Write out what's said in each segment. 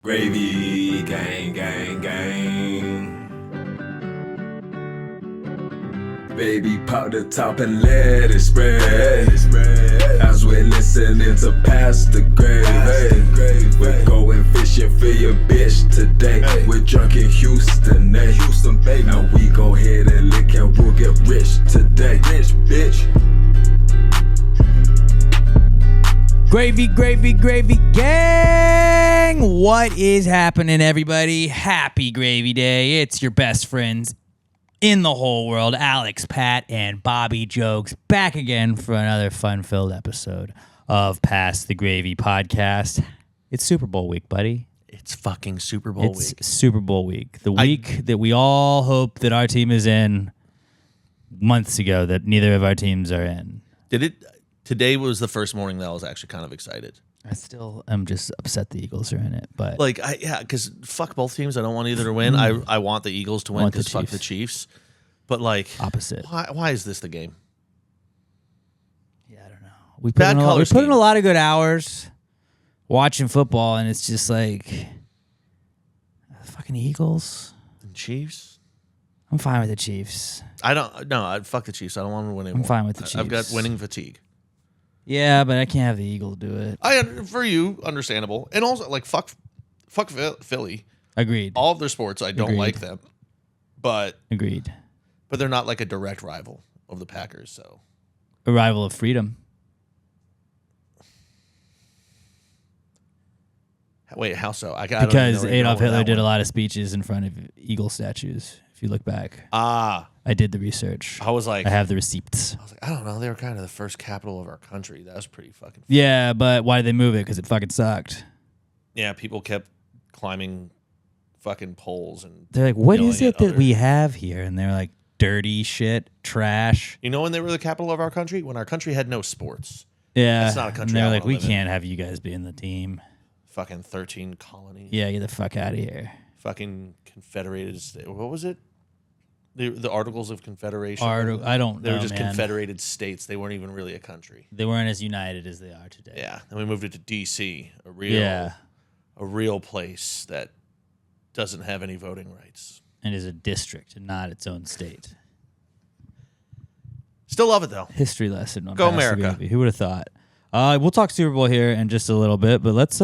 Gravy, gang, gang, gang. Baby, pop the top and let it spread. As we're listening to Pastor Gravy. We're going fishing for your bitch today. We're drunk in Houston, baby. Now we go ahead and lick and we'll get rich today. Rich, bitch. Gravy, gravy, gravy, gang! What is happening, everybody? Happy Gravy Day. It's your best friends in the whole world, Alex, Pat, and Bobby Jokes, back again for another fun-filled episode of Pass the Gravy podcast. It's Super Bowl week, buddy. It's fucking Super Bowl week. It's Super Bowl week. The week that we all hope that our team is in months ago that neither of our teams are in. Today was the first morning that I was actually kind of excited. I still am just upset the Eagles are in it, but because fuck both teams. I don't want either to win. I want the Eagles to win because fuck the Chiefs. But opposite. Why is this the game? Yeah, I don't know. We put in a lot of good hours watching football, and it's just like fucking Eagles And Chiefs. I'm fine with the Chiefs. Fuck the Chiefs. I don't want them to win anymore. I'm fine with the Chiefs. I've got winning fatigue. Yeah, but I can't have the Eagles do it. For you, understandable. And also, fuck Philly. Agreed. All of their sports, I don't like them. But Agreed. But they're not like a direct rival of the Packers, so. A rival of freedom. Wait, how so? Because Adolf Hitler did a lot of speeches in front of Eagle statues, if you look back. I did the research. I was like, I have the receipts. I was like, I don't know. They were kind of the first capital of our country. That was pretty fucking. Yeah, but why did they move it? Because it fucking sucked. Yeah, people kept climbing fucking poles and. They're like, what is it that we have here? And they're like, dirty shit, trash. You know when they were the capital of our country? When our country had no sports. Yeah, that's not a country. And they're like, we can't have you guys be in the team. Fucking 13 colonies. Yeah, get the fuck out of here. Fucking confederated. What was it? The Articles of Confederation. I don't know. They were just confederated states. They weren't even really a country. They weren't as united as they are today. Yeah. Then we moved it to D.C., a real place that doesn't have any voting rights. And is a district and not its own state. Still love it, though. History lesson on Go America. Who would have thought? We'll talk Super Bowl here in just a little bit, but let's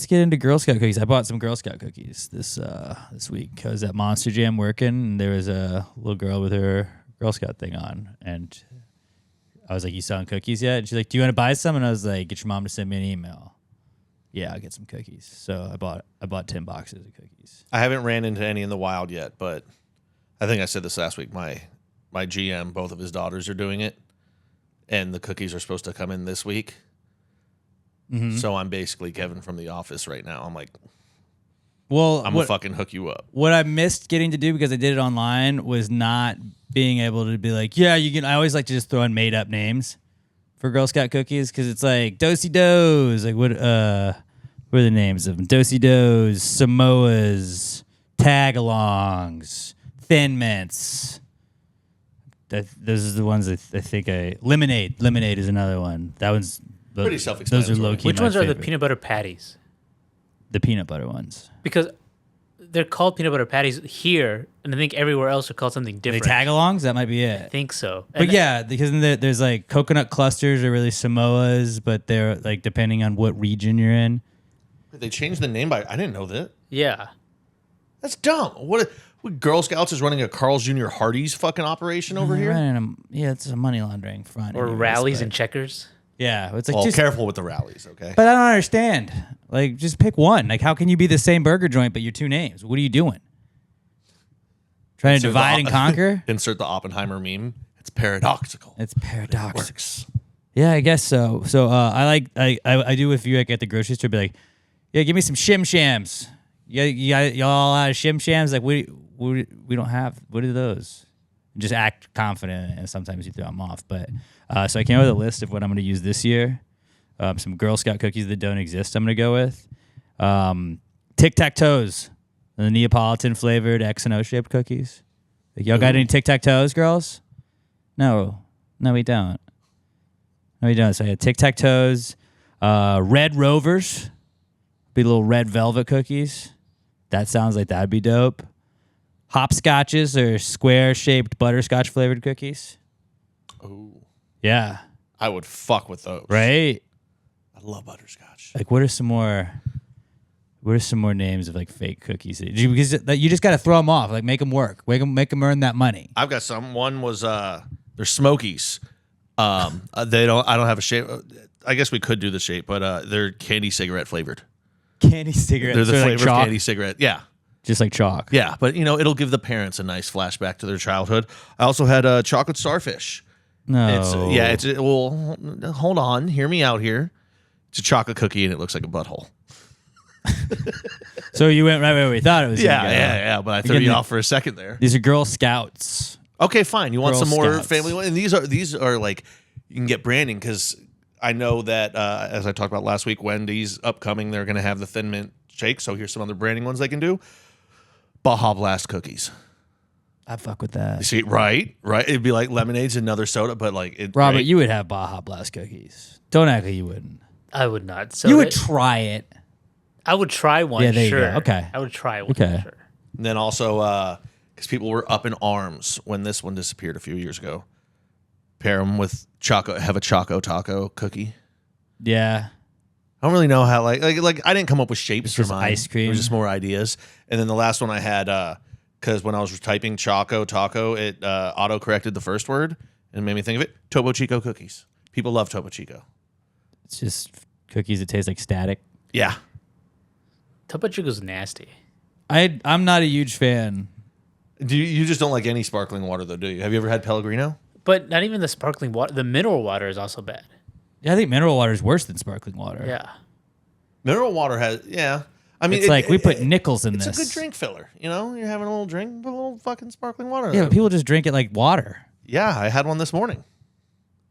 get into Girl Scout cookies. I bought some Girl Scout cookies this week. I was at Monster Jam working, and there was a little girl with her Girl Scout thing on, and I was like, "You selling cookies yet?" And she's like, "Do you want to buy some?" And I was like, "Get your mom to send me an email." Yeah, I'll get some cookies. So I bought 10 boxes of cookies. I haven't ran into any in the wild yet, but I think I said this last week. My GM, both of his daughters are doing it, and the cookies are supposed to come in this week. Mm-hmm. So I'm basically Kevin from The Office right now. I'm like, I'm going to fucking hook you up. What I missed getting to do because I did it online was not being able to be like, yeah, you can. I always like to just throw in made up names for Girl Scout cookies because it's like Do-si-dos. Like what are the names of them? Do-si-dos, Samoas, Tagalongs, Thin Mints. Those are the ones I think Lemonade. Lemonade is another one. That one's pretty self-explanatory. Those are low-key. Which ones are the favorite. peanut butter patties? The peanut butter ones. Because they're called peanut butter patties here, and I think everywhere else are called something different. The tagalongs? That might be it. I think so. But yeah, because there's like coconut clusters are really Samoas, but they're like depending on what region you're in. They changed the name I didn't know that. Yeah. That's dumb. What Girl Scouts is running a Carl's Jr. Hardee's fucking operation over here? It's a money laundering front. Or rallies and checkers. Yeah, it's like just careful with the rallies, okay? But I don't understand. Like, just pick one. Like, how can you be the same burger joint but you're two names? What are you doing? Trying to divide and conquer? Insert the Oppenheimer meme. It's paradoxical. It's paradoxical. It works. Yeah, I guess so. So I do if you're like at the grocery store, be like, yeah, give me some Shim Shams. Y'all out of Shim Shams? Like, we don't have. What are those? Just act confident, and sometimes you throw them off. But so I came up with a list of what I'm going to use this year. Some Girl Scout cookies that don't exist. I'm going to go with Tic Tac Toes, the Neapolitan flavored X&O shaped cookies. Like, y'all got any Tic Tac Toes, girls? No, we don't. No, we don't. So I had Tic Tac Toes, Red Rovers. Be little red velvet cookies. That sounds like that'd be dope. Hopscotches or square-shaped butterscotch flavored cookies. Oh, Yeah. I would fuck with those. Right? I love butterscotch. Like, what are some more names of like fake cookies? Because you just got to throw them off. Like, make them work. Make them earn that money. I've got some. One was they're Smokies. I don't have a shape. I guess we could do the shape, but they're candy cigarette flavored. Candy cigarettes. They're the like flavor of chalk? candy cigarette. Yeah. Just like chalk. Yeah, but it'll give the parents a nice flashback to their childhood. I also had chocolate starfish. No. Well, hold on, hear me out here. It's a chocolate cookie and it looks like a butthole. So you went right where we thought it was. Yeah. But I threw you off for a second there. These are Girl Scouts. Okay, fine. You want Girl some more Scouts. family ones? And these are like you can get branding because I know that as I talked about last week, Wendy's upcoming. They're going to have the Thin Mint shake. So here's some other branding ones they can do. Baja Blast cookies. I fuck with that. You see, right? It'd be like lemonades and another soda, but like it. Robert, right? you would have Baja Blast cookies. Don't act like you wouldn't. I would not. So You would try it. I would try one. Yeah, there you sure. go. Okay. I would try one. Okay. Sure. And then also, because people were up in arms when this one disappeared a few years ago. Pair them with have a Choco Taco cookie. Yeah. I don't really know how, like I didn't come up with shapes It's for just mine. ice cream. It was just more ideas. And then the last one I had, because when I was typing Choco Taco, it auto-corrected the first word and made me think of it. Topo Chico cookies. People love Topo Chico. It's just cookies that taste like static. Yeah. Topo Chico's nasty. I'm not a huge fan. You just don't like any sparkling water, though, do you? Have you ever had Pellegrino? But not even the sparkling water. The mineral water is also bad. Yeah, I think mineral water is worse than sparkling water. Yeah. Mineral water has, yeah. I mean, It's like we put nickels in it's this. a good drink filler. You're having a little drink, put a little fucking sparkling water. Yeah, but people just drink it like water. Yeah, I had one this morning.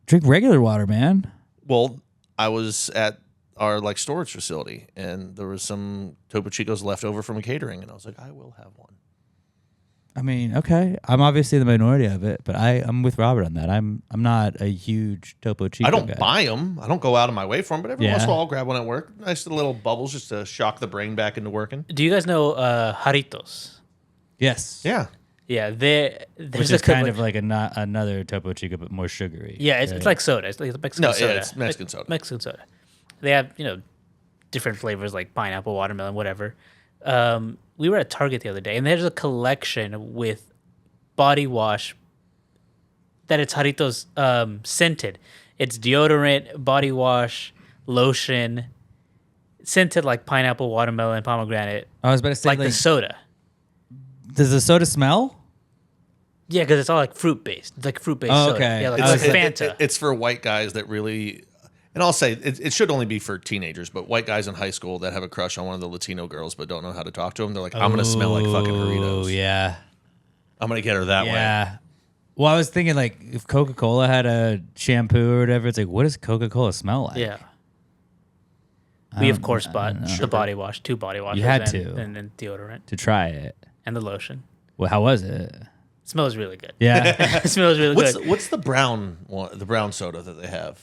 Drink regular water, man. Well, I was at our storage facility, and there was some Topo Chicos left over from a catering, and I was like, I will have one. I mean, okay. I'm obviously the minority of it, but I'm with Robert on that. I'm not a huge Topo Chico I don't guy. buy them. I don't go out of my way for them, but every Yeah. once in a while I'll grab one at work. Nice little bubbles just to shock the brain back into working. Do you guys know Jarritos? Yes. Yeah. Yeah, there's Which is kind of like another Topo Chico, but more sugary. yeah, it's right? like soda. It's like Mexican soda. it's Mexican soda. Mexican soda. They have different flavors like pineapple, watermelon, whatever. We were at Target the other day, and there's a collection with body wash that it's Jarritos scented. It's deodorant, body wash, lotion, scented like pineapple, watermelon, pomegranate, I was about to say, like the soda. does the soda smell? Yeah, because it's all like fruit based. It's like fruit based Oh, soda. okay. Yeah, like, I like was- Fanta. It's for white guys that really, and I'll say it should only be for teenagers, but white guys in high school that have a crush on one of the Latino girls but don't know how to talk to them. They're like, I'm going to smell like fucking Doritos. Oh, yeah. I'm going to get her that way. Yeah. Well, I was thinking like if Coca-Cola had a shampoo or whatever, it's like, what does Coca-Cola smell like? Yeah. We of course bought the body wash, 2 body washes. You had and, to. and then deodorant To try it. and the lotion. Well, how was it? smells really good. Yeah. It smells really good. What's the brown one? The brown soda that they have?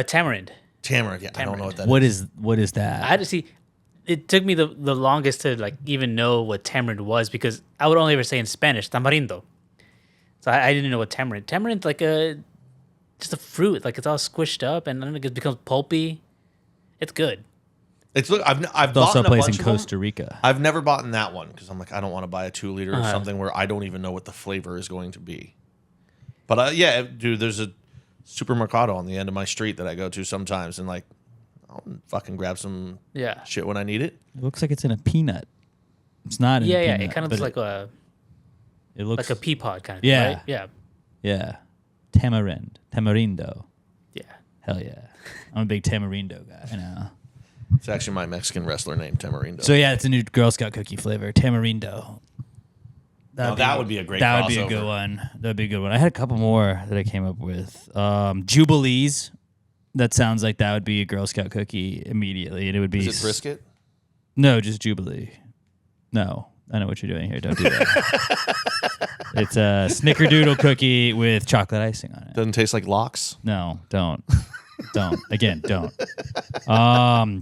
Tamarind. Tamarind. Yeah, I don't know what that is. What is that? I had to see. It took me the longest to even know what tamarind was because I would only ever say in Spanish tamarindo. So I didn't know what tamarind. Tamarind just a fruit. Like it's all squished up and then it becomes pulpy. It's good. It's I've It's also a bought a place bunch in of them. Costa Rica. I've never bought in that one because I'm like I don't want to buy a 2 liter or something where I don't even know what the flavor is going to be. But yeah, dude, there's a supermercado on the end of my street that I go to sometimes, and I'll fucking grab some Yeah. shit when I need it. It looks like it's in a peanut. It's not in a Yeah, peanut. It kind of but looks like it looks a pea pod kind of Yeah. thing, right? Yeah. Yeah. Tamarindo. Yeah. Hell yeah. I'm a big tamarindo guy. I know. It's actually my Mexican wrestler named Tamarindo. So yeah, it's a new Girl Scout cookie flavor, tamarindo. That would be a great That would be a crossover. good one. That would be a good one. I had a couple more that I came up with. Jubilees. That sounds like that would be a Girl Scout cookie immediately, and it would be Is it brisket? No, just Jubilee. No, I know what you're doing here. Don't do that. It's a snickerdoodle cookie with chocolate icing on it. Doesn't taste like locks. No, don't. Don't. Again, don't.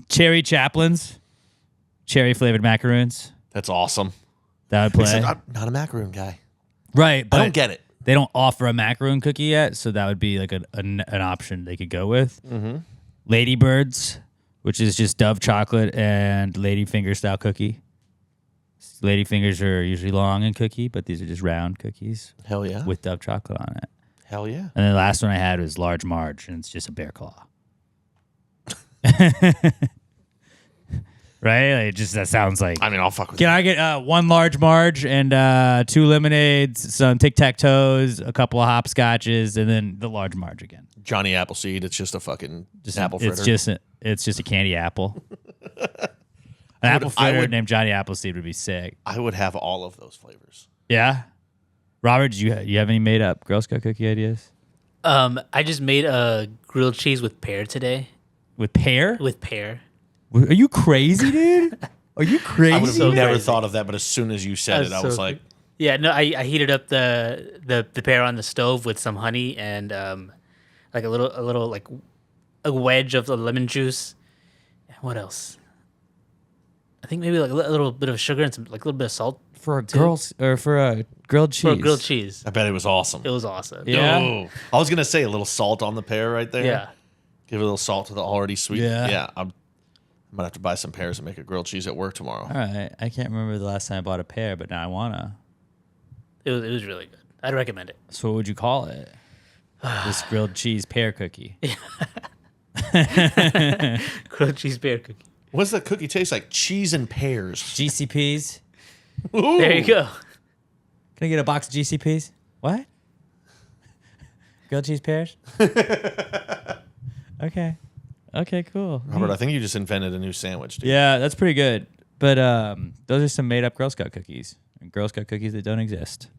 Cherry Chaplins. cherry flavored macaroons. That's awesome. That would play. Except I'm not a macaroon guy. Right, but I don't get it. they don't offer a macaroon cookie yet, so that would be like an option they could go with. Mm-hmm. Ladybirds, which is just Dove chocolate and ladyfinger style cookie. Ladyfingers are usually long and cookie, but these are just round cookies. Hell yeah. With Dove chocolate on it. Hell yeah. And then the last one I had was large Marge, and it's just a bear claw. Right? Like, that sounds like. I mean, I'll fuck with Can you. I get one large Marge and 2 lemonades, some tic-tac-toes, a couple of hopscotches, and then the large Marge again? Johnny Appleseed. It's just a fucking apple fritter. It's just a candy apple. An apple fritter named Johnny Appleseed would be sick. I would have all of those flavors. Yeah? Robert, do you have any made-up Girl Scout cookie ideas? I just made a grilled cheese with pear today. With pear? With pear. Are you crazy, dude? Are you crazy? I would have So never crazy. thought of that, but as soon as you said it, I was like, yeah, no, I heated up the pear on the stove with some honey and like a little like a wedge of the lemon juice. What else? I think maybe like a little bit of sugar and some like a little bit of salt for a grilled cheese. for a grilled cheese. I bet it was awesome. It was awesome. Yeah. Oh, I was gonna say a little salt on the pear right there. Yeah. Give it a little salt to the already sweet. Yeah. Yeah. I might have to buy some pears and make a grilled cheese at work tomorrow. All right. I can't remember the last time I bought a pear, but now I wanna. It was really good. I'd recommend it. So what would you call it? This grilled cheese pear cookie. Grilled cheese pear cookie. What's that cookie taste like? Cheese and pears. GCPs. Ooh. There you go. Can I get a box of GCPs? What? Grilled cheese pears? Okay. Okay, cool. Robert, I think you just invented a new sandwich, dude. Yeah, that's pretty good. But those are some made up Girl Scout cookies. And Girl Scout cookies that don't exist.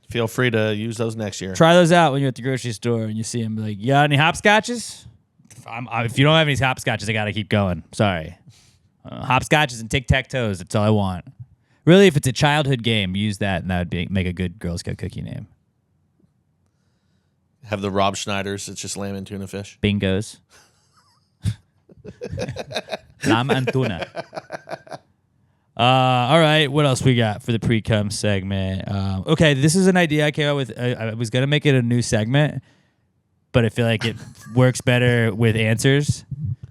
Feel free to use those next year. Try those out when you're at the grocery store and you see them. Like, you got any hopscotches? If you don't have any hopscotches, I got to keep going. Sorry. Hopscotches and tic-tac-toes. That's all I want. Really, if it's a childhood game, use that, and that would make a good Girl Scout cookie name. Have the Rob Schneiders. It's just lamb and tuna fish. Bingos. Lamb and tuna. All right, what else we got for the pre-cum segment? Okay, this is an idea I came up with. I was going to make it a new segment, but I feel like it works better with answers.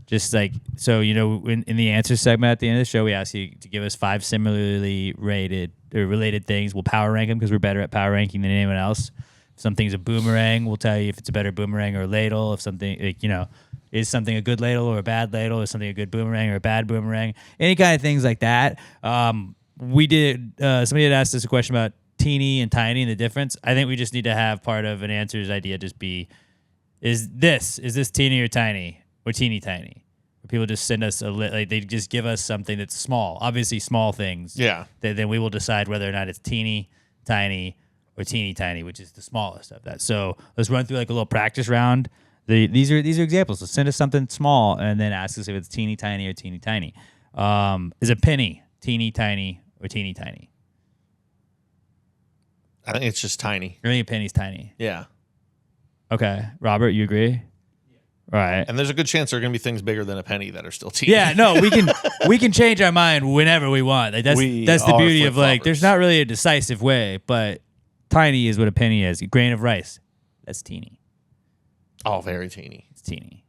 Just like, so, you know, in the answer segment at the end of the show, we ask you to give us 5 similarly rated or related things. We'll power rank them because we're better at power ranking than anyone else. If something's a boomerang, we'll tell you if it's a better boomerang or a ladle. If something, like, you know, is something a good ladle or a bad ladle? Is something a good boomerang or a bad boomerang? Any kind of things like that. Somebody had asked us a question about teeny and tiny and the difference. I think we just need to have part of an answers idea just be, is this teeny or tiny or teeny tiny? Where people just send us like they just give us something that's small, obviously small things. Yeah. Then we will decide whether or not it's teeny, tiny, or teeny tiny, which is the smallest of that. So let's run through like a little practice round. These are examples. So send us something small and then ask us if it's teeny tiny or teeny tiny. Is a penny teeny tiny or teeny tiny? I think it's just tiny. I think a penny's tiny. Yeah. Okay, Robert, you agree? Yeah. All right. And there's a good chance there are going to be things bigger than a penny that are still teeny. Yeah, no, we can change our mind whenever we want. Like that's the are beauty of like flip-floppers. there's not really a decisive way, but tiny is what a penny is. A grain of rice. That's teeny. Oh, very teeny. It's teeny.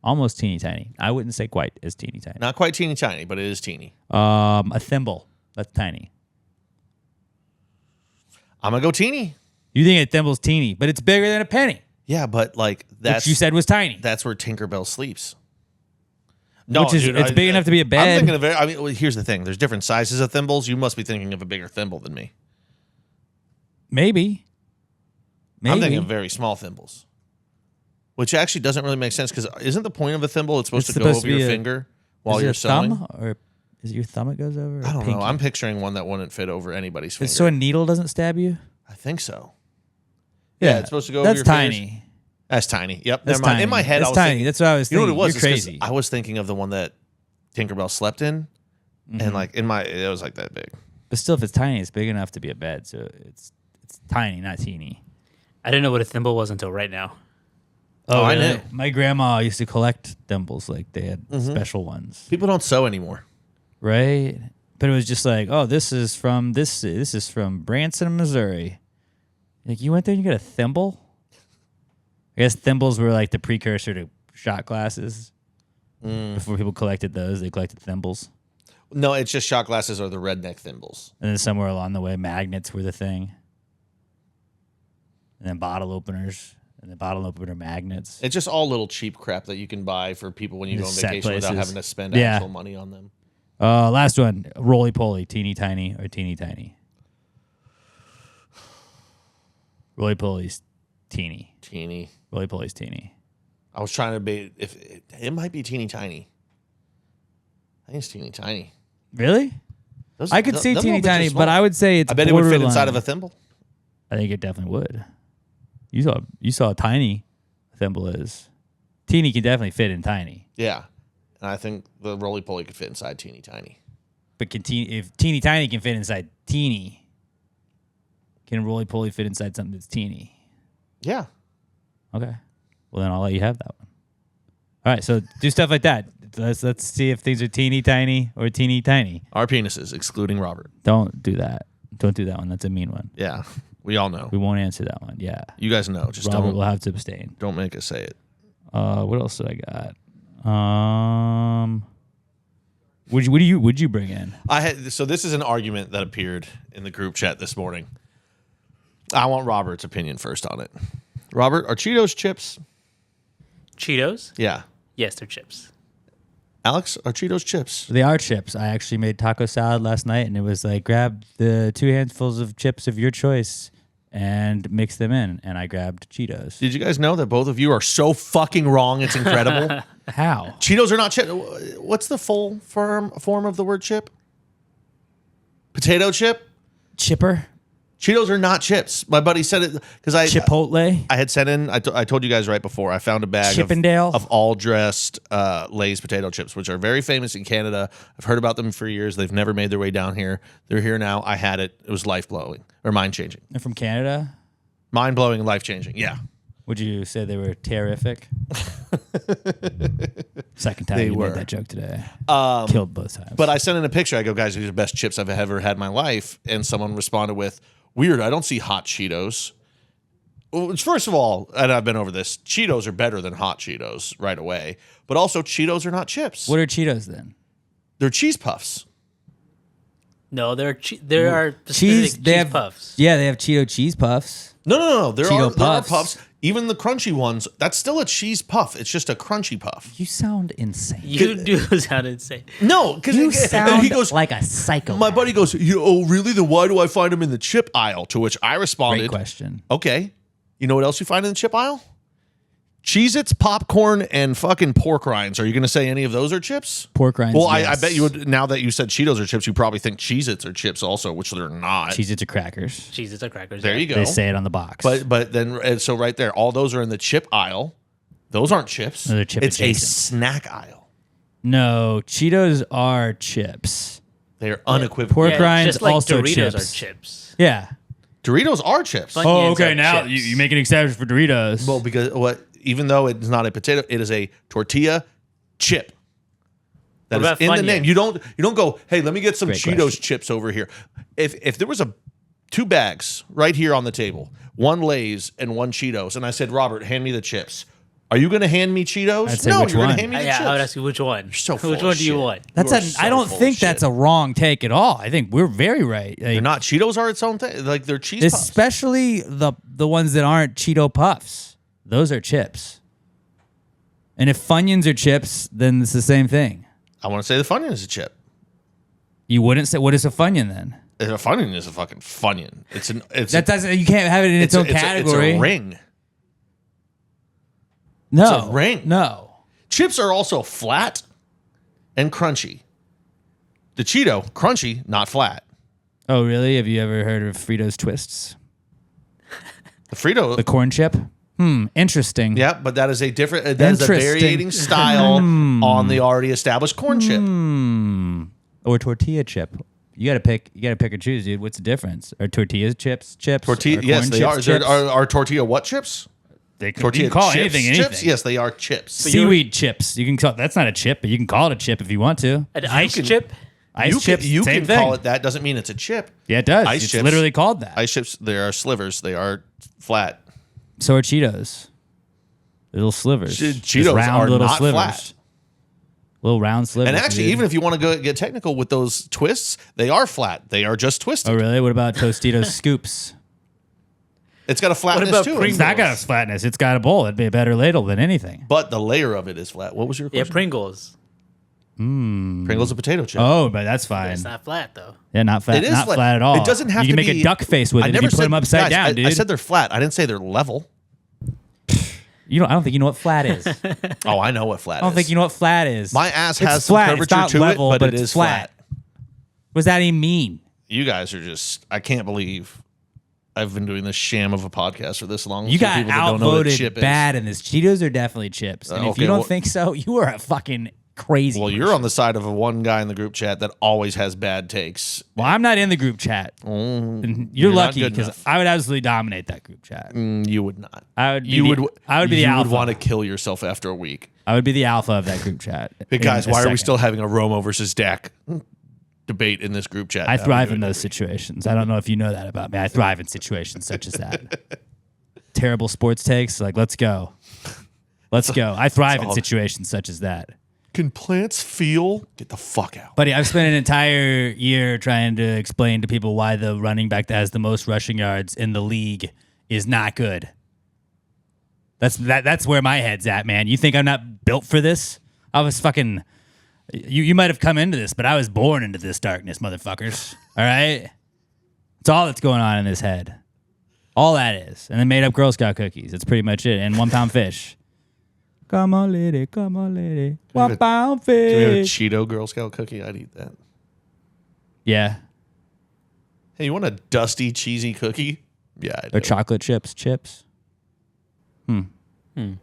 Almost teeny tiny. I wouldn't say quite as teeny tiny. Not quite teeny tiny, but it is teeny. A thimble. That's tiny. I'm going to go teeny. You think a thimble's teeny, but it's bigger than a penny. Yeah, but like that's Which you said was tiny. that's where Tinkerbell sleeps. No, Which is dude, it's big enough to be a I'm bed. thinking of I mean, well, here's the thing. There's different sizes of thimbles. You must be thinking of a bigger thimble than me. Maybe. I'm thinking of very small thimbles. Which actually doesn't really make sense because isn't the point of a thimble it's supposed to go over your finger while is you're it a sewing? thumb, or is it your thumb it goes over? Or I don't pinky? know. I'm picturing one that wouldn't fit over anybody's finger. So a needle doesn't stab you? I think so. Yeah, it's supposed to go over That's your tiny. fingers. That's tiny. Yep. That's Never mind. tiny. In my head, That's I was tiny. thinking, That's what I was you know thinking. what it was? You're It's 'cause crazy. I was thinking of the one that Tinkerbell slept in, and like it was like that big. But still, if it's tiny, it's big enough to be a bed. So it's tiny, not teeny. I didn't know what a thimble was until right now. Oh, I really? knew. My grandma used to collect thimbles. Like they had special ones. People don't sew anymore. right? But it was just like, oh, this is from Branson, Missouri. Like, you went there and you got a thimble? I guess thimbles were like the precursor to shot glasses. Before people collected those, they collected thimbles. No, it's just shot glasses or the redneck thimbles. And then somewhere along the way, magnets were the thing. And then bottle openers. And then bottle opener magnets. It's just all little cheap crap that you can buy for people when you go on Set vacation without places. having to spend Yeah. actual money on them. Last one, roly poly, teeny tiny or teeny tiny. Roly poly's teeny. Teeny. Roly poly's teeny. I was trying to be if it might be teeny tiny. I think it's teeny tiny. Really? Those- I could th- see them teeny little bits are tiny, small. but I would say it's I bet it would fit inside borderline. of a thimble. I think it definitely would. You saw how tiny a thimble is. Teeny can definitely fit in tiny. Yeah. And I think the roly poly could fit inside teeny tiny. But if teeny tiny can fit inside teeny, can roly poly fit inside something that's teeny? Yeah. Okay. Well, then I'll let you have that one. All right. So do stuff like that. Let's see if things are teeny tiny or teeny tiny. Our penises, excluding Robert. Don't do that. Don't do that one. That's a mean one. Yeah. We all know. We won't answer that one. Yeah. You guys know. Just Robert will have to abstain. don't make us say it. What else did I got? Would you bring in? So this is an argument that appeared in the group chat this morning. I want Robert's opinion first on it. Robert, are Cheetos chips? Cheetos? Yeah. Yes, they're chips. Alex, are Cheetos chips? They are chips. I actually made taco salad last night, and it was like, grab the 2 handfuls of chips of your choice and mix them in. And I grabbed Cheetos. Did you guys know that both of you are so fucking wrong? It's incredible. How? Cheetos are not chips. What's the full form of the word chip? Potato chip? Chipper? Cheetos are not chips. My buddy said it because Chipotle? I had sent in. I told you guys right before. I found a bag Chippendale? of all dressed Lay's potato chips, which are very famous in Canada. I've heard about them for years. They've never made their way down here. They're here now. I had it. It was life blowing or mind changing. They're from Canada? Mind blowing and life changing. Yeah, Would you say they were terrific? Second time They you were. made that joke today. Killed both times. but I sent in a picture. I go, guys, these are the best chips I've ever had in my life. And someone responded with, "Weird. I don't see hot Cheetos." Well, first of all, and I've been over this, Cheetos are better than hot Cheetos right away. But also, Cheetos are not chips. What are Cheetos then? They're cheese puffs. No, there are specific Cheese. They cheese have puffs. Yeah, they have Cheeto cheese puffs. No. There Cheeto are puffs. puffs. Even the crunchy ones, that's still a cheese puff. It's just a crunchy puff. You sound insane. You do sound insane. No, because You sound he goes, like a psycho. my buddy goes, oh, really? Then why do I find them in the chip aisle? To which I responded, Great question. okay. You know what else you find in the chip aisle? Cheez-Its, popcorn, and fucking pork rinds. Are you going to say any of those are chips? Pork rinds. Well, I yes. bet you would. Now that you said Cheetos are chips, you probably think Cheez-Its are chips also, which they're not. Cheez-Its are crackers. Cheez-Its are crackers. There yeah. you go. They say it on the box. But then and so right there, all those are in the chip aisle. Those aren't chips. No, they're chip it's adjacent. a snack aisle. No, Cheetos are chips. They are unequivocal. Pork Yeah, rinds just like also Doritos chips. are chips. Yeah. Doritos are chips. Fun- Onions are chips. you make an exception for Doritos. Well, because even though it's not a potato, it is a tortilla chip. That What is about in the Funyuns? name. You don't go, hey, let me get some Great Cheetos question. chips over here. If there was 2 bags right here on the table, one Lay's and one Cheetos, and I said, Robert, hand me the chips. Are you going to hand me Cheetos? I'd say No, which you're going one? to hand me the Yeah, chips. I would ask you which one. so full which of one do you shit. want? that's You are so I don't full of think that's shit. a wrong take at all. I think we're very right. Like, They're not. Cheetos are its own thing. Like they're cheese puffs. especially the ones that aren't Cheeto puffs. Those are chips. And if Funyuns are chips, then it's the same thing. I want to say the Funyun is a chip. You wouldn't say what is a Funyun then? A Funyun is a fucking Funyun. It's That doesn't. You can't have it in its own category. It's a ring. No, it's a ring. No. Chips are also flat and crunchy. The Cheeto, crunchy, not flat. Oh, really? Have you ever heard of Fritos Twists? The Frito, The corn chip? Interesting. yeah, but that is a different. That is a Interesting. varying style on the already established corn chip. Or tortilla chip. You gotta pick. You gotta pick or choose, dude. What's the difference? Are tortillas chips? Tortilla, Are yes, corn they chips are. chips? Are tortilla what chips? They can, Tortilla you can call chips, anything chips? Yes, they are chips. Seaweed chips. You can call. That's not a chip, but you can call it a chip if you want to. An ice chip? Ice chips, you same can thing. call it that. Doesn't mean it's a chip. Yeah, it does. Ice It's chips. literally called that. Ice chips, they are slivers. They are flat. So are Cheetos. Little slivers. Just Cheetos round are little not slivers. flat. Little round slivers. And actually, dude. even if you want to get technical with those twists, they are flat. They are just twisted. Oh, really? What about Tostitos scoops? It's got a flatness about to it. It's not got a flatness. It's got a bowl. It'd be a better ladle than anything. But the layer of it is flat. What was your Yeah, question? Pringles. Pringles a potato chip. Oh, but that's fine. It's not flat though. Yeah, not flat. It is Not flat at all. It doesn't have you to can make be a duck face with I it if never you put them upside guys, down, dude. I said they're flat. I didn't say they're level. I don't think you know what flat is. I Oh, I know what flat is. don't think you know what flat is. My ass It's has some flat. It's curvature not to level, it, but it it's is flat. What does that even mean? You guys are just, I can't believe I've been doing this sham of a podcast for this long. You for got people that don't know what a outvoted chip is. bad in this. Cheetos are definitely chips. And if okay, you don't well- think so, you are a fucking crazy. Well, you're on the side of a one guy in the group chat that always has bad takes. Well, I'm not in the group chat. And you're you're not lucky good because enough. I would absolutely dominate that group chat. You would not. I would. Be You the, would. I would be the You alpha. would want to kill yourself after a week. I would be the alpha of that group chat. Hey guys, in a why are we second. still having a Romo versus Dak debate in this group chat? I now? thrive in those situations. I don't know if you know that about me. I thrive in situations such as that. Terrible sports takes. Like, let's go. Let's go. I thrive in all- situations such as that. Can plants feel? Get the fuck out. Buddy, I've spent an entire year trying to explain to people why the running back that has the most rushing yards in the league is not good. That's where my head's at, man. You think I'm not built for this? I was fucking... You might have come into this, but I was born into this darkness, motherfuckers. All right? It's all that's going on in his head. All that is. And then made up Girl Scout cookies. That's pretty much it. And 1 pound fish. Come on, lady. Come on, lady. 1 pound Do we have a fish. Cheeto Girl Scout cookie? I'd eat that. Yeah. Hey, you want a dusty, cheesy cookie? Yeah, I Or do. chocolate chips.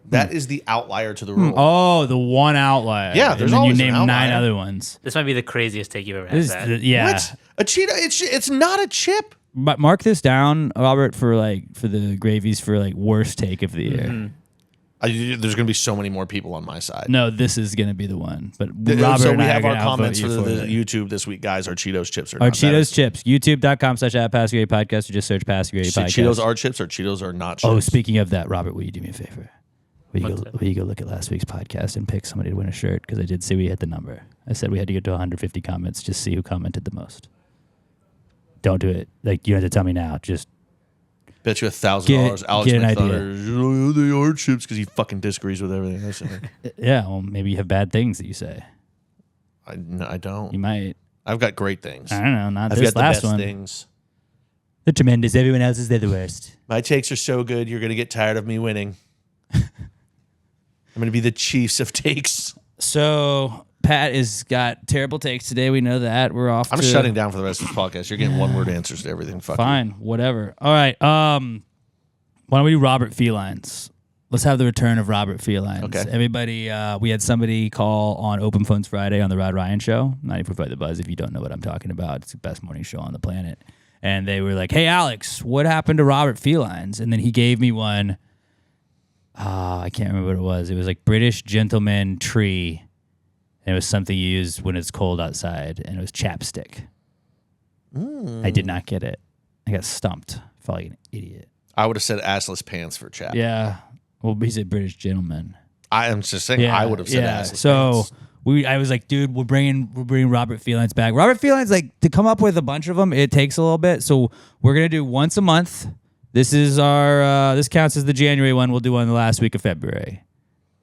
That is the outlier to the rule. Oh, the one outlier. Yeah, And there's then you always an name 9 outlier. other ones. This might be the craziest take you've ever had. This is Zach. yeah. What? A Cheeto? It's not a chip. But mark this down, Robert, for the gravies for worst take of the year. There's going to be so many more people on my side. No, this is gonna be the one. But Robert so and we I are have our gonna outvote comments you for the it. YouTube this week, guys. Are Cheetos chips or Our not? That Cheetos is- chips. YouTube.com/@PassGrady Podcast. Or just search Pass Grady So Podcast. Cheetos are chips or Cheetos are not chips? Oh, speaking of that, Robert, will you do me a favor? What's that? Will you go look at last week's podcast and pick somebody to win a shirt? Because I did say we hit the number. I said we had to get to 150 comments. Just see who commented the most. Don't do it. You don't have to tell me now. Just Bet you $1,000. Alex get an McThunder, they are chips because he fucking disagrees with everything I say. yeah. Well, maybe you have bad things that you say. No, I don't. You might. I've got great things. I don't know. Not I've this got the last best one. things. They're tremendous. Everyone else is they're the worst. My takes are so good, you're going to get tired of me winning. I'm going to be the Chiefs of takes. So Pat has got terrible takes today. We know that. We're off. I'm to, shutting down for the rest of this podcast. You're getting one-word answers to everything. Fuck you. Fine, whatever. All right. Why don't we do Robert Felines? Let's have the return of Robert Felines. Okay. Everybody, we had somebody call on Open Phones Friday on the Rod Ryan Show. 94.5 The Buzz. If you don't know what I'm talking about, it's the best morning show on the planet. And they were like, "Hey, Alex, what happened to Robert Felines?" And then he gave me one. I can't remember what it was. It was like British gentleman tree. And it was something you use when it's cold outside. And it was chapstick. I did not get it. I got stumped. I felt like an idiot. I would have said assless pants for chat. Yeah. Well, he's a British gentleman. I am just saying Yeah. I would have said assless So pants. I was like, dude, we're bringing Robert Felines back. Robert Felines, to come up with a bunch of them, it takes a little bit. So we're gonna do once a month. This is our this counts as the January one. We'll do one the last week of February.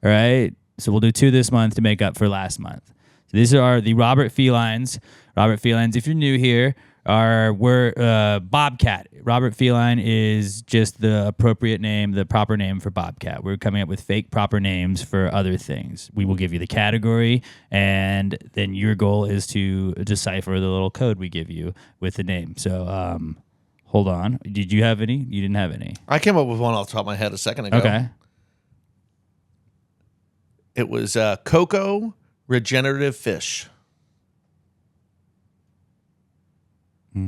All right. So we'll do 2 this month to make up for last month. So these are the Robert Felines. Robert Felines, if you're new here, we're Bobcat. Robert Feline is just the appropriate name, the proper name for Bobcat. We're coming up with fake proper names for other things. We will give you the category, and then your goal is to decipher the little code we give you with the name. So hold on. Did you have any? You didn't have any. I came up with one off the top of my head a second ago. Okay. It was Cocoa Regenerative Fish. Like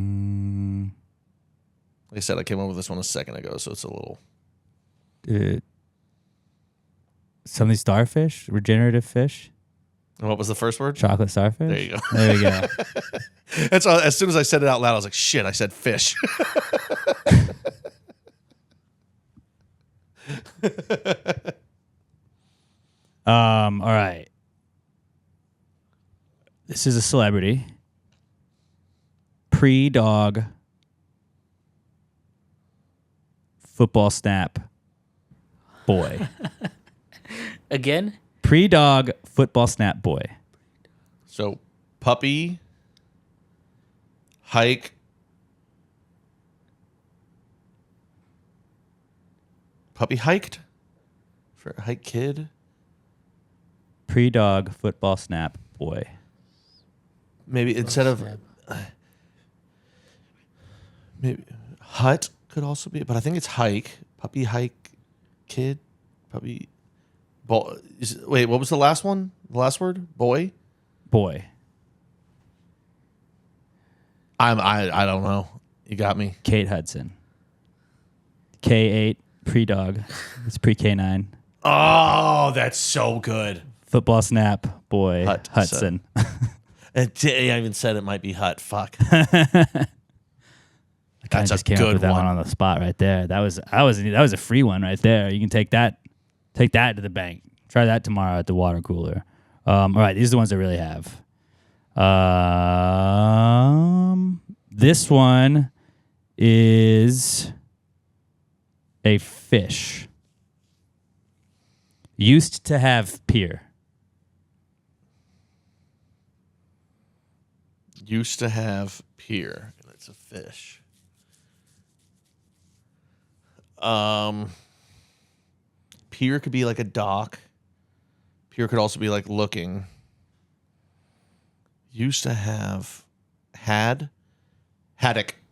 I said, I came up with this one a second ago, so it's a little... Something starfish? Regenerative fish? And what was the first word? Chocolate starfish. There you go. There we go. That's all, as soon as I said it out loud, I was like, shit, I said fish. All right. This is a celebrity. Pre-dog football snap boy. Again? Pre-dog football snap boy. So, puppy, hike, puppy hiked for a hike kid. Pre-dog football snap boy. Maybe instead of maybe hut could also be, but I think it's hike, puppy hike, kid, puppy. Wait, what was the last one? The last word? Boy. Boy. I don't know. You got me. Kate Hudson. K8 pre-dog. It's pre-K9. Oh, that's so good. Football snap boy Hudson. Hudson. I even said it might be hut. Fuck. I That's just a came up good with that one. on the spot right there. That was a free one right there. You can take that to the bank. Try that tomorrow at the water cooler. All right, these are the ones I really have. This one is a fish. Used to have pier. Used to have pier. That's a fish. Pier could be like a dock. Pier could also be like looking. Used to have haddock.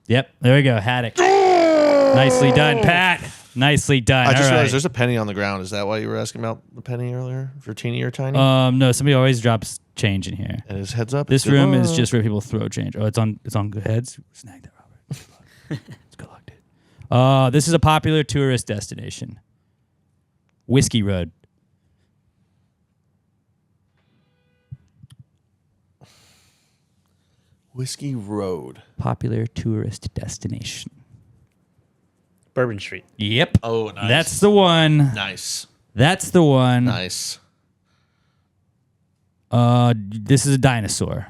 Yep, there we go. Haddock. Nicely done, Pat. Nicely done. I just All realized right. there's a penny on the ground. Is that why you were asking about the penny earlier? For teeny or tiny? No, somebody always drops change in here. and his heads up. This Good room is luck. just where people throw change. Oh, it's on good heads. Snag that, Robert. It's good luck, dude. This is a popular tourist destination. Whiskey Road. Whiskey Road. Popular tourist destination. Bourbon Street. Yep. Oh, nice. That's the one. Nice. That's the one. Nice. This is a dinosaur.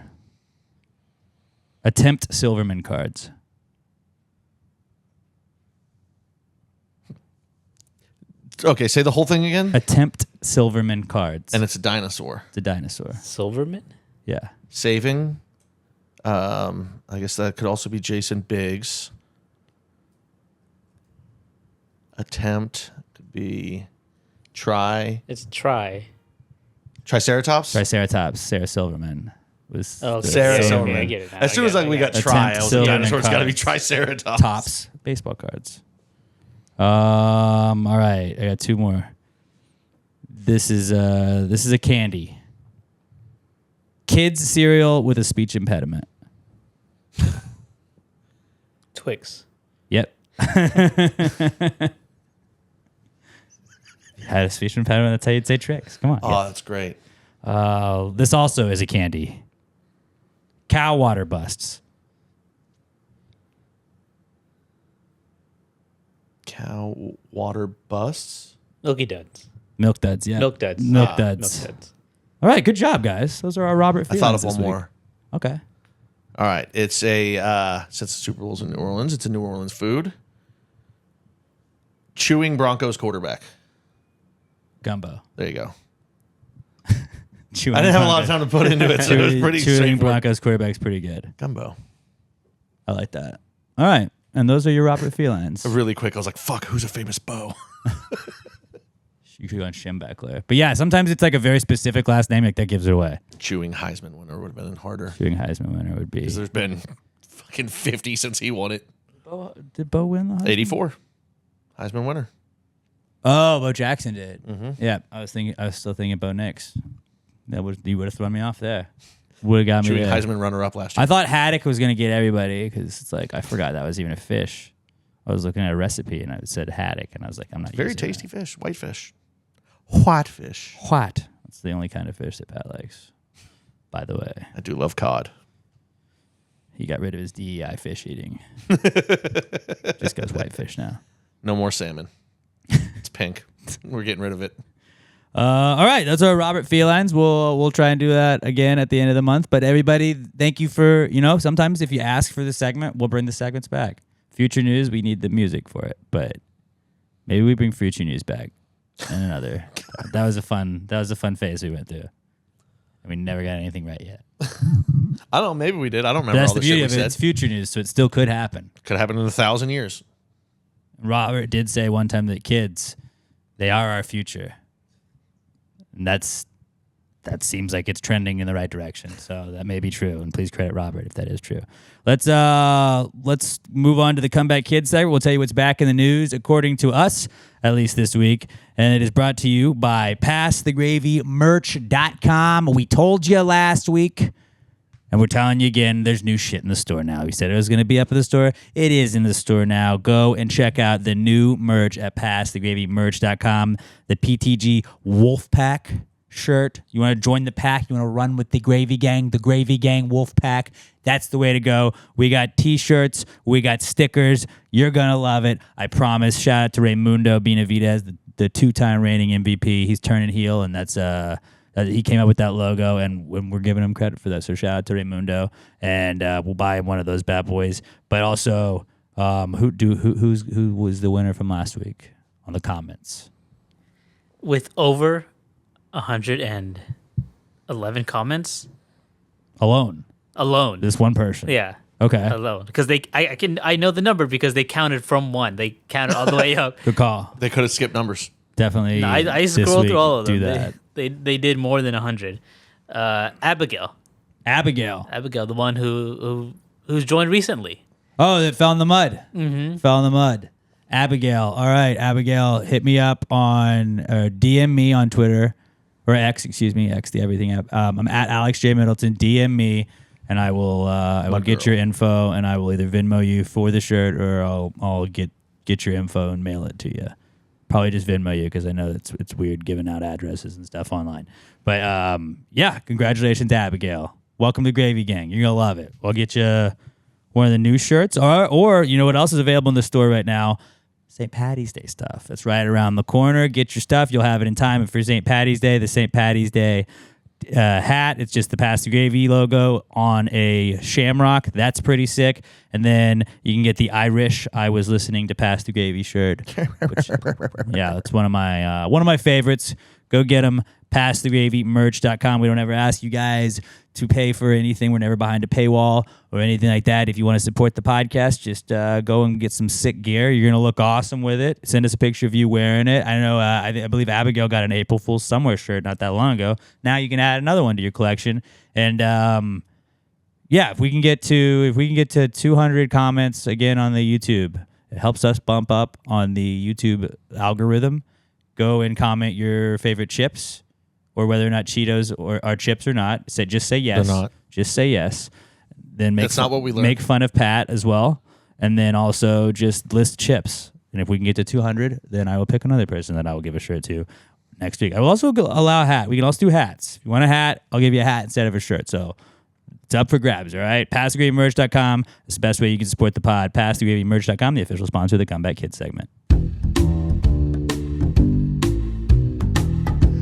Attempt Silverman cards. Okay, say the whole thing again. Attempt Silverman cards. And it's a dinosaur. It's a dinosaur. Silverman? Yeah. Saving. I guess that could also be Jason Biggs. Attempt could be It's try. Triceratops. Triceratops. Sarah Silverman was Oh, the Sarah okay, Silverman. I get it now. As soon as like we got try, Attempt I was like, Silverman dinosaur. It's got to be cards. Triceratops. Tops baseball cards. All right, I got two more. This is a candy. Kids cereal with a speech impediment. Twix. Yep. Had a speech impediment. That's how you'd say tricks. Come on. Oh, that's great. This also is a candy. Cow water busts. Cow water busts. Milky Duds. Milk duds. Yeah. Milk Duds. Milk Ah, duds. Milk Duds. All right. Good job, guys. Those are our Robert I Felines thought of this one week. more. Okay. All right. It's a since the Super Bowl's in New Orleans, it's a New Orleans food. Chewing Broncos quarterback. Gumbo. There you go. Chewing I didn't have a lot of time to put into it, so it was pretty Chewing straightforward. Broncos quarterback's pretty good. Gumbo. I like that. All right. And those are your Robert Felines. Really quick, I was like, fuck, who's a famous beau? You could go on Shim back there. But yeah, sometimes it's like a very specific last name like that gives it away. Chewing Heisman winner would have been harder. Chewing Heisman winner would be. Because there's been fucking 50 since he won it. Did Bo win the Heisman? 84. Heisman winner. Oh, Bo Jackson did. Mm-hmm. Yeah, I was still thinking Bo Nix. You would have thrown me off there. Would have got me Chewing there. Heisman runner up last year. I thought haddock was gonna get everybody because it's like I forgot that was even a fish. I was looking at a recipe and it said haddock and I was like, I'm not. Very using tasty fish. White fish. White fish. that. What? That's the only kind of fish that Pat likes. by the way. I do love cod. He got rid of his DEI fish eating. Just goes whitefish now. No more salmon. It's pink. We're getting rid of it. All right, that's our Robert Felines. We'll try and do that again at the end of the month. But everybody, thank you for, sometimes if you ask for the segment, we'll bring the segments back. Future news, we need the music for it. But maybe we bring future news back. And another. That was a fun phase we went through. And we never got anything right yet. I don't know. Maybe we did. I don't remember That's all the the shit beauty we of it. said. It's future news, so it still could happen. Could happen in 1,000 years. Robert did say one time that kids, they are our future. And that seems like it's trending in the right direction. So that may be true. And please credit Robert if that is true. Let's move on to the Comeback Kids segment. We'll tell you what's back in the news, according to us, at least this week. And it is brought to you by PassTheGravyMerch.com. We told you last week, and we're telling you again, there's new shit in the store now. We said it was going to be up in the store. It is in the store now. Go and check out the new merch at PassTheGravyMerch.com. The PTG Wolfpack shirt. You want to join the pack? You want to run with the Gravy Gang Wolfpack? That's the way to go. We got T-shirts. We got stickers. You're going to love it. I promise. Shout out to Raymundo Benavidez, the two-time reigning MVP. He's turning heel, and that's he came up with that logo, and we're giving him credit for that. So shout out to Raymundo, and we'll buy one of those bad boys. But also, who was the winner from last week on the comments? With over 111 comments Alone. This one person. Yeah. Okay. Alone, because I know the number because they counted from one. They counted all the way up. Good call. They could have skipped numbers. Definitely. No, I this scrolled week, through all of them. Do that. They did more than 100. Abigail, the one who's joined recently. Oh, that fell in the mud. Mm-hmm. Fell in the mud. Abigail. All right, Abigail, hit me up on DM me on Twitter or X. Excuse me, X the everything app. I'm at Alex J Middleton. DM me. And I will get your info, and I will either Venmo you for the shirt, or I'll get your info and mail it to you. Probably just Venmo you, because I know it's weird giving out addresses and stuff online. But yeah, congratulations, Abigail. Welcome to Gravy Gang. You're gonna love it. I'll get you one of the new shirts, or you know what else is available in the store right now? St. Patty's Day stuff. That's right around the corner. Get your stuff. You'll have it in time for St. Patty's Day. The St. Patty's Day hat. It's just the Pass the Gravy logo on a shamrock. That's pretty sick. And then you can get the Irish I was listening to Pass the Gravy shirt. Which, yeah, that's one of my favorites. Go get them. PassTheGravyMerch.com. We don't ever ask you guys to pay for anything. We're never behind a paywall or anything like that. If you want to support the podcast, just go and get some sick gear. You're going to look awesome with it. Send us a picture of you wearing it. I know. I believe Abigail got an April Fool's Somewhere shirt not that long ago. Now you can add another one to your collection. And yeah, if we can get to 200 comments again on the YouTube, it helps us bump up on the YouTube algorithm. Go and comment your favorite chips, or whether or not Cheetos are chips or not. Just say yes. They're not. Just say yes. Then That's not what we learned. Make fun of Pat as well, and then also just list chips. And if we can get to 200, then I will pick another person that I will give a shirt to next week. I will also allow a hat. We can also do hats. If you want a hat, I'll give you a hat instead of a shirt. So it's up for grabs, all right? PassTheGravyMerch.com. It's the best way you can support the pod. PassTheGravyMerch.com, the official sponsor of the Comeback Kids segment.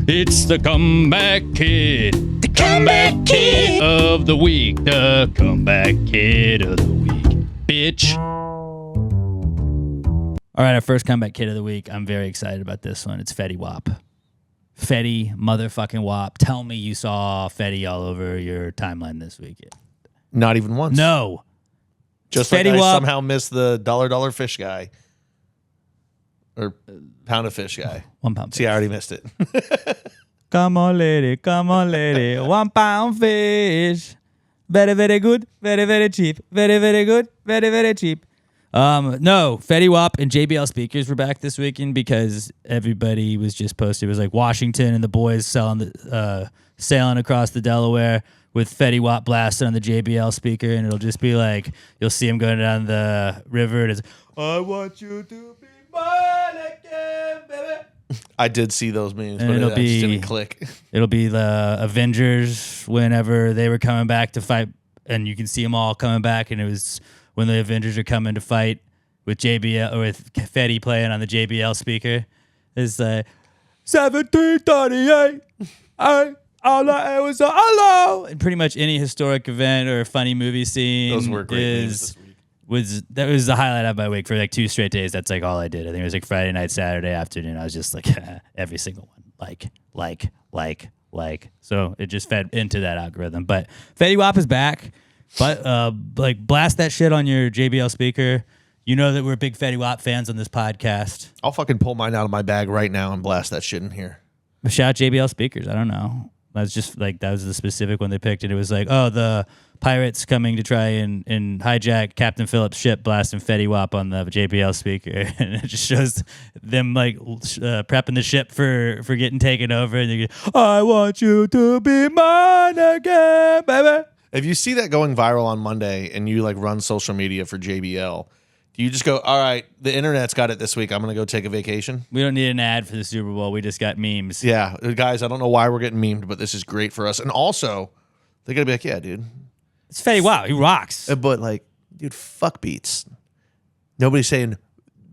It's the Comeback Kid. The Comeback Kid of the week. The Comeback Kid of the week. Bitch. All right, our first Comeback Kid of the week. I'm very excited about this one. It's Fetty Wap. Fetty motherfucking Wap. Tell me you saw Fetty all over your timeline this week. Not even once. No. Just Fetty like I Wap. somehow missed the $1 fish guy. Or pound of fish guy. 1 pound. See, I already missed it. Come on, lady. 1 pound fish. Very, very good. Very, very cheap. Very, very good. Very, very cheap. No, Fetty Wap and JBL speakers were back this weekend because everybody was just posted. It was like Washington and the boys sailing across the Delaware with Fetty Wap blasting on the JBL speaker, and it'll just be like, you'll see him going down the river, and it's, I want you to be mine again, baby. I did see those memes, And but it'll it just didn't be- click. It'll be the Avengers whenever they were coming back to fight, and you can see them all coming back. And it was when the Avengers are coming to fight with JBL or with Fetty playing on the JBL speaker. It's like 1738. All I was hello. And pretty much any historic event or funny movie scene Those were great memes this week. was the highlight of my week for like 2 straight days. That's like all I did. I think it was like Friday night, Saturday afternoon. I was just like every single one, like. So it just fed into that algorithm. But Fetty Wap is back. But like blast that shit on your JBL speaker. You know that we're big Fetty Wap fans on this podcast. I'll fucking pull mine out of my bag right now and blast that shit in here. But shout out JBL speakers. I don't know. That's just like that was the specific one they picked, and it was like, oh, the pirates coming to try and hijack Captain Phillips' ship, blasting Fetty Wap on the JBL speaker, and it just shows them like prepping the ship for getting taken over, and they go, I want you to be mine again, baby. If you see that going viral on Monday and you like run social media for JBL, do you just go, all right, the internet's got it this week, I'm going to go take a vacation? We don't need an ad for the Super Bowl. We just got memes. Yeah, guys, I don't know why we're getting memed, but this is great for us. And also, they're going to be like, yeah, dude. It's Fetty Wap. He rocks. But like, dude, fuck Beats. Nobody's saying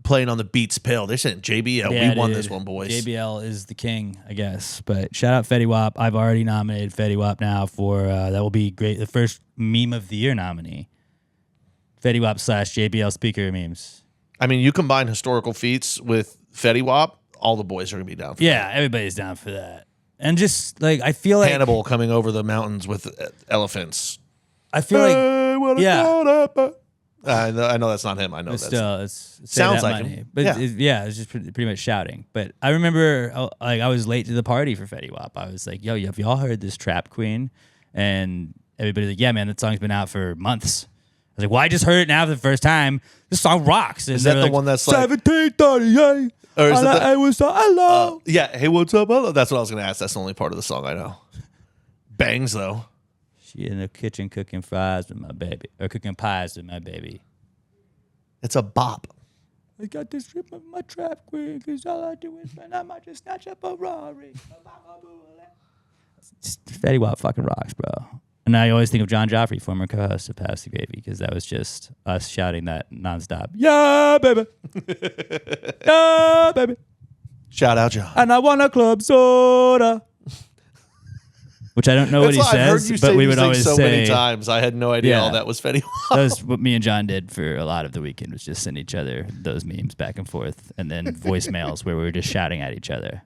playing on the Beats pill. They're saying JBL. Yeah, we won dude. this one, boys. JBL is the king, I guess. But shout out Fetty Wap. I've already nominated Fetty Wap now for that will be great. The first meme of the year nominee. Fetty Wap / JBL speaker memes. I mean, you combine historical feats with Fetty Wap, all the boys are going to be down for Yeah, everybody's down for that. And just like I feel like Hannibal coming over the mountains with elephants. I feel like yeah. I know that's not him. I know But that's still, it's Sounds that like money. him. But Yeah. it's just pretty much shouting. But I remember, like, I was late to the party for Fetty Wap. I was like, "Yo, have y'all heard this Trap Queen?" And everybody's like, "Yeah, man, that song's been out for months." I was like, "Well, I just heard it now for the first time. This song rocks." And Is that they're the like, one that's like 1738? Or is it the- I was so hello. yeah, hey, what's up? Hello. That's what I was going to ask. That's the only part of the song I know. Bangs though. She in the kitchen cooking fries with my baby, or cooking pies with my baby. It's a bop. I got this trip of my Trap Queen, because all I do is when I might just snatch up a Rari. Fetty Wap fucking rocks, bro. And I always think of John Joffrey, former co-host of Pass the Gravy, because that was just us shouting that nonstop. Yeah, baby. Yeah, baby. Shout out, John. And I want a club soda. Which I don't know what he I've heard says, you but say we these would things always so say. many times. I had no idea Yeah. all that was Fetty Wap. That was what me and John did for a lot of the weekend, was just send each other those memes back and forth, and then voicemails where we were just shouting at each other.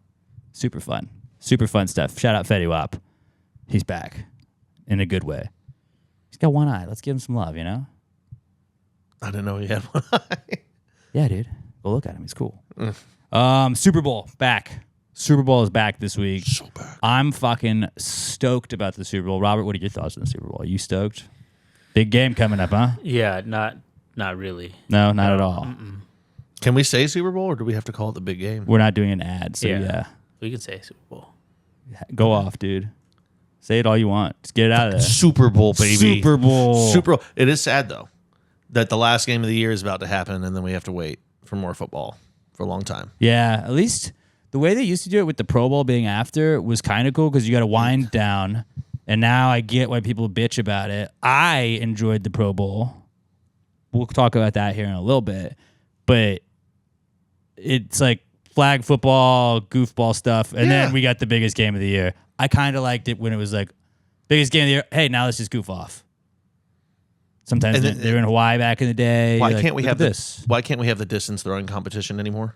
Super fun stuff. Shout out Fetty Wap. He's back in a good way. He's got one eye. Let's give him some love, you know? I didn't know he had one eye. Yeah, dude. Go look at him. He's cool. Super Bowl back. Super Bowl is back this week. So back. I'm fucking stoked about the Super Bowl. Robert, what are your thoughts on the Super Bowl? Are you stoked? Big game coming up, huh? Yeah, not really. No, not at all. Can we say Super Bowl or do we have to call it the big game? We're not doing an ad, so yeah. We can say Super Bowl. Go off, dude. Say it all you want. Just get it out of there. Super Bowl, baby. Super Bowl. Super Bowl. It is sad, though, that the last game of the year is about to happen and then we have to wait for more football for a long time. Yeah, at least the way they used to do it with the Pro Bowl being after was kind of cool because you got to wind down. And now I get why people bitch about it. I enjoyed the Pro Bowl. We'll talk about that here in a little bit. But it's like flag football, goofball stuff. And then we got the biggest game of the year. I kind of liked it when it was like, biggest game of the year. Hey, now let's just goof off. Sometimes they were in Hawaii back in the day. Why You're can't like, we look have at this? Why can't we have the distance throwing competition anymore?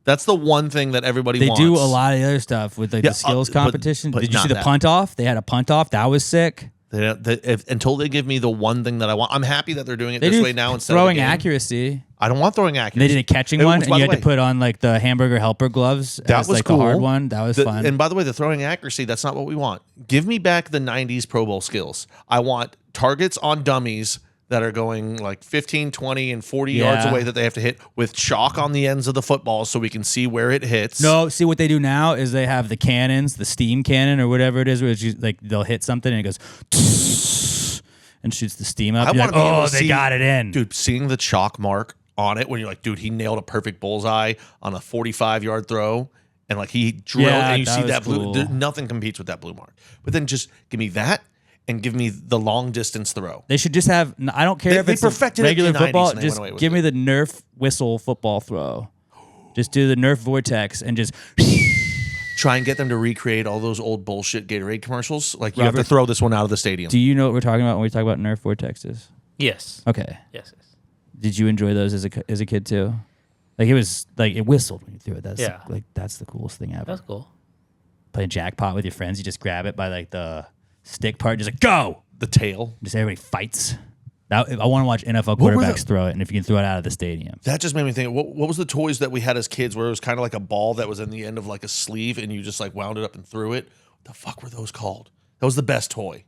That's the one thing that everybody They wants. do a lot of other stuff with like the skills competition. but Did you see not the that. punt off? They had a punt off. That was sick. Until they give me the one thing that I want. I'm happy that they're doing it They this do way now instead throwing of the game. accuracy. I don't want throwing They accuracy. did a catching It one, was, and by you the had to way, put on like the hamburger helper gloves. That as, was like cool. the hard one. That was fun. And by the way, the throwing accuracy, that's not what we want. Give me back the 90s Pro Bowl skills. I want targets on dummies that are going like 15, 20, and 40 yards Yeah. away that they have to hit with chalk on the ends of the football so we can see where it hits. No, see what they do now is they have the cannons, the steam cannon or whatever it is, where it's just, like they'll hit something and it goes and shoots the steam up. I You're want like, to be able oh, to they see, got it in. Dude, seeing the chalk mark on it when you're like, dude, he nailed a perfect bullseye on a 45-yard throw And like he drilled, Yeah, and you that see was that blue. cool. Nothing competes with that blue mark. But then just give me that, and give me the long distance throw. They should just have. I don't care if They it's a perfected it in regular the 90s football. and they Just went away with give it. me the Nerf whistle football throw. Just do the Nerf vortex and just. Try and get them to recreate all those old bullshit Gatorade commercials. Like you have Robert, to throw this one out of the stadium. Do you know what we're talking about when we talk about Nerf vortexes? Yes. Okay. Yes. Did you enjoy those as a kid too? Like it was like it whistled when you threw it. That's Yeah. like that's the coolest thing ever. That's cool. Playing jackpot with your friends, you just grab it by like the stick part, just like go. The tail. Just everybody fights. I want to watch NFL What were quarterbacks throw it, and if you can throw it out of the stadium. That just made me think. What was the toys that we had as kids where it was kind of like a ball that was in the end of like a sleeve, and you just like wound it up and threw it? What the fuck were those called? That was the best toy.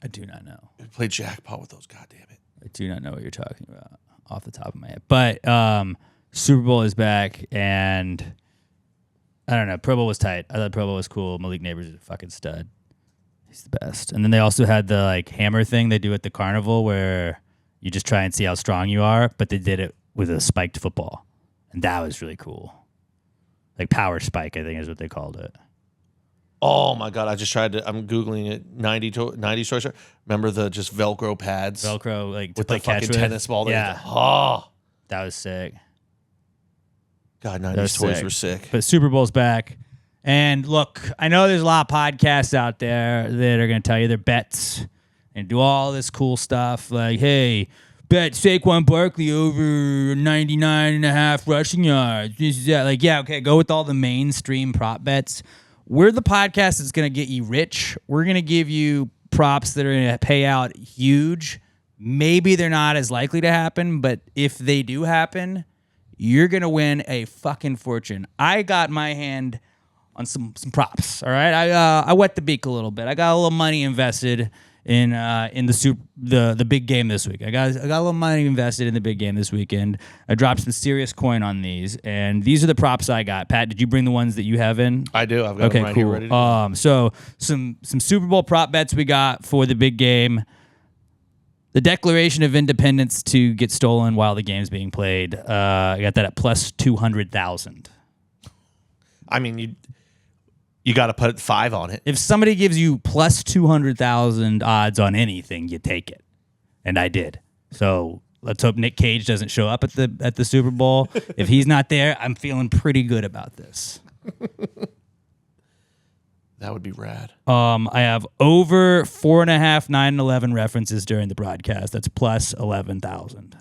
I do not know. We played jackpot with those. God damn it. I do not know what you're talking about off the top of my head. But Super Bowl is back, and I don't know. Pro Bowl was tight. I thought Pro Bowl was cool. Malik Neighbors is a fucking stud. He's the best. And then they also had the like hammer thing they do at the carnival where you just try and see how strong you are, but they did it with a spiked football. And that was really cool. Like power spike, I think is what they called it. Oh my god! I just tried to. I'm googling it. 90 stories. Remember the just Velcro pads? Velcro, like with to the play catch fucking with? tennis ball. Yeah. Oh That was sick. god, That 90s was toys sick. were sick. But Super Bowl's back. And look, I know there's a lot of podcasts out there that are going to tell you their bets and do all this cool stuff. Like, hey, bet Saquon Barkley over 99.5 rushing yards. This is that. Like, yeah, okay, go with all the mainstream prop bets. We're the podcast that's going to get you rich. We're going to give you props that are going to pay out huge. Maybe they're not as likely to happen, but if they do happen, you're going to win a fucking fortune. I got my hand on some props, all right? I wet the beak a little bit. I got a little money invested in the big game this week. I got a little money invested in the big game this weekend. I dropped some serious coin on these, and these are the props I got. Pat, did you bring the ones that you have in? I do. I've got them right here ready to go. So some Super Bowl prop bets we got for the big game. The Declaration of Independence to get stolen while the game's being played. I got that at plus 200,000. I mean, you got to put 5 on it. If somebody gives you plus 200,000 odds on anything, you take it, and I did. So let's hope Nick Cage doesn't show up at the Super Bowl. If he's not there, I'm feeling pretty good about this. That would be rad. I have over 4.5 9/11 references during the broadcast. That's plus 11,000.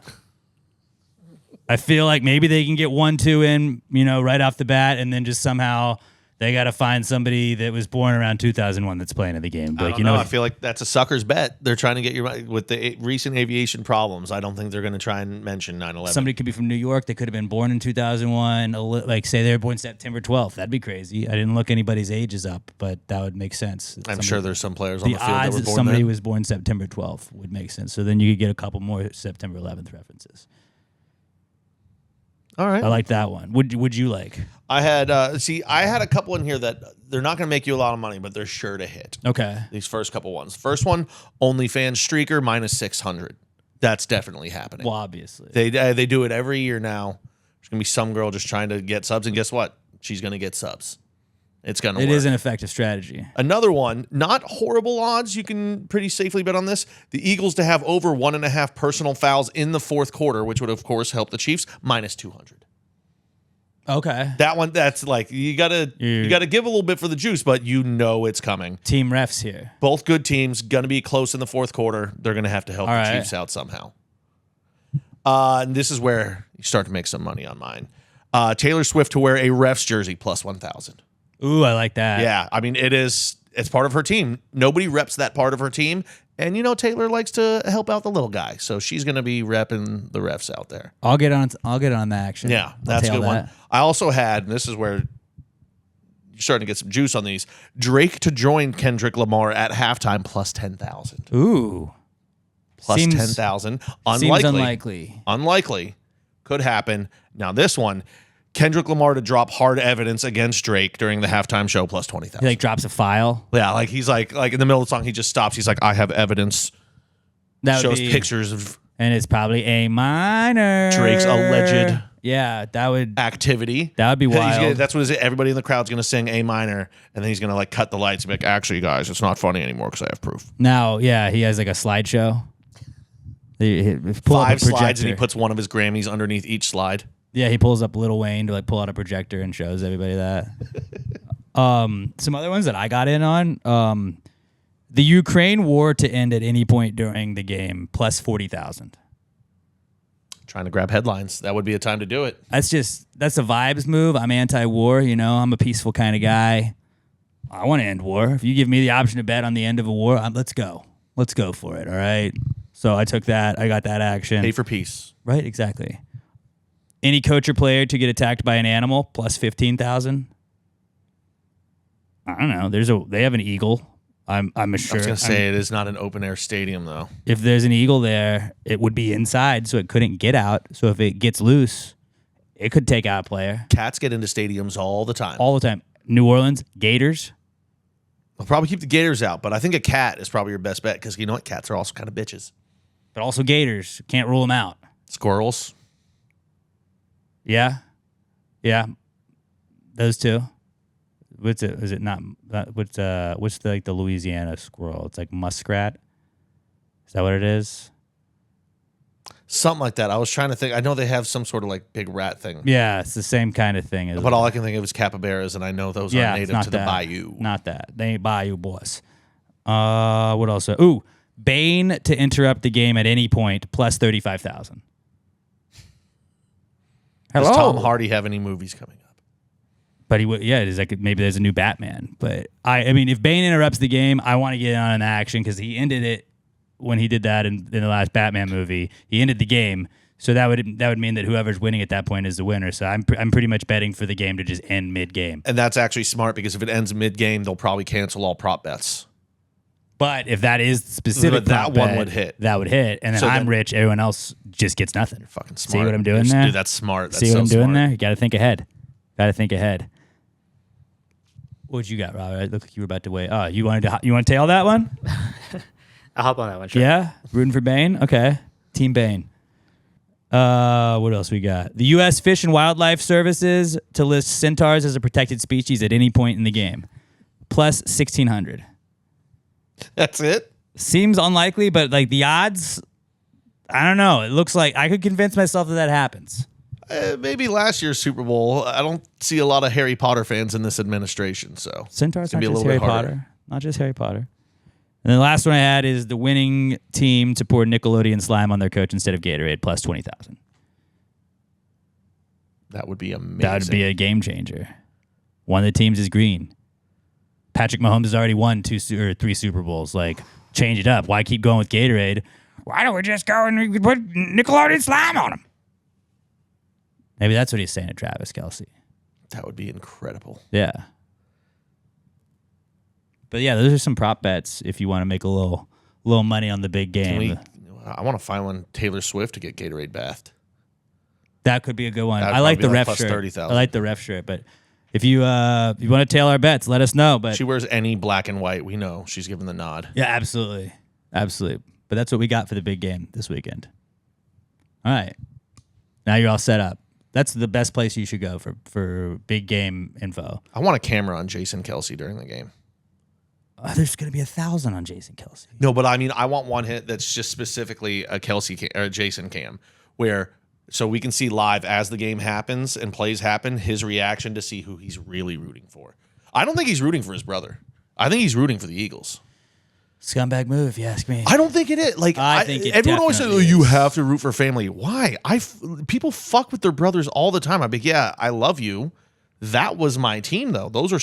I feel like maybe they can get 1-2 in, right off the bat, and then just somehow they got to find somebody that was born around 2001 that's playing in the game. But I don't know. I feel like that's a sucker's bet. They're trying to get your money with the recent aviation problems. I don't think they're going to try and mention 9/11. Somebody could be from New York. They could have been born in 2001. Like say they were born September 12th. That'd be crazy. I didn't look anybody's ages up, but that would make sense. I'm sure there's some players on the the field that odds were that born somebody then. was born September 12th would make sense. So then you could get a couple more September 11th references. All right. I like that one. Would you like? I had I had a couple in here that they're not going to make you a lot of money, but they're sure to hit. Okay. These first couple ones. First one, OnlyFans streaker minus 600. That's definitely happening. Well, obviously. They do it every year now. There's going to be some girl just trying to get subs, and guess what? She's going to get subs. It's going to work. It is an effective strategy. Another one, not horrible odds. You can pretty safely bet on this. The Eagles to have over 1.5 personal fouls in the fourth quarter, which would, of course, help the Chiefs, minus 200. Okay. That one, that's like, you gotta give a little bit for the juice, but it's coming. Team refs here. Both good teams, going to be close in the fourth quarter. They're going to have to help All the right. Chiefs out somehow. And this is where you start to make some money on mine. Taylor Swift to wear a ref's jersey plus 1,000. Ooh, I like that. Yeah, I mean, it's part of her team. Nobody reps that part of her team. And, Taylor likes to help out the little guy. So she's going to be repping the refs out there. I'll get on the action. Yeah, that's a good one. I also had, and this is where you're starting to get some juice on these, Drake to join Kendrick Lamar at halftime plus 10,000. Ooh. Plus Seems 10,000. Seems unlikely. Unlikely. Could happen. Now this one, Kendrick Lamar to drop hard evidence against Drake during the halftime show plus 20,000. He drops a file. Yeah, like he's like in the middle of the song, he just stops. He's like, I have evidence. That would shows be, pictures of and it's probably a minor. Drake's alleged Yeah, that would activity. That would be wild. That's what everybody in the crowd's going to sing A minor, and then he's going to like cut the lights and be like, actually, guys, it's not funny anymore because I have proof. Now, yeah, he has like a slideshow. He pull up a 5 slides, and projector. he puts one of his Grammys underneath each slide. Yeah, he pulls up Lil Wayne to like pull out a projector and shows everybody that. Some other ones that I got in on. The Ukraine war to end at any point during the game, plus 40,000. Trying to grab headlines. That would be a time to do it. That's a vibes move. I'm anti-war. You know, I'm a peaceful kind of guy. I want to end war. If you give me the option to bet on the end of a war, let's go. Let's go for it. All right. So I took that. I got that action. Pay for peace. Right. Exactly. Any coach or player to get attacked by an animal, plus 15,000. I don't know. They have an eagle. I'm sure. I was going to say it is not an open air stadium though. If there's an eagle there, it would be inside, so it couldn't get out. So if it gets loose, it could take out a player. Cats get into stadiums all the time. All the time. New Orleans, Gators. I'll probably keep the Gators out, but I think a cat is probably your best bet because you know what? Cats are also kind of bitches. But also Gators. Can't rule them out. Squirrels. Yeah. Yeah. Those two. What's it? Is it not? What's the Louisiana squirrel? It's like muskrat. Is that what it is? Something like that. I was trying to think. I know they have some sort of like big rat thing. Yeah, it's the same kind of thing. But all I can think of is capybaras, and I know those are native to the bayou. Not that. They ain't bayou boys. What else? Ooh, Bane to interrupt the game at any point, plus 35,000. Does Tom Hardy have any movies coming up? But he would, yeah, it's like maybe there's a new Batman. But I mean, if Bane interrupts the game, I want to get on an action because he ended it when he did that in the last Batman movie. He ended the game, so that would mean that whoever's winning at that point is the winner. So I'm pretty much betting for the game to just end mid game. And that's actually smart because if it ends mid game, they'll probably cancel all prop bets. But if that is specific, that one would hit. That would hit, and then I'm rich. Everyone else just gets nothing. You're fucking smart. See what I'm doing there? Dude, that's smart. That's See what I'm doing smart. there? You got to think ahead. What'd you got, Robert? It looked like you were about to wait. Oh, you want to tail that one? I'll hop on that one. Sure. Yeah, rooting for Bane. Okay, Team Bane. What else we got? The U.S. Fish and Wildlife Services to list centaurs as a protected species at any point in the game, plus 1,600. That's it? Seems unlikely, but like the odds, I don't know. It looks like I could convince myself that happens. Maybe last year's Super Bowl. I don't see a lot of Harry Potter fans in this administration, so centaurs not just Harry Potter, not just Harry Potter. And the last one I had is the winning team to pour Nickelodeon slime on their coach instead of Gatorade, plus 20,000. That would be amazing. That would be a game changer. One of the teams is green. Patrick Mahomes has already won 2 or 3 Super Bowls. Like, change it up. Why keep going with Gatorade? Why don't we just go and put Nickelodeon slime on him? Maybe that's what he's saying to Travis Kelce. That would be incredible. Yeah. But yeah, those are some prop bets if you want to make a little money on the big game. I want to find one Taylor Swift to get Gatorade bathed. That could be a good one. That'd I like the probably be ref like plus shirt. 30,000. I like the ref shirt, but if you want to tail our bets, let us know. But She wears any black and white. We know she's giving the nod. yeah, absolutely. Absolutely. But that's what we got for the big game this weekend. All right. Now you're all set up. That's the best place you should go for big game info. I want a camera on Jason Kelce during the game. There's going to be 1,000 on Jason Kelce. No, but I mean, I want one hit that's just specifically a Kelce or a Jason cam, where so we can see live as the game happens and plays happen, his reaction to see who he's really rooting for. I don't think he's rooting for his brother. I think he's rooting for the Eagles. Scumbag move, if you ask me. I don't think it is. Like, I think it everyone always says, "Oh, definitely you is. have to root for family." Why? People fuck with their brothers all the time. I'm like, yeah, I love you. That was my team, though. Those are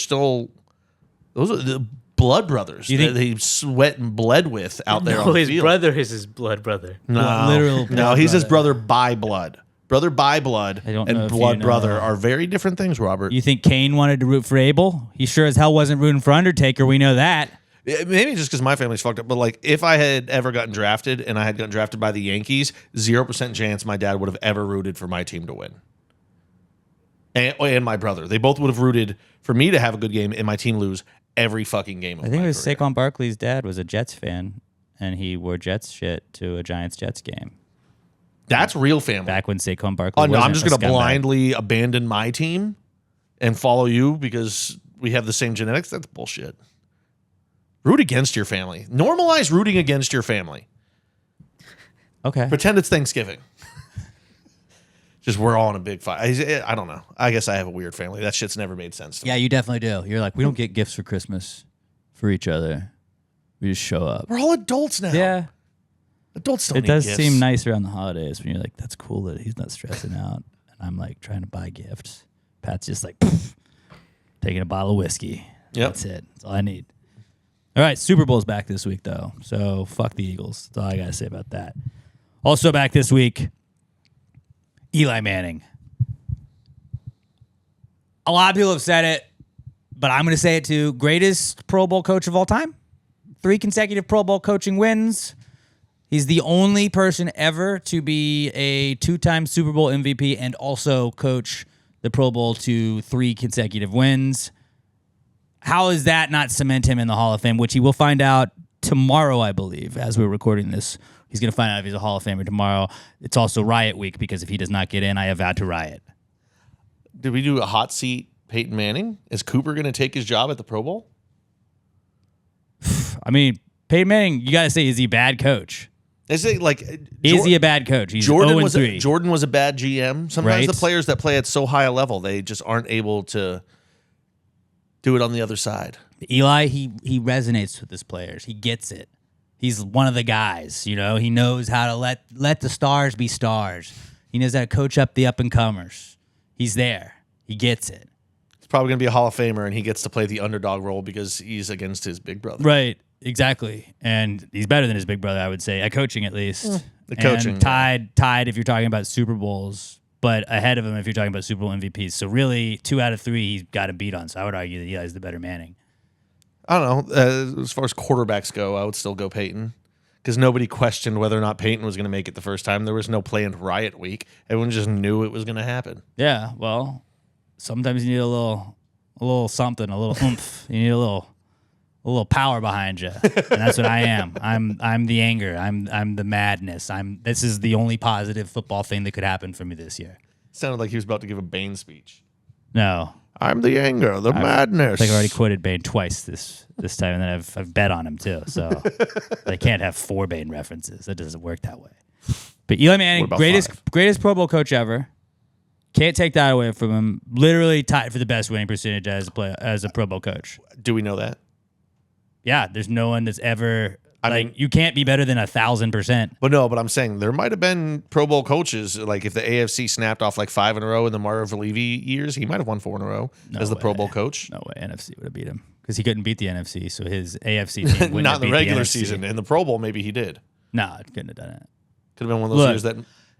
the blood brothers You that think- they sweat and bled with out there on the his field. brother is his blood brother. No, Literal no, blood he's his brother. brother by blood. Brother by blood I don't know and if blood you know. brother are very different things, Robert. You think Kane wanted to root for Abel? He sure as hell wasn't rooting for Undertaker. We know that. Maybe just because my family's fucked up, but like if I had ever gotten drafted and I had gotten drafted by the Yankees, 0% chance my dad would have ever rooted for my team to win. And my brother. They both would have rooted for me to have a good game and my team lose every fucking game of I think my it was career. Saquon Barkley's dad was a Jets fan, and he wore Jets shit to a Giants-Jets game. That's real family. Back when Saquon Barkley. Oh no, I'm wasn't just a going to scumbag. blindly abandon my team and follow you because we have the same genetics. That's bullshit. Root against your family. Normalize rooting against your family. Okay. Pretend it's Thanksgiving. Just we're all in a big fight. I don't know. I guess I have a weird family. That shit's never made sense to me. Yeah, you definitely do. You're like, we don't get gifts for Christmas for each other. We just show up. We're all adults now. Yeah. Adults don't It need does gifts. seem nice around the holidays when you're like, that's cool that he's not stressing out. And I'm like trying to buy gifts. Pat's just like, poof, taking a bottle of whiskey. Yep. That's it. That's all I need. All right, Super Bowl's back this week, though. So fuck the Eagles. That's all I got to say about that. Also back this week, Eli Manning. A lot of people have said it, but I'm going to say it too. Greatest Pro Bowl coach of all time. 3 consecutive Pro Bowl coaching wins. He's the only person ever to be a 2-time Super Bowl MVP and also coach the Pro Bowl to 3 consecutive wins. How is that not cement him in the Hall of Fame, which he will find out tomorrow, I believe, as we're recording this. He's going to find out if he's a Hall of Famer tomorrow. It's also Riot Week because if he does not get in, I have vowed to riot. Did we do a hot seat Peyton Manning? Is Cooper going to take his job at the Pro Bowl? I mean, Peyton Manning, you got to say, is he a bad coach? Is it like Is he a bad coach? He's Jordan 0-3. Jordan was a bad GM. Sometimes Right. the players that play at so high a level, they just aren't able to do it on the other side. Eli, he resonates with his players. He gets it. He's one of the guys, you know. He knows how to let the stars be stars. He knows how to coach up the up-and-comers. He's there. He gets it. He's probably going to be a Hall of Famer, and he gets to play the underdog role because he's against his big brother. Right, exactly. And he's better than his big brother, I would say, at coaching at least. The coaching, And tied if you're talking about Super Bowls, but ahead of him if you're talking about Super Bowl MVPs. So really, 2 out of 3 he's got to beat on. So I would argue that Eli's the better Manning. I don't know. As far as quarterbacks go, I would still go Peyton because nobody questioned whether or not Peyton was going to make it the first time. There was no planned Riot Week. Everyone just knew it was going to happen. Yeah, well, sometimes you need a little something, a little oomph. You need a little power behind you, and that's what I am. I'm the anger. I'm the madness. This is the only positive football thing that could happen for me this year. Sounded like he was about to give a Bane speech. No, I'm the anger, the madness. I think I already quoted Bane twice this time, and then I've bet on him too. So I can't have 4 Bane references. That doesn't work that way. But Eli Manning, What about greatest Pro Bowl coach ever. Can't take that away from him. Literally tied for the best winning percentage as a Pro Bowl coach. Do we know that? Yeah, there's no one that's ever. I mean, you can't be better than 1,000%. But I'm saying there might have been Pro Bowl coaches. Like if the AFC snapped off like 5 in a row in the Marv Levy years, he might have won 4 in a row as the Pro Bowl coach. No way, NFC would have beat him because he couldn't beat the NFC. So his AFC team wouldn't Not have in the beat regular NFC. season. In the Pro Bowl, maybe he did. No, it couldn't have done it. Could have been one of those Look, years that.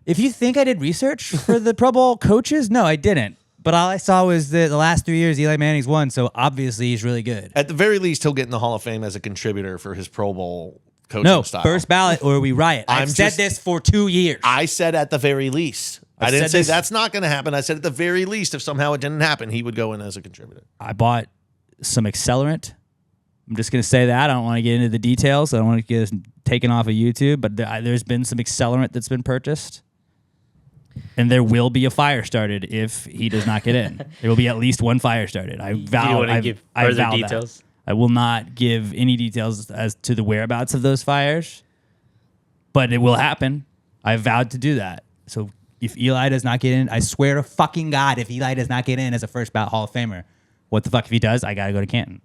If you think I did research for the Pro Bowl coaches, no, I didn't. But all I saw was the last 3 years Eli Manning's won, so obviously he's really good. At the very least, he'll get in the Hall of Fame as a contributor for his Pro Bowl coaching No, style. first ballot or we riot. I've said this for 2 years. I said at the very least. I didn't said say this- that's not going to happen. I said at the very least, if somehow it didn't happen, he would go in as a contributor. I bought some accelerant. I'm just going to say that. I don't want to get into the details. I don't want to get taken off of YouTube, but there's been some accelerant that's been purchased. And there will be a fire started if he does not get in. There will be at least one fire started. I vow. Do you want to give further vow that. details? I will not give any details as to the whereabouts of those fires, but it will happen. I vowed to do that. So if Eli does not get in, I swear to fucking God, if Eli does not get in as a first ballot Hall of Famer, what the fuck if he does? I got to go to Canton.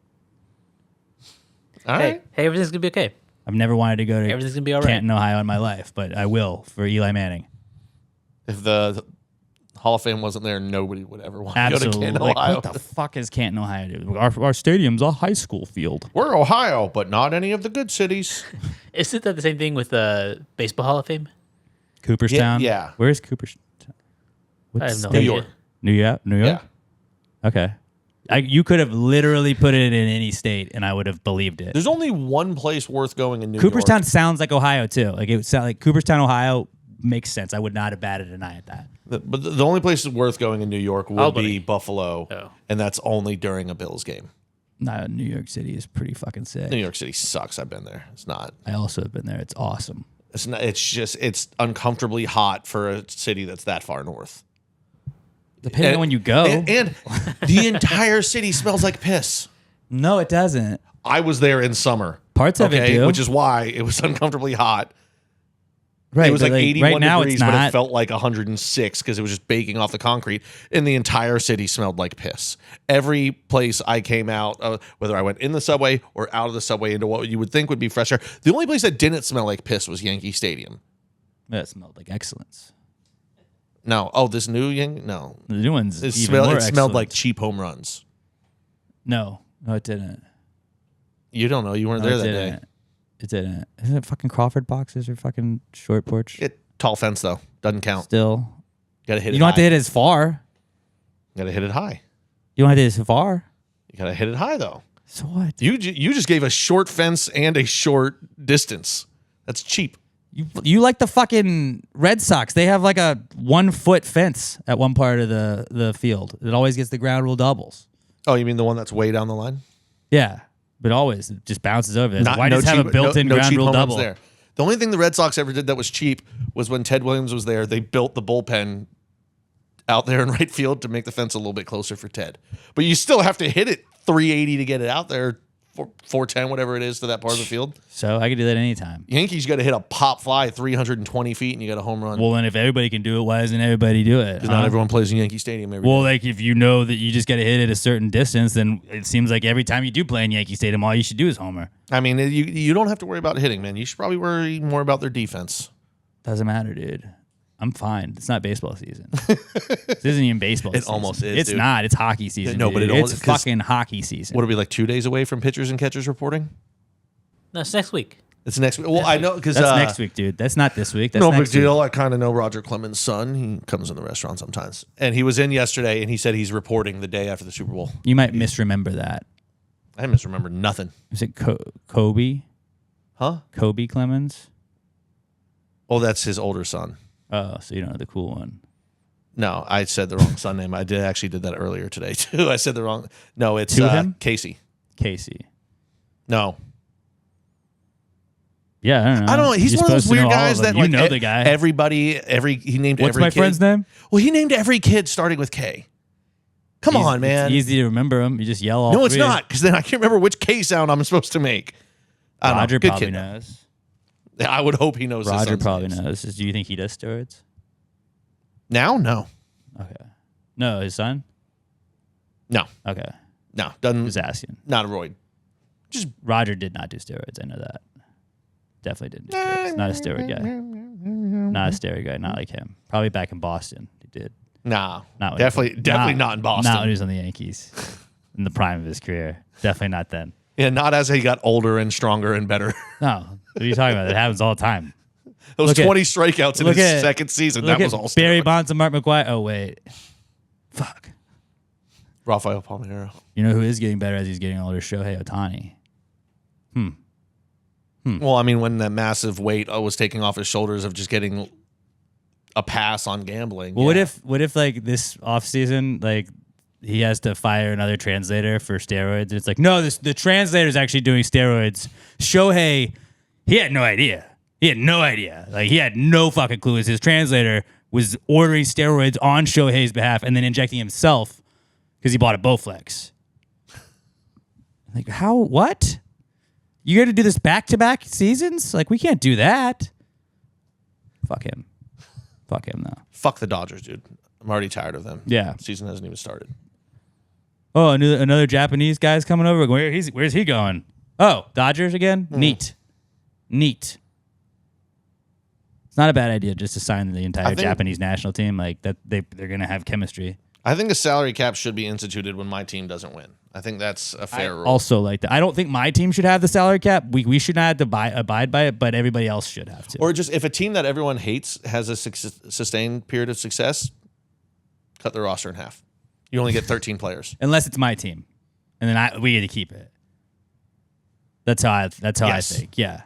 All Hey, right. everything's gonna be okay. I've never wanted to go to Everything's gonna be all right. Canton, Ohio in my life, but I will for Eli Manning. If the Hall of Fame wasn't there, nobody would ever want to go to Absolutely. Canton, Like, Ohio. what the fuck is Canton, Ohio? Dude? Our stadium's a high school field. We're Ohio, but not any of the good cities. Isn't that the same thing with the Baseball Hall of Fame? Cooperstown? Yeah. Where's Cooperstown? What I have no state? New York. New York? New York? Yeah. Okay. You could have literally put it in any state, and I would have believed it. There's only one place worth going in New Cooperstown York. sounds like Ohio too. Like it would sound like Cooperstown, Ohio makes sense. I would not have batted an eye at that. But the only place that's worth going in New York would Albany. be Buffalo, Oh. and that's only during a Bills game. No, New York City is pretty fucking sick. New York City sucks. I've been there. It's not. I also have been there. It's awesome. It's not. It's just it's uncomfortably hot for a city that's that far north. Depending on when you go. And the entire city smells like piss. No, it doesn't. I was there in summer. Parts of it do. Which is why it was uncomfortably hot. Right, it was like 81 right now degrees, it's not. but it felt like 106 because it was just baking off the concrete. And the entire city smelled like piss. Every place I came out, whether I went in the subway or out of the subway into what you would think would be fresh air, the only place that didn't smell like piss was Yankee Stadium. That smelled like excellence. No. Oh, this new Yankee? No. The new one's It even smelled more like excellent. cheap home runs. No, it didn't. You don't know. You weren't No, there it that didn't. day. It didn't. Isn't it fucking Crawford boxes or fucking short porch? Tall fence, though. Doesn't count. Still. Got to hit it You don't high. have to hit it as far. Got to hit it high. You don't have to hit it as far. You got to hit it high, though. So what? You just gave a short fence and a short distance. That's cheap. You like the fucking Red Sox. They have like a 1 foot fence at one part of the field. It always gets the ground rule doubles. Oh, you mean the one that's way down the line? Yeah, but always it just bounces over. Why no just have a cheap- built-in no ground cheap rule home runs double? there. The only thing the Red Sox ever did that was cheap was when Ted Williams was there. They built the bullpen out there in right field to make the fence a little bit closer for Ted. But you still have to hit it 380 to get it out there, 410, whatever it is, to that part of the field. So I could do that anytime. Yankees got to hit a pop fly 320 feet and you got a home run. Well, then if everybody can do it, why doesn't everybody do it? Because not everyone plays in Yankee Stadium every Well, day. like if you know that you just got to hit it a certain distance, then it seems like every time you do play in Yankee Stadium, all you should do is homer. I mean, you don't have to worry about hitting, man. You should probably worry more about their defense. Doesn't matter, dude. I'm fine. It's not baseball season. This isn't even baseball season. almost is, It's dude. not. It's hockey season. No, dude. but it it's almost- 'cause- fucking hockey season. What are we, like 2 days away from pitchers and catchers reporting? No, it's next week. It's next week. Well, I know because That's next week, dude. That's not this week. That's No big next week. deal. I kind of know Roger Clemens' son. He comes in the restaurant sometimes. And he was in yesterday, and he said he's reporting the day after the Super Bowl. You might misremember that. I misremember nothing. Is it Kobe? Huh? Kobe Clemens? Oh, that's his older son. Oh, so you don't know the cool one. No, I said the wrong son name. I actually did that earlier today, too. I said the wrong. No, it's To him? Casey. Casey. No. Yeah, I don't know. I don't know. He's You're one of those supposed to weird know all guys of them. that, like, you know the guy. he named What's every my kid. friend's name? Well, he named every kid starting with K. Come on, man. It's easy to remember him. You just yell all No, it's three. not, because then I can't remember which K sound I'm supposed to make. I don't know. Roger Good probably kid. knows. I would hope he knows. his Roger son's probably names. knows. Do you think he does steroids? Now, no, Okay. No, his son? no, Okay. no. Doesn't. Just asking. Not a roid. Just Roger did not do steroids. I know that. Definitely didn't do steroids. Not a steroid guy. Not a steroid guy. Not like him. Probably back in Boston. He did. nah. Not when Definitely not in Boston. Not when he was on the Yankees. In the prime of his career. Definitely not then. Yeah, not as he got older and stronger and better. No. What are you talking about? That happens all the time. Those Look at- 20 strikeouts in look his at- second season. Look That was at all Barry steroids. Bonds and Mark McGwire. Oh, wait. Fuck. Rafael Palmeiro. You know who is getting better as he's getting older? Shohei Ohtani. Well, I mean, when the massive weight was taking off his shoulders of just getting a pass on gambling. Well, yeah. what if like this offseason, like he has to fire another translator for steroids? It's like, no, the translator's actually doing steroids. Shohei, he had no idea. He had no idea. Like he had no fucking clue. His translator was ordering steroids on Shohei's behalf and then injecting himself because he bought a Bowflex. Like how? What? You got to do this back-to-back seasons? Like we can't do that. Fuck him. Fuck him though. Fuck the Dodgers, dude. I'm already tired of them. Yeah. Season hasn't even started. Oh, another Japanese guy's coming over. Where's he going? Oh, Dodgers again? Neat. It's not a bad idea just to sign the entire think- Japanese national team. Like that, they're gonna have chemistry. I think a salary cap should be instituted when my team doesn't win. I think that's a fair rule. Also, like that. I don't think my team should have the salary cap. We should not have to abide by it, but everybody else should have to. Or just if a team that everyone hates has a sustained period of success, cut the roster in half. You only get 13 players. Unless it's my team, and then we get to keep it. That's how I Yes. think. Yeah,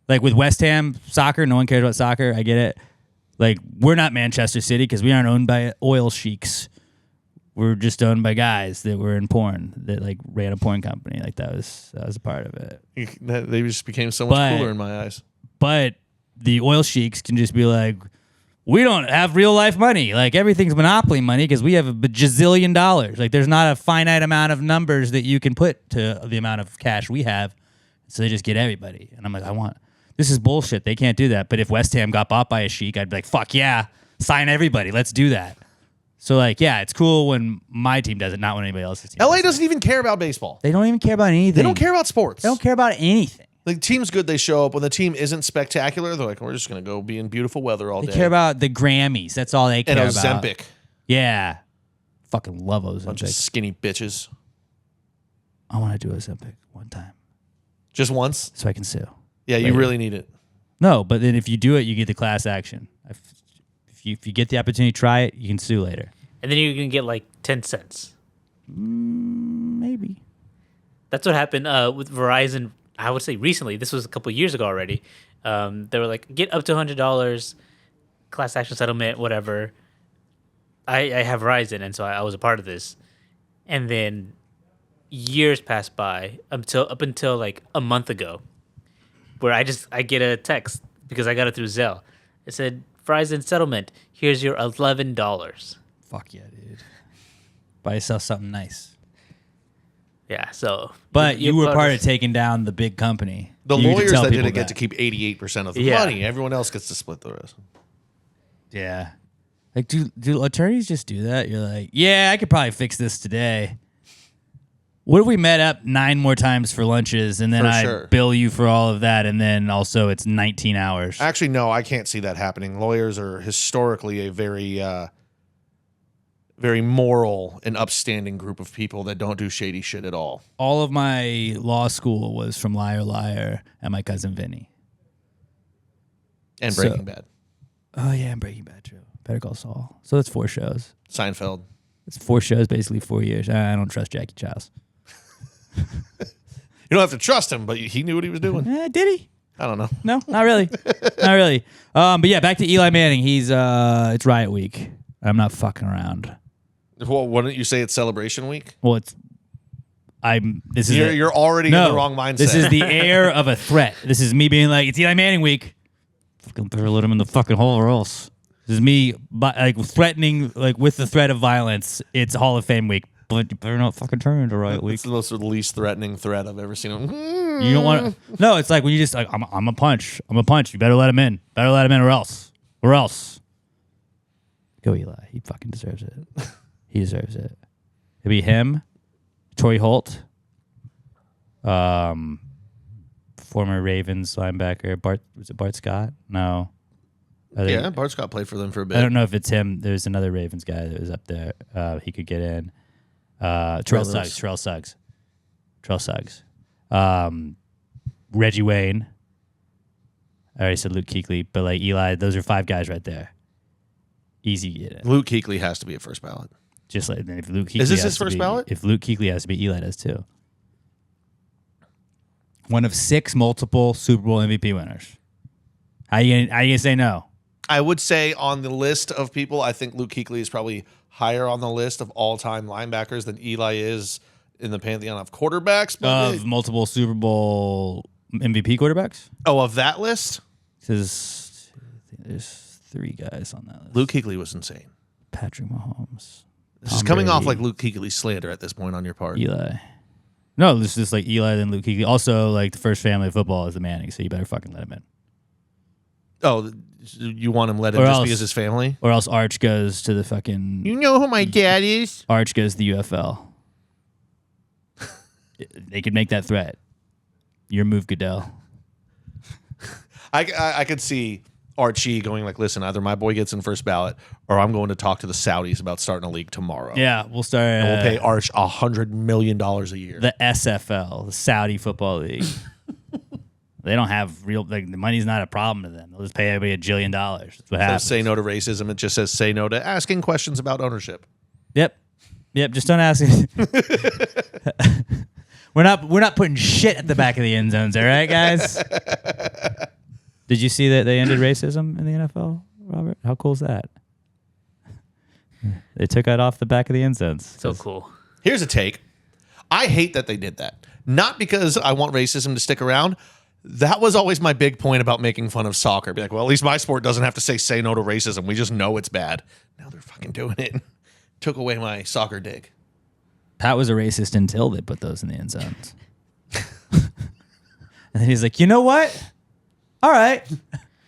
like with West Ham soccer, no one cares about soccer. I get it. Like we're not Manchester City because we aren't owned by oil sheiks. We're just owned by guys that were in porn that like ran a porn company. Like that was a part of it. They just became so much But- cooler in my eyes. But the oil sheiks can just be like, we don't have real life money. Like everything's monopoly money because we have a bajillion dollars. Like there's not a finite amount of numbers that you can put to the amount of cash we have. So they just get everybody. And I'm like, this is bullshit. They can't do that. But if West Ham got bought by a sheik, I'd be like, fuck yeah, sign everybody. Let's do that. So like, yeah, it's cool when my team does it, not when anybody else's team LA does it. doesn't even care about baseball. They don't even care about anything. They don't care about sports. They don't care about anything. The team's good. They show up. When the team isn't spectacular, they're like, we're just going to go be in beautiful weather all They day. care about the Grammys. That's all they care and about. Ozempic. Yeah. Fucking love Bunch of Ozempic. skinny bitches. I want to do Ozempic one time Just once? so I can sue. Yeah, you Later. really need it. No, but then if you do it, you get the class action. If you get the opportunity to try it, you can sue later. And then you can get like 10 cents. Maybe. That's what happened with Verizon. I would say recently. This was a couple of years ago already. They were like, get up to $100, class action settlement, whatever. I have Verizon, and so I was a part of this. And then years passed by up until like a month ago, where I get a text because I got it through Zelle. It said, Verizon settlement, here's your $11. Fuck yeah, dude. Buy yourself something nice. Yeah, so. But you were part part of taking down the big company. The You get to lawyers tell that people didn't get to keep 88% of the Yeah. money. Everyone else gets to split the rest. Yeah. Like, do attorneys just do that? You're like, yeah, I could probably fix this today. What if we met up 9 more times for lunches and then For I sure. bill you for all of that and then also it's 19 hours? Actually, no, I can't see that happening. Lawyers are historically a very, very moral and upstanding group of people that don't do shady shit at all. All of my law school was from Liar Liar and my cousin Vinny. And So- Breaking Bad. Oh, yeah, and Breaking Bad, true. Better Call Saul. So that's 4 shows. Seinfeld. It's 4 shows, basically 4 years. I don't trust Jackie Childs. You don't have to trust him, but he knew what he was doing. Did he? I don't know. No, not really. Not really. But yeah, back to Eli Manning. He's it's Riot Week. I'm not fucking around. Well, why don't you say it's Celebration Week? Well, this is You're already in the wrong mindset. This is the air of a threat. This is me being like, it's Eli Manning week. Fucking better let him in the fucking hole or else. This is me threatening, like with the threat of violence. It's Hall of Fame week, but you better not fucking turn into Riot Week. It's the most least threatening threat I've ever seen. You don't want to. No, it's like when you just like, I'm a punch. I'm a punch. You better let him in. Better let him in or else. Or else. Go Eli. He fucking deserves it. He deserves it. It'd be him, Torrey Holt, former Ravens linebacker. Was it Bart Scott? No. Yeah, Bart Scott played for them for a bit. I don't know if it's him. There's another Ravens guy that was up there. He could get in. Terrell Suggs. Reggie Wayne. I already said Luke Kuechly, but like Eli, those are 5 guys right there. Easy get in. Luke Kuechly has to be a first ballot. Just like if Luke Kuechly Is this has his to first be- ballot? If Luke Kuechly has to be, Eli does too. One of 6 multiple Super Bowl MVP winners. How you gonna say no? I would say on the list of people, I think Luke Kuechly is probably higher on the list of all-time linebackers than Eli is in the pantheon of quarterbacks. But Of multiple Super Bowl MVP quarterbacks? of that list, Because there's 3 guys on that list. Luke Kuechly was insane. Patrick Mahomes. This is Tom coming off Brady, like Luke Kuechly slander at this point on your part. Eli. No, this is just like Eli then Luke Kuechly. Also, like the first family of football is the Manning, so you better fucking let him in. Oh, you want him let in Or just else- because his family? Or else Arch goes to the fucking... You know who my dad is? Arch goes to the UFL. They could make that threat. Your move, Goodell. I could see Archie going like, listen, either my boy gets in first ballot or I'm going to talk to the Saudis about starting a league tomorrow. Yeah, we'll start... And we'll pay Arch $100 million a year. the SFL, the Saudi Football League. They don't have real... Like, the money's not a problem to them. They'll just pay everybody $1 jillion. That's what So happens. say no to racism. It just says say no to asking questions about ownership. Yep. Just don't ask. We're not putting shit at the back of the end zones, all right, guys? Did you see that they ended racism in the NFL, Robert? How cool is that? They took it off the back of the end zones. So cool. Here's a take. I hate that they did that. Not because I want racism to stick around. That was always my big point about making fun of soccer. Be like, well, at least my sport doesn't have to say no to racism. We just know it's bad. Now they're fucking doing it. Took away my soccer dig. Pat was a racist until they put those in the end zones. And then he's like, you know what? All right.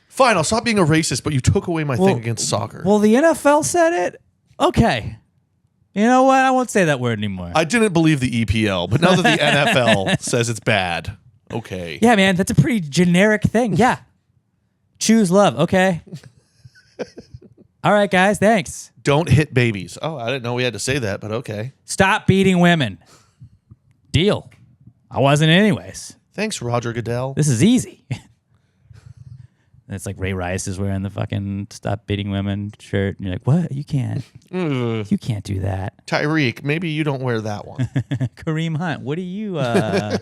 Fine, I'll stop being a racist, but you took away my thing against soccer. Well, the NFL said it. Okay. You know what? I won't say that word anymore. I didn't believe the EPL, but now that the NFL says it's bad, okay. Yeah, man, that's a pretty generic thing. Yeah. Choose love. Okay. All right, guys, thanks. Don't hit babies. Oh, I didn't know we had to say that, but okay. Stop beating women. Deal. I wasn't anyways. Thanks, Roger Goodell. This is easy. It's like Ray Rice is wearing the fucking "Stop Beating Women" shirt, and you're like, "What? You can't. You can't do that." Tyreek, maybe you don't wear that one. Kareem Hunt, what do you? I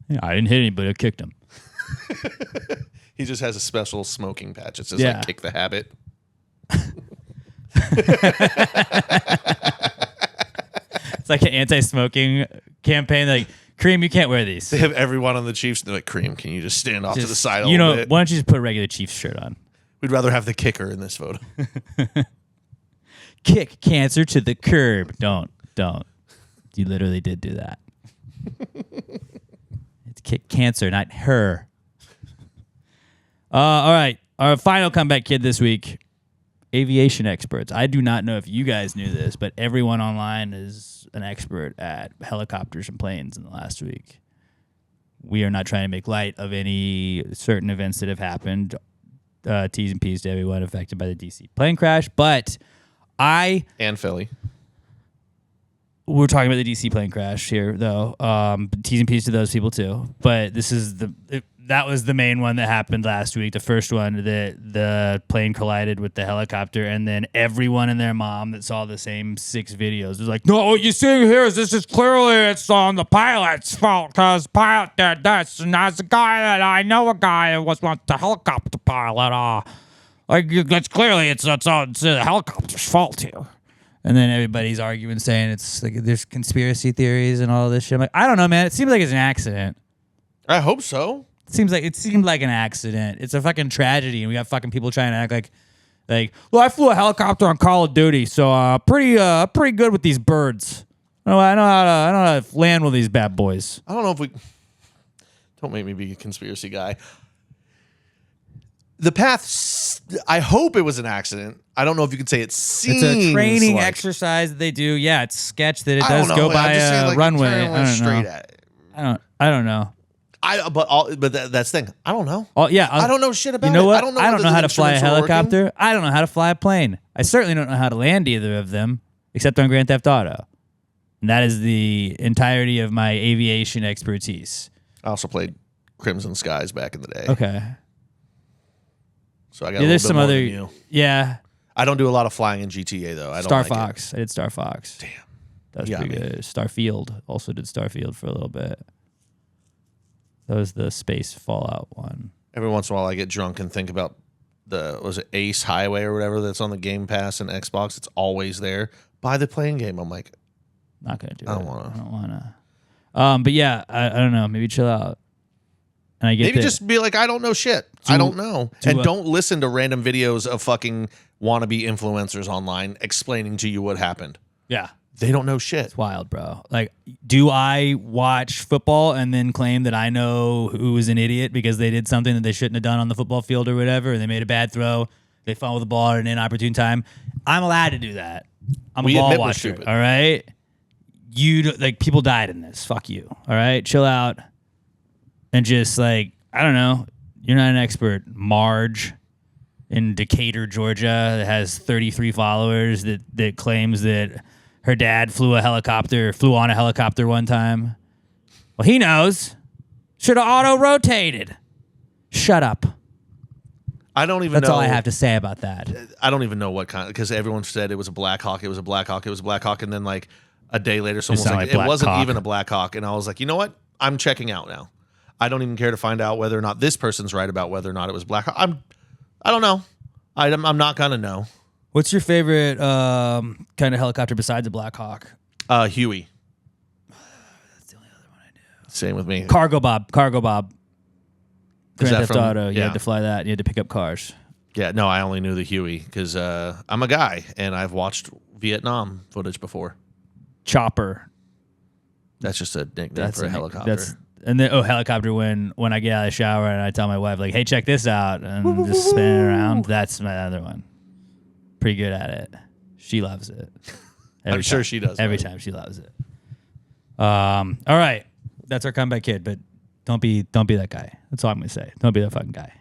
didn't hit anybody. I kicked him. He just has a special smoking patch. It says like "Kick the Habit." It's like an anti-smoking campaign. Like, Kareem, you can't wear these. They have everyone on the Chiefs. They're like, Kareem, can you just stand off to the side a little bit? Why don't you just put a regular Chiefs shirt on? We'd rather have the kicker in this photo. Kick cancer to the curb. Don't. You literally did do that. It's kick cancer, not her. All right. Our final comeback kid this week. Aviation experts. I do not know if you guys knew this, but everyone online is an expert at helicopters and planes in the last week. We are not trying to make light of any certain events that have happened. T's and P's to everyone affected by the DC plane crash. But And Philly. We're talking about the DC plane crash here, though. T's and P's to those people, too. But this is that was the main one that happened last week. The first one, the plane collided with the helicopter, and then everyone and their mom that saw the same 6 videos was like, "No, what you're seeing here is this is clearly it's on the pilot's fault because pilot did this, and as a guy that I know a guy that was once the helicopter pilot. It's clearly it's the helicopter's fault here." And then everybody's arguing, saying it's like there's conspiracy theories and all this shit. I'm like, I don't know, man. It seems like it's an accident. I hope so. It seemed like an accident. It's a fucking tragedy, and we got fucking people trying to act like, well, I flew a helicopter on Call of Duty, so pretty good with these birds. I know how to land with these bad boys. I don't know if we. Don't make me be a conspiracy guy. The path. I hope it was an accident. I don't know if you could say it seems. It's a training like, exercise that they do. Yeah, it's sketch that it does go by a runway. I don't know. But that's the thing. I don't know. I don't know shit about it. You know what? I don't know how to fly a helicopter. I don't know how to fly a plane. I certainly don't know how to land either of them, except on Grand Theft Auto. And that is the entirety of my aviation expertise. I also played Crimson Skies back in the day. Okay. So I got a little bit more than you. Yeah. I don't do a lot of flying in GTA though. Star Fox. I did Star Fox. Damn. That was pretty good. Starfield. Also did Starfield for a little bit. That was the space Fallout one. Every once in a while I get drunk and think about was it Ace Highway or whatever that's on the Game Pass and Xbox. It's always there. Buy the playing game. I'm like, not going to do it. I don't want to. But yeah, I don't know. Maybe chill out. And maybe just be like, I don't know shit. I don't know. And don't listen to random videos of fucking wannabe influencers online explaining to you what happened. Yeah. They don't know shit. It's wild, bro. Like, do I watch football and then claim that I know who was an idiot because they did something that they shouldn't have done on the football field or whatever, and they made a bad throw, they fumbled the ball at an inopportune time? I'm allowed to do that. I'm a ball watcher, all right? People died in this. Fuck you, all right? Chill out. And just I don't know, you're not an expert. Marge in Decatur, Georgia, that has 33 followers that claims that her dad flew on a helicopter one time. Well, he knows. Should have auto-rotated. Shut up. I don't even know. That's all I have to say about that. I don't even know what kind, because everyone said it was a Black Hawk, and then a day later someone was like, it wasn't even a Black Hawk. And I was like, you know what? I'm checking out now. I don't even care to find out whether or not this person's right about whether or not it was Black Hawk. I don't know. I'm not gonna know. What's your favorite kind of helicopter besides a Black Hawk? Huey. That's the only other one I do. Same with me. Cargo Bob. Grand that Theft from- Auto. You yeah. had to fly that. You had to pick up cars. Yeah, no, I only knew the Huey because I'm a guy and I've watched Vietnam footage before. Chopper. That's just a nickname for a helicopter. And then helicopter when I get out of the shower and I tell my wife like, hey, check this out, and just spin it around. That's my other one. Pretty good at it. She loves it. I'm sure she does. Every buddy. time she loves it. All right, that's our comeback kid, but don't be that guy. That's all I'm gonna say. Don't be that fucking guy.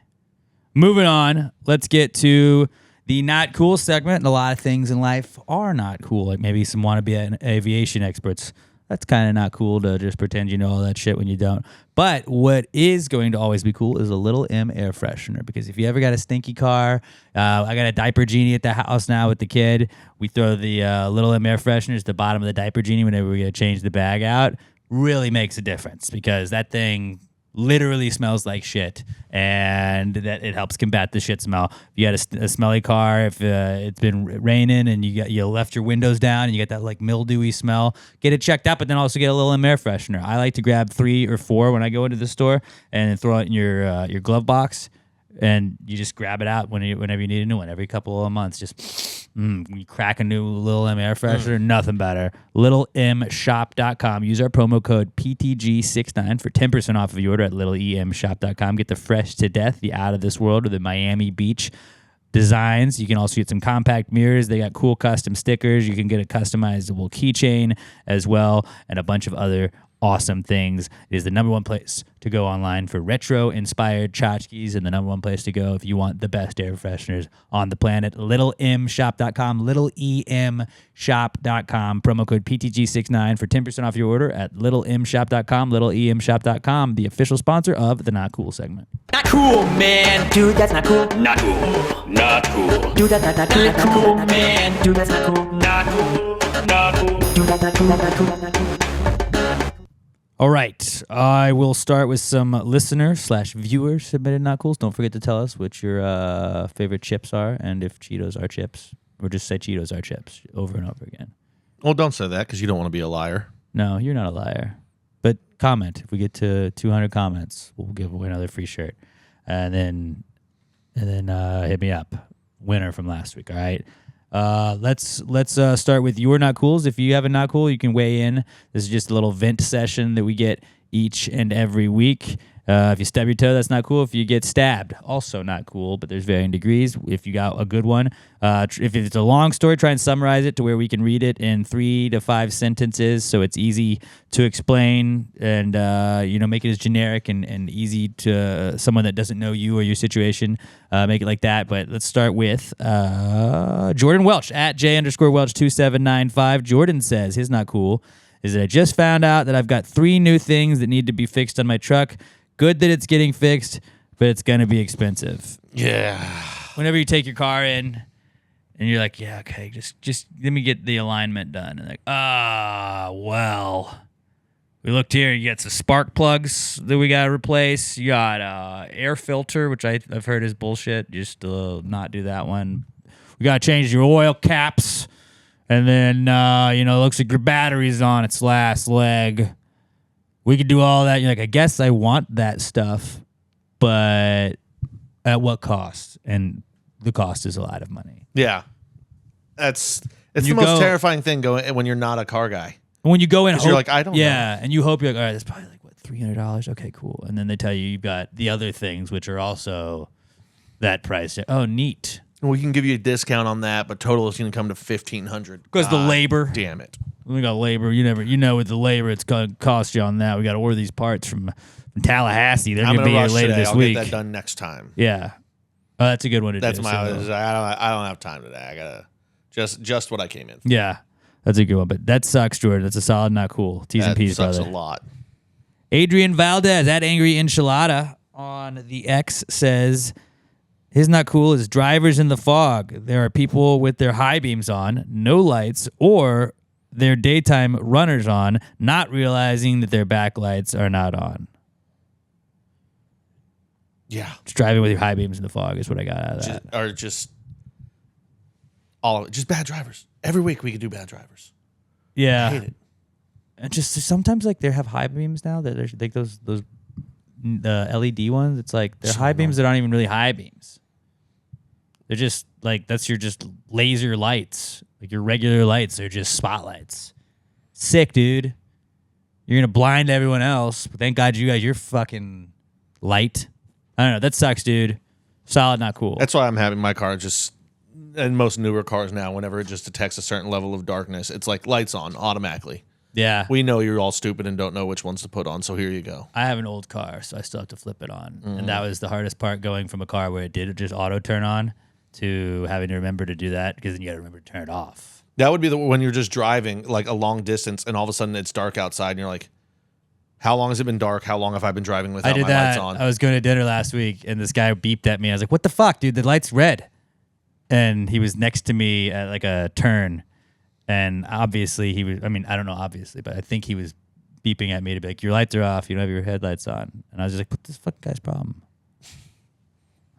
Moving on, let's get to the not cool segment. And a lot of things in life are not cool. Like maybe some wannabe aviation experts. That's kind of not cool to just pretend you know all that shit when you don't. But what is going to always be cool is a Little M air freshener. Because if you ever got a stinky car, I got a diaper genie at the house now with the kid. We throw the Little M air fresheners at the bottom of the diaper genie whenever we change the bag out. Really makes a difference because that thing literally smells like shit, and that it helps combat the shit smell. If you had a smelly car, if it's been raining and you left your windows down and you get that like mildewy smell, get it checked out, but then also get a Little M air freshener. I like to grab 3 or 4 when I go into the store and throw it in your glove box, and you just grab it out whenever you need a new one. Every couple of months, just you crack a new Little M air freshener, nothing better. LittleMshop.com. Use our promo code PTG69 for 10% off of your order at littleemshop.com. Get the fresh to death, the out of this world, or the Miami Beach designs. You can also get some compact mirrors. They got cool custom stickers. You can get a customizable keychain as well, and a bunch of other awesome things. It is the #1 place to go online for retro-inspired tchotchkes, and the #1 place to go if you want the best air fresheners on the planet. LittleMshop.com, LittleEMShop.com. Promo code PTG69 for 10% off your order at LittleEMShop.com, LittleEMShop.com, the official sponsor of the Not Cool segment. Not cool, man. Dude, that's not cool. Not cool. Not cool. Dude, that's not cool. Not cool, man. Dude, that's not cool. Not cool. Not cool. Dude, that's not cool. Not cool. Not cool. All right, I will start with some listener/viewer submitted not cools. Don't forget to tell us what your favorite chips are, and if Cheetos are chips, or just say Cheetos are chips over and over again. Well, don't say that because you don't want to be a liar. No, you're not a liar. But comment. If we get to 200 comments, we'll give away another free shirt, and then hit me up. Winner from last week. All right. Let's start with your not cools. If you have a not cool, you can weigh in. This is just a little vent session that we get each and every week. If you stub your toe, that's not cool. If you get stabbed, also not cool, but there's varying degrees. If you got a good one, if it's a long story, try and summarize it to where we can read it in 3 to 5 sentences so it's easy to explain and, make it as generic and easy to someone that doesn't know you or your situation. Make it like that. But let's start with Jordan Welch at J_Welch2795. Jordan says his not cool is that I just found out that I've got 3 new things that need to be fixed on my truck. Good that it's getting fixed, but it's going to be expensive. Yeah. Whenever you take your car in and you're like, yeah, okay, just let me get the alignment done. And like, well, we looked here. You got some spark plugs that we got to replace. You got air filter, which I've heard is bullshit. Just not do that one. We got to change your oil caps. And then, it looks like your battery's on its last leg. We could do all that. You're like, I guess I want that stuff, but at what cost? And the cost is a lot of money. Yeah. It's the most terrifying thing going when you're not a car guy. When you go in, you're like, I don't know. Yeah, and you hope you're like, all right, that's probably like, what, $300? Okay, cool. And then they tell you you've got the other things, which are also that price. Oh, neat. We can give you a discount on that, but total is going to come to $1,500. Because the labor. Damn it. We got labor. With the labor, it's going to cost you on that. We got to order these parts from Tallahassee. They're going to be here later this week. I'll get that done next time. Yeah. Oh, that's a good one to do. That's I don't have time today. I got to just what I came in for. Yeah. That's a good one. But that sucks, Jordan. That's a solid not cool. T's and P's, brother. brother. Sucks a lot. Adrian Valdez at Angry Enchilada on the X says, his not cool is drivers in the fog. There are people with their high beams on, no lights, or their daytime runners on, not realizing that their backlights are not on. Yeah. Just driving with your high beams in the fog is what I got out of that. Just all of it. Just bad drivers. Every week we could do bad drivers. Yeah. I hate it. And just sometimes like they have high beams now that there's like those the LED ones. It's like they're high beams that aren't even really high beams. They're just like that's your just laser lights. Like your regular lights are just spotlights. Sick, dude. You're gonna blind everyone else, but thank God you're fucking light. I don't know. That sucks, dude. Solid, not cool. That's why I'm having my car just, and most newer cars now, whenever it just detects a certain level of darkness, it's like lights on automatically. Yeah. We know you're all stupid and don't know which ones to put on, so here you go. I have an old car, so I still have to flip it on. And that was the hardest part, going from a car where it did just auto turn on to having to remember to do that, because then you got to remember to turn it off. That would be when you're just driving like a long distance and all of a sudden it's dark outside and you're like, how long has it been dark? How long have I been driving without my lights on? I was going to dinner last week, and this guy beeped at me. I was like, what the fuck, dude? The light's red. And he was next to me at like a turn. And obviously he was, I mean, I don't know obviously, but I think he was beeping at me to be like, your lights are off. You don't have your headlights on. And I was just like, what this fucking guy's problem?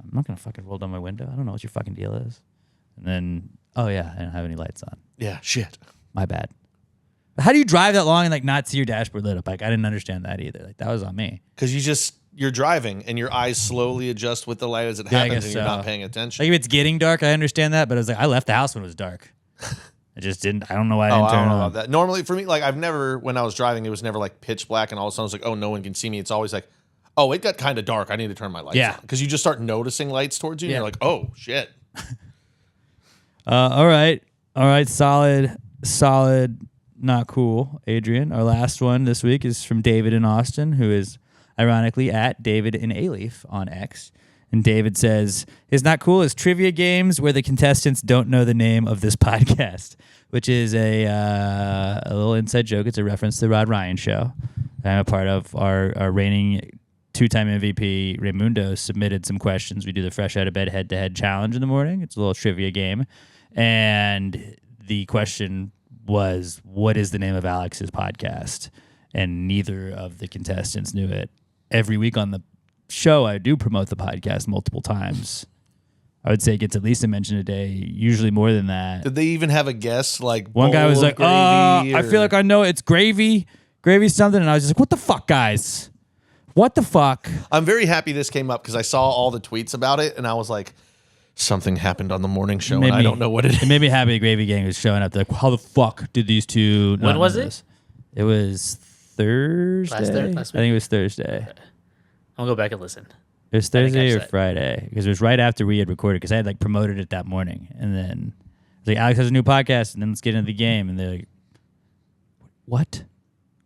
I'm not going to fucking roll down my window. I don't know what your fucking deal is. And then, oh yeah, I don't have any lights on. Yeah, shit. My bad. How do you drive that long and like not see your dashboard lit up? Like I didn't understand that either. Like that was on me. Because you're driving and your eyes slowly adjust with the light as it happens and you're not paying attention. Like if it's getting dark, I understand that, but I was like, I left the house when it was dark. I just didn't. I don't know why I didn't I turn don't it know on. about that. Normally for me, like I've never, when I was driving, it was never like pitch black and all of a sudden I was like, oh, no one can see me. It's always like, oh, it got kind of dark. I need to turn my lights on. Because you just start noticing lights towards you and you're like, oh, shit. All right. Solid. Not cool, Adrian. Our last one this week is from David in Austin, who is ironically at David in Aleaf on X. And David says, "Is not cool is trivia games where the contestants don't know the name of this podcast," which is a little inside joke. It's a reference to the Rod Ryan show. I'm a part of our reigning two-time MVP Raymundo submitted some questions. We do the fresh out of bed head-to-head challenge in the morning. It's a little trivia game, and the question was, what is the name of Alex's podcast? And neither of the contestants knew it. Every week on the show, I do promote the podcast multiple times. I would say it gets at least a mention a day, usually more than that. Did they even have a guess? Like one guy was like, I feel like I know it's gravy something. And I was just like, what the fuck, guys? What the fuck? I'm very happy this came up because I saw all the tweets about it and I was like, something happened on the morning show and I don't know what it is. It made me happy Gravy Gang was showing up. They're like, how the fuck did these two When was it? This? It was Thursday. Last I think it was Thursday. Okay. I'll go back and listen. It was Thursday or catch that. Friday, because it was right after we had recorded, because I had like promoted it that morning. And then I was like, Alex has a new podcast, and then let's get into the game. And they're like, what?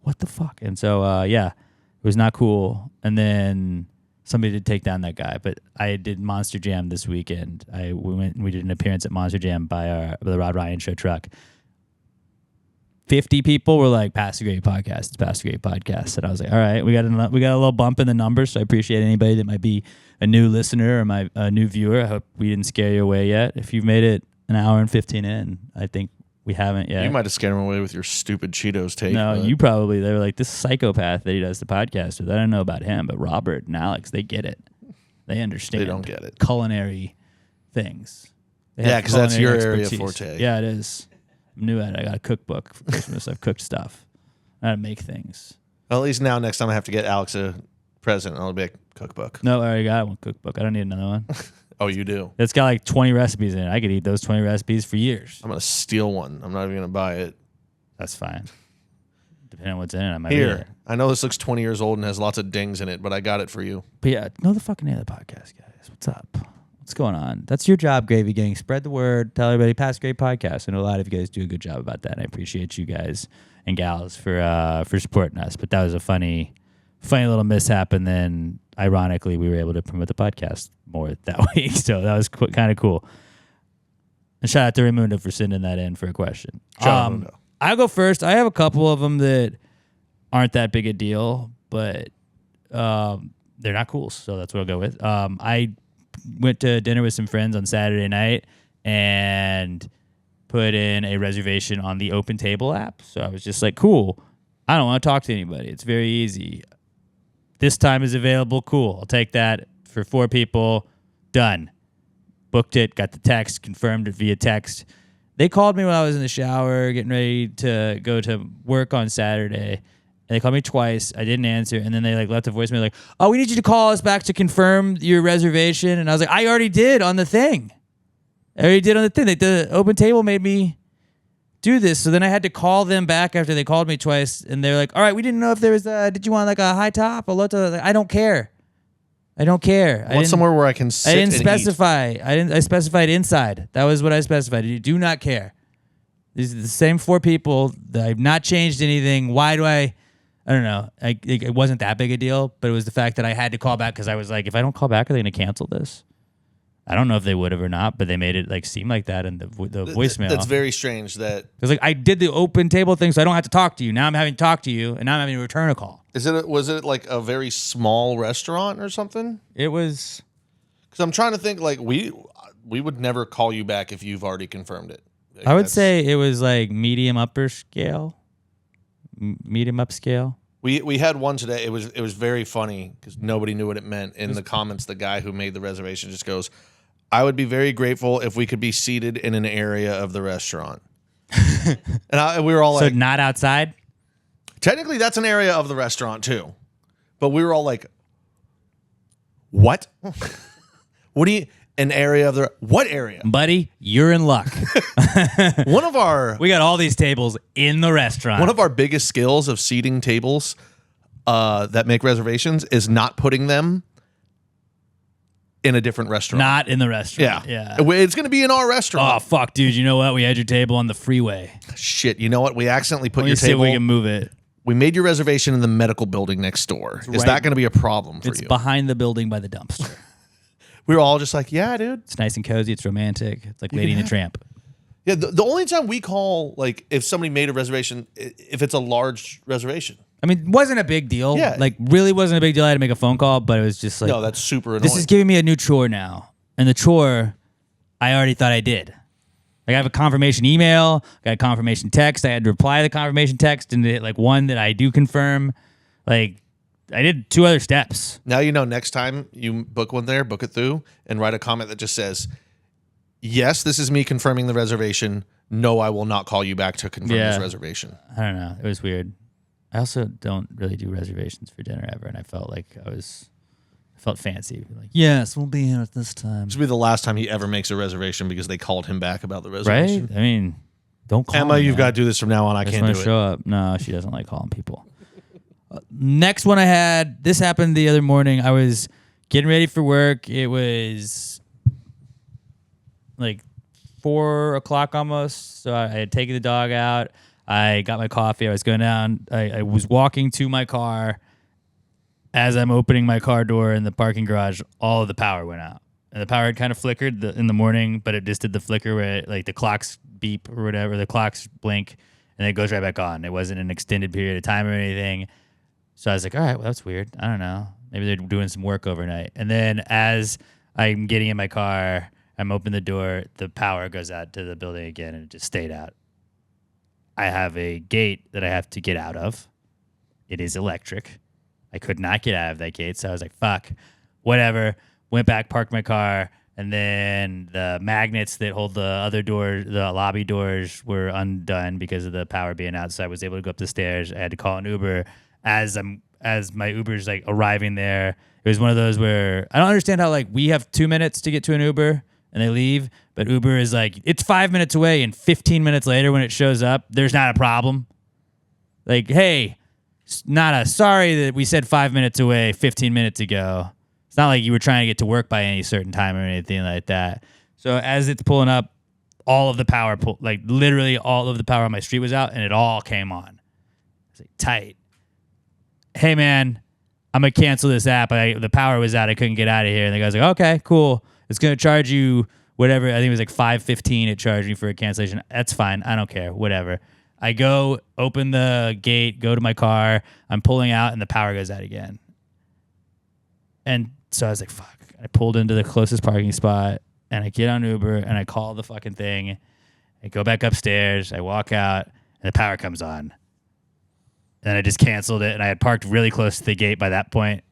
What the fuck? And so, yeah, it was not cool. And then somebody did take down that guy, but I did Monster Jam this weekend. We did an appearance at Monster Jam by the Rod Ryan show truck. 50 people were like, "Pass the Great Podcast, it's Pass the Great Podcast," and I was like, "All right, we got a little bump in the numbers." So I appreciate anybody that might be a new listener or a new viewer. I hope we didn't scare you away yet. If you've made it an hour and 15 in, I think we haven't yet. You might have scared them away with your stupid Cheetos take. No, but you probably, they were like, this psychopath that he does the podcast with. I don't know about him, but Robert and Alex, they get it. They understand. They don't get it. Culinary things. They Yeah, have because that's your culinary area expertise. forte. Yeah, it is. I'm new at it. I got a cookbook for Christmas. I've cooked stuff. I how to make things. Well, at least now, next time I have to get Alex a present, I'll be like, cookbook. No, I already got one cookbook. I don't need another one. Oh, you do? It's got like 20 recipes in it. I could eat those 20 recipes for years. I'm going to steal one. I'm not even going to buy it. That's fine. Depending on what's in it, I might eat Here, it. I know this looks 20 years old and has lots of dings in it, but I got it for you. But yeah, know the fucking name of the podcast, guys. What's up? What's going on? That's your job, Gravy Gang. Spread the word. Tell everybody, Pass Great Podcast. I know a lot of you guys do a good job about that. And I appreciate you guys and gals for supporting us. But that was a funny little mishap. And then, ironically, we were able to promote the podcast more that week. So that was kind of cool. And shout out to Raymundo for sending that in for a question. I'll go first. I have a couple of them that aren't that big a deal, but they're not cool. So that's what I'll go with. I went to dinner with some friends on Saturday night and put in a reservation on the Open Table app. So I was just like, cool. I don't want to talk to anybody. It's very easy. This time is available. Cool. I'll take that for 4 people. Done. Booked it. Got the text. Confirmed it via text. They called me when I was in the shower getting ready to go to work on Saturday. And they called me twice. I didn't answer. And then they like left a voicemail like, oh, we need you to call us back to confirm your reservation. And I was like, I already did on the thing. Like, the open table made me do this. So then I had to call them back after they called me twice. And they're like, all right, we didn't know if there was did you want like a high top, a low top? Like, I don't care. I Want somewhere where I can sit I didn't and specify. eat. I specified inside. That was what I specified. You do not care. These are the same 4 people. I've not changed anything. Why do I don't know. It wasn't that big a deal, but it was the fact that I had to call back because I was like, if I don't call back, are they going to cancel this? I don't know if they would have or not, but they made it like seem like that in the voicemail. That's very strange. That it's like I did the open table thing, so I don't have to talk to you. Now I'm having to talk to you, and now I'm having to return a call. was it like a very small restaurant or something? It was Because I'm trying to think. Like we would never call you back if you've already confirmed it. Like, I would say it was like medium upper scale, medium upscale. We had one today. It was very funny because nobody knew what it meant. In the comments, the guy who made the reservation just goes, I would be very grateful if we could be seated in an area of the restaurant. And we were all So like, not outside? technically that's an area of the restaurant too. But we were all like, what? What do you, an area of the, what area? Buddy, you're in luck. One of our We got all these tables in the restaurant. One of our biggest skills of seating tables that make reservations is not putting them in a different restaurant. Not in the restaurant. Yeah. Yeah. It's going to be in our Oh, restaurant. fuck, dude. You know what? We had your table on the freeway. Shit. You know what? We accidentally put Let me your see if table. we can move it. We made your reservation in the medical building next door. Is right- that going to be a problem for It's you? behind the building by the dumpster. We were all just like, yeah, dude. It's nice and cozy. It's romantic. It's like Lady and the Tramp. Yeah. The only time we call, like, if somebody made a reservation, if it's a large reservation. I mean, it wasn't a big deal. Yeah. Like, really wasn't a big deal. I had to make a phone call, but it was just like, No, that's super annoying. this is giving me a new chore now. And the chore, I already thought I did. Like, I have a confirmation email, got a confirmation text. I had to reply to the confirmation text and hit, like, one that I do confirm. Like, I did 2 other steps. Now you know next time you book one there, book it through, and write a comment that just says, yes, this is me confirming the reservation. No, I will not call you back to confirm this reservation. I don't know. It was weird. I also don't really do reservations for dinner ever, and I felt like I felt fancy. Like, yes, we'll be here at this time. This will be the last time he ever makes a reservation because they called him back about the reservation. Right? I mean, don't call Emma, me, you've man. got to do this from now on. I I just can't want do to it. show up. No, she doesn't like calling people. Next one I had, this happened the other morning. I was getting ready for work. It was like 4 o'clock almost. So I had taken the dog out. I got my coffee. I was going down. I was walking to my car. As I'm opening my car door in the parking garage, all of the power went out. And the power had kind of flickered in the morning, but it just did the flicker where like the clocks beep or whatever, the clocks blink, and it goes right back on. It wasn't an extended period of time or anything. So I was like, all right, well, that's weird. I don't know. Maybe they're doing some work overnight. And then as I'm getting in my car, I'm opening the door, the power goes out to the building again, and it just stayed out. I have a gate that I have to get out of. It is electric. I could not get out of that gate, so I was like, fuck, whatever. Went back, parked my car, and then the magnets that hold the other doors, the lobby doors, were undone because of the power being out, so I was able to go up the stairs. I had to call an Uber. As my Uber's like arriving there, it was one of those where I don't understand how like we have 2 minutes to get to an Uber and they leave, but Uber is like, it's 5 minutes away, and 15 minutes later when it shows up, there's not a problem. Like, hey, sorry that we said 5 minutes away 15 minutes ago. It's not like you were trying to get to work by any certain time or anything like that. So as it's pulling up, all of the power, like literally all of the power on my street was out, and it all came on. It's like, tight. Hey, man, I'm going to cancel this app. The power was out. I couldn't get out of here. And the guy's like, okay, cool. It's going to charge you whatever. I think it was like $5.15 it charged me for a cancellation. That's fine. I don't care. Whatever. I go, open the gate, go to my car. I'm pulling out, and the power goes out again. And so I was like, fuck. I pulled into the closest parking spot, and I get on Uber, and I call the fucking thing. I go back upstairs. I walk out, and the power comes on. And I just canceled it, and I had parked really close to the gate by that point.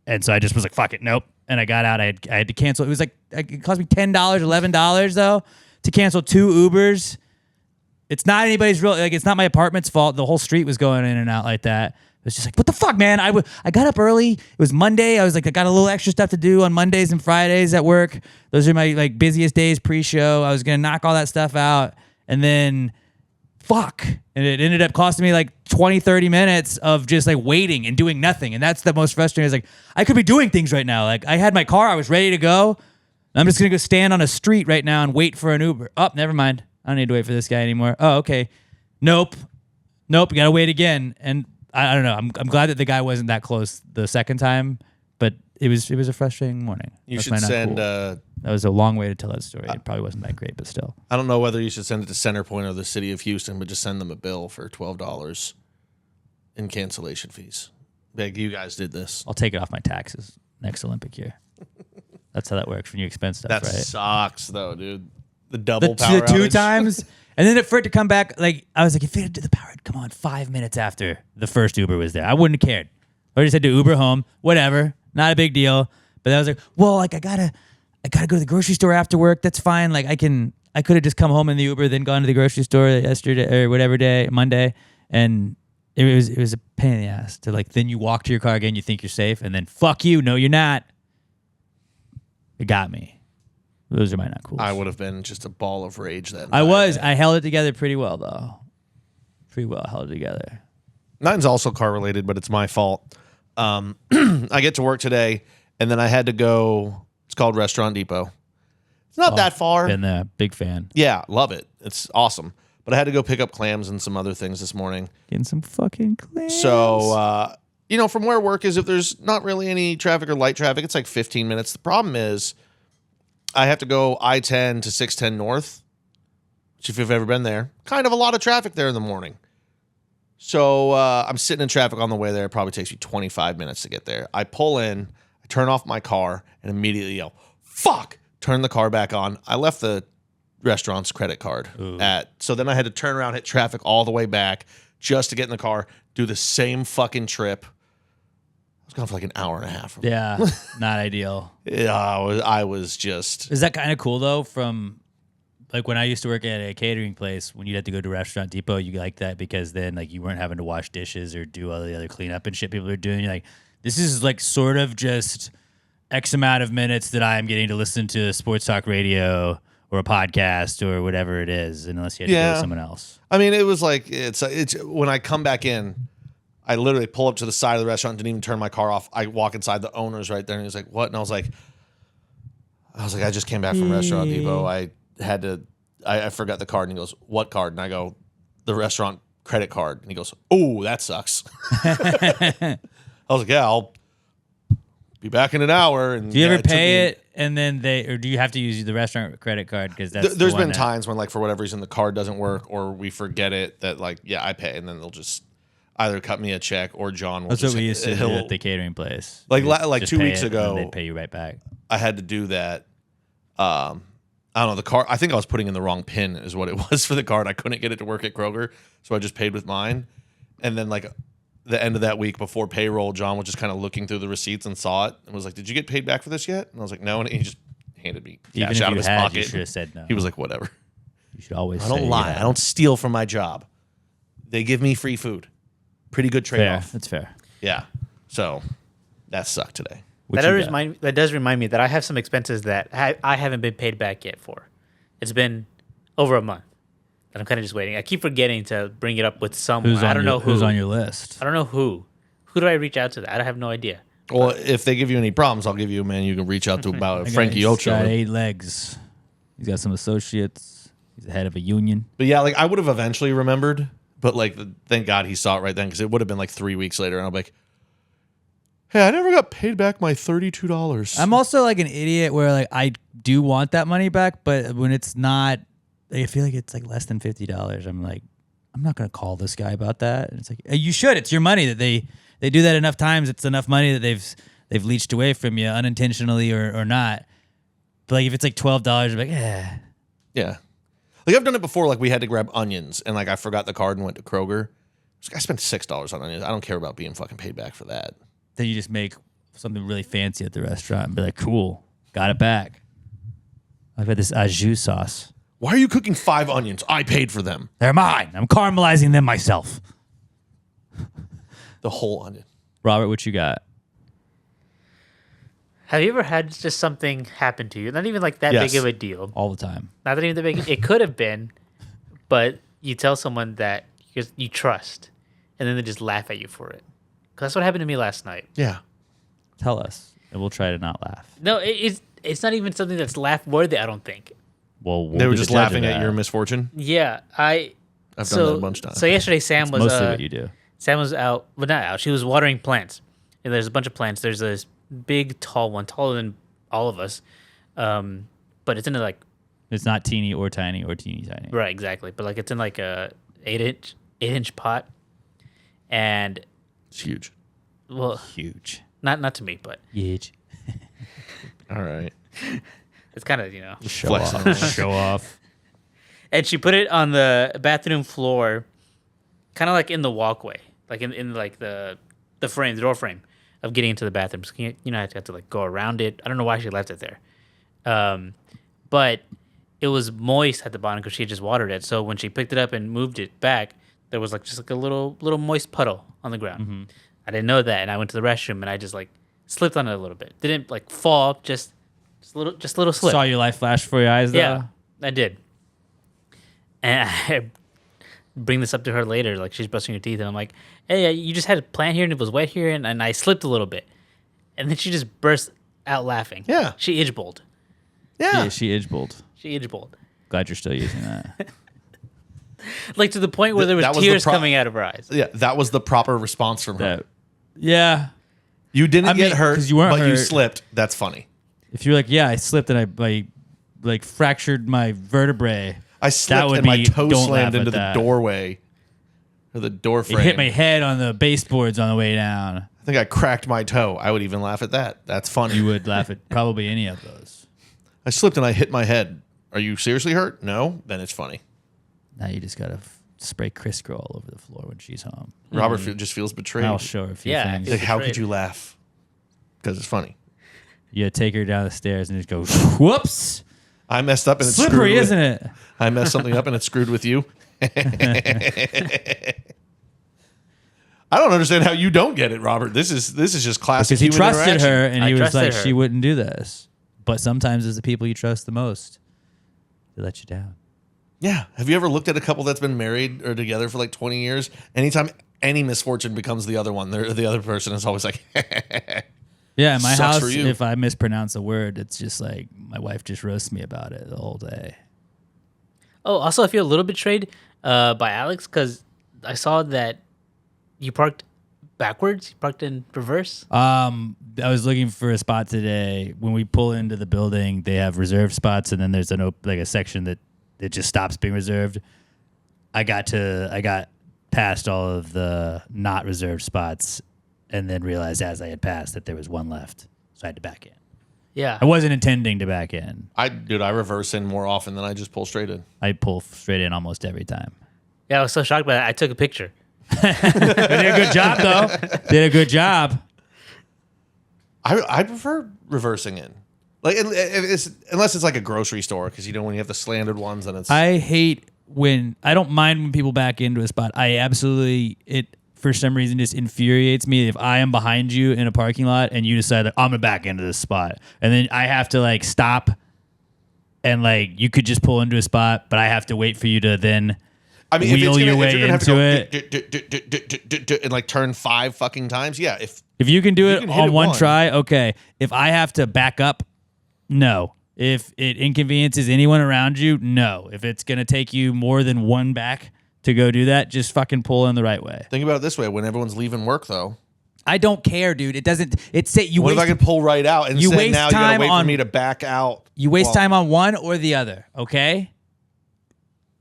And so I just was like, fuck it, nope. And I got out. I had to cancel. It was like, it cost me $10, $11 though, to cancel 2 Ubers. It's not anybody's real, like, it's not my apartment's fault. The whole street was going in and out like that. was just like, what the fuck, man? I got up early. It was Monday. I was like, I got a little extra stuff to do on Mondays and Fridays at work. Those are my like busiest days pre-show. I was gonna knock all that stuff out, and then fuck. And it ended up costing me like 20, 30 minutes of just like waiting and doing nothing. And that's the most frustrating. I was like, I could be doing things right now. Like I had my car, I was ready to go. I'm just gonna go stand on a street right now and wait for an Uber. Oh, never mind. I don't need to wait for this guy anymore. Oh, okay. Nope. You gotta wait again. And I don't know. I'm glad that the guy wasn't that close the second time, but it was a frustrating morning. You That's should my not send. cool. That was a long way to tell that story. It probably wasn't that great, but still. I don't know whether you should send it to Centerpoint or the city of Houston, but just send them a bill for $12 in cancellation fees. Like, you guys did this. I'll take it off my taxes next Olympic year. That's how that works when you expense stuff, That right? sucks, though, dude. The double power The two outage. times. And then for it to come back, like, I was like, if it had to the power, it'd come on 5 minutes after the first Uber was there. I wouldn't have cared. I just had to Uber home, whatever. Not a big deal. But I was like, well, like, I gotta go to the grocery store after work. That's fine. Like, I could have just come home in the Uber, then gone to the grocery store yesterday or whatever day, Monday. And it was a pain in the ass to like, then you walk to your car again, you think you're safe, and then fuck you. No, you're not. It got me. Those are my not cool. I would have been just a ball of rage then. I held it together pretty well, though. Pretty well held it together. Mine's also car related, but it's my fault. I get to work today, and then I had to go. It's called Restaurant Depot. It's not that far. Been there. Big fan. Yeah, love it. It's awesome. But I had to go pick up clams and some other things this morning. Getting some fucking clams. So, from where work is, if there's not really any traffic or light traffic, it's like 15 minutes. The problem is I have to go I-10 to 610 North, which if you've ever been there, kind of a lot of traffic there in the morning. So I'm sitting in traffic on the way there. It probably takes me 25 minutes to get there. I pull in, I turn off my car, and immediately yell, fuck! Turn the car back on. I left the restaurant's credit card so then I had to turn around, hit traffic all the way back just to get in the car, do the same fucking trip. I was gone for like an hour and a half. Yeah, not ideal. Yeah, I was just. Is that kind of cool though? From like when I used to work at a catering place, when you'd have to go to Restaurant Depot, you like that because then like you weren't having to wash dishes or do all the other cleanup and shit people are doing. You're like, this is like sort of just X amount of minutes that I am getting to listen to sports talk radio or a podcast or whatever it is, unless you had to go to someone else. I mean, it was like it's when I come back in, I literally pull up to the side of the restaurant, didn't even turn my car off. I walk inside, the owner's right there, and he's like, "What?" And I was like, I just came back from Restaurant Depot. I forgot the card, and he goes, "What card?" And I go, "The restaurant credit card." And he goes, "Oh, that sucks." I was like, "Yeah, I'll be back in an hour." And do you ever pay it and then or do you have to use the restaurant credit card? Because there's been times when like for whatever reason the card doesn't work or we forget it that like I pay, and then they'll just either cut me a check or John will. That's just, what we used to do at the catering place. Like Just 2 pay weeks it ago, and they'd pay you right back. I had to do that. I don't know, the card. I think I was putting in the wrong PIN is what it was for the card. I couldn't get it to work at Kroger, so I just paid with mine. And then like the end of that week before payroll, John was just kind of looking through the receipts and saw it and was like, "Did you get paid back for this yet?" And I was like, "No." And he just handed me cash out of his pocket. You should have said no. He was like, "Whatever." You should always. I don't lie. I don't steal from my job. They give me free food. Pretty good trade off. That's fair. Yeah. So that sucked today. That does remind me that I have some expenses that I haven't been paid back yet for. It's been over a month. And I'm kind of just waiting. I keep forgetting to bring it up with someone. I don't know who. Who's on your list? I don't know who. Who do I reach out to? I have no idea. Well, if they give you any problems, I'll give you a man you can reach out to about Frankie He's Ocho. got 8 legs. He's got some associates. He's the head of a union. But yeah, like I would have eventually remembered, but like thank God he saw it right then because it would have been like 3 weeks later, and I'm like, "Hey, I never got paid back my $32." I'm also like an idiot where like I do want that money back, but when it's not, I feel like it's like less than $50. I'm like, I'm not gonna call this guy about that. And it's like you should. It's your money that they do that enough times. It's enough money that they've leached away from you unintentionally or not. But like if it's like $12, I'm like, yeah. Like I've done it before. Like we had to grab onions, and like I forgot the card and went to Kroger. I spent $6 on onions. I don't care about being fucking paid back for that. Then you just make something really fancy at the restaurant and be like, cool, got it back. I've got this au jus sauce. Why are you cooking 5 onions? I paid for them. They're mine. I'm caramelizing them myself. The whole onion. Robert, what you got? Have you ever had just something happen to you? Not even like that Yes. big of a deal. All the time. Not that even that big. It could have been, but you tell someone that you trust, and then they just laugh at you for it. 'Cause that's what happened to me last night. Yeah. Tell us, and we'll try to not laugh. No, it's not even something that's laugh worthy. I don't think. Well, we'll They were be the just judge of laughing at that. your misfortune. Yeah, I've done that a bunch of times. So yesterday, Sam was Mostly what you do. Sam was out, but not out. She was watering plants, and there's a bunch of plants. There's this big, tall one, taller than all of us, but it's in like It's not teeny or tiny or teeny tiny. right, exactly. But like it's in like a 8-inch pot, and It's huge. well, Huge. not to me, but Huge. All right. it's kind of Show Flexing. off. Show off. And she put it on the bathroom floor, kind of like in the walkway, like in like the frame, the door frame of getting into the bathroom. So you have to like go around it. I don't know why she left it there, but it was moist at the bottom because she had just watered it. So when she picked it up and moved it back, there was like just like a little moist puddle on the ground. Mm-hmm. I didn't know that, and I went to the restroom and I just like slipped on it a little bit. Didn't like fall, just a little slip. Saw your life flash before your eyes, though? Yeah, I did. And I bring this up to her later, like she's brushing her teeth, and I'm like, hey, you just had a plant here and it was wet here, and I slipped a little bit. And then she just burst out laughing. Yeah. She idge-bowled. Yeah. Yeah, she idge-bowled. She idge-bowled. Glad you're still using that. Like to the point where there was That was the tears coming out of her eyes. Yeah. That was the proper response from her. That, yeah. You didn't I mean, get hurt, 'cause you weren't but you hurt. slipped. That's funny. If you're like, yeah, I slipped and I like fractured my vertebrae. I slipped would and my be- toe don't slammed laugh into at the that. doorway or the door It frame. hit my head on the baseboards on the way down. I think I cracked my toe. I would even laugh at that. That's funny. You would laugh at probably any of those. I slipped and I hit my head. Are you seriously hurt? No? Then it's funny. Now you just gotta spray Crisco all over the floor when she's home. Robert just feels betrayed. I'll show her a few Yeah, things. Like, how betrayed. could you laugh? Because it's funny. You take her down the stairs and just go, whoops. I messed up and it's Slippery, screwed isn't with, it? I messed something up and it's screwed with you. I don't understand how you don't get it, Robert. This is just classic. Because he human trusted interaction. her and I he was trusted like, her. she wouldn't do this. But sometimes it's the people you trust the most. They let you down. Yeah. Have you ever looked at a couple that's been married or together for like 20 years? Anytime any misfortune becomes the other one, the other person is always like, Yeah, in my Sucks house, for you. if I mispronounce a word, it's just like my wife just roasts me about it the whole day. Oh, also, I feel a little betrayed by Alex because I saw that you parked backwards. You parked in reverse. I was looking for a spot today. When we pull into the building, they have reserved spots, and then there's like a section that it just stops being reserved. I got past all of the not reserved spots, and then realized as I had passed that there was one left, so I had to back in. Yeah. I wasn't intending to back in. I reverse in more often than I just pull straight in. I pull straight in almost every time. Yeah, I was so shocked by that. I took a picture. They did a good job, though. Did a good job. I prefer reversing in. Like unless it's like a grocery store, because when you have the slanted ones and it's I don't mind when people back into a spot. It for some reason just infuriates me if I am behind you in a parking lot and you decide that I'm gonna back into this spot, and then I have to like stop, and like you could just pull into a spot, but I have to wait for you to then wheel your way into it. And like turn 5 fucking times. Yeah, If you can do you it can hit on it one one. try, okay. If I have to back up, no. If it inconveniences anyone around you, no. If it's going to take you more than one back to go do that, just fucking pull in the right way. think about it this way: when everyone's leaving work, though, I don't care, dude. It doesn't. It's you what if I waste. could pull right out and you say waste now you gotta time wait on- for me to back out? You waste Well, time on one or the other. Okay.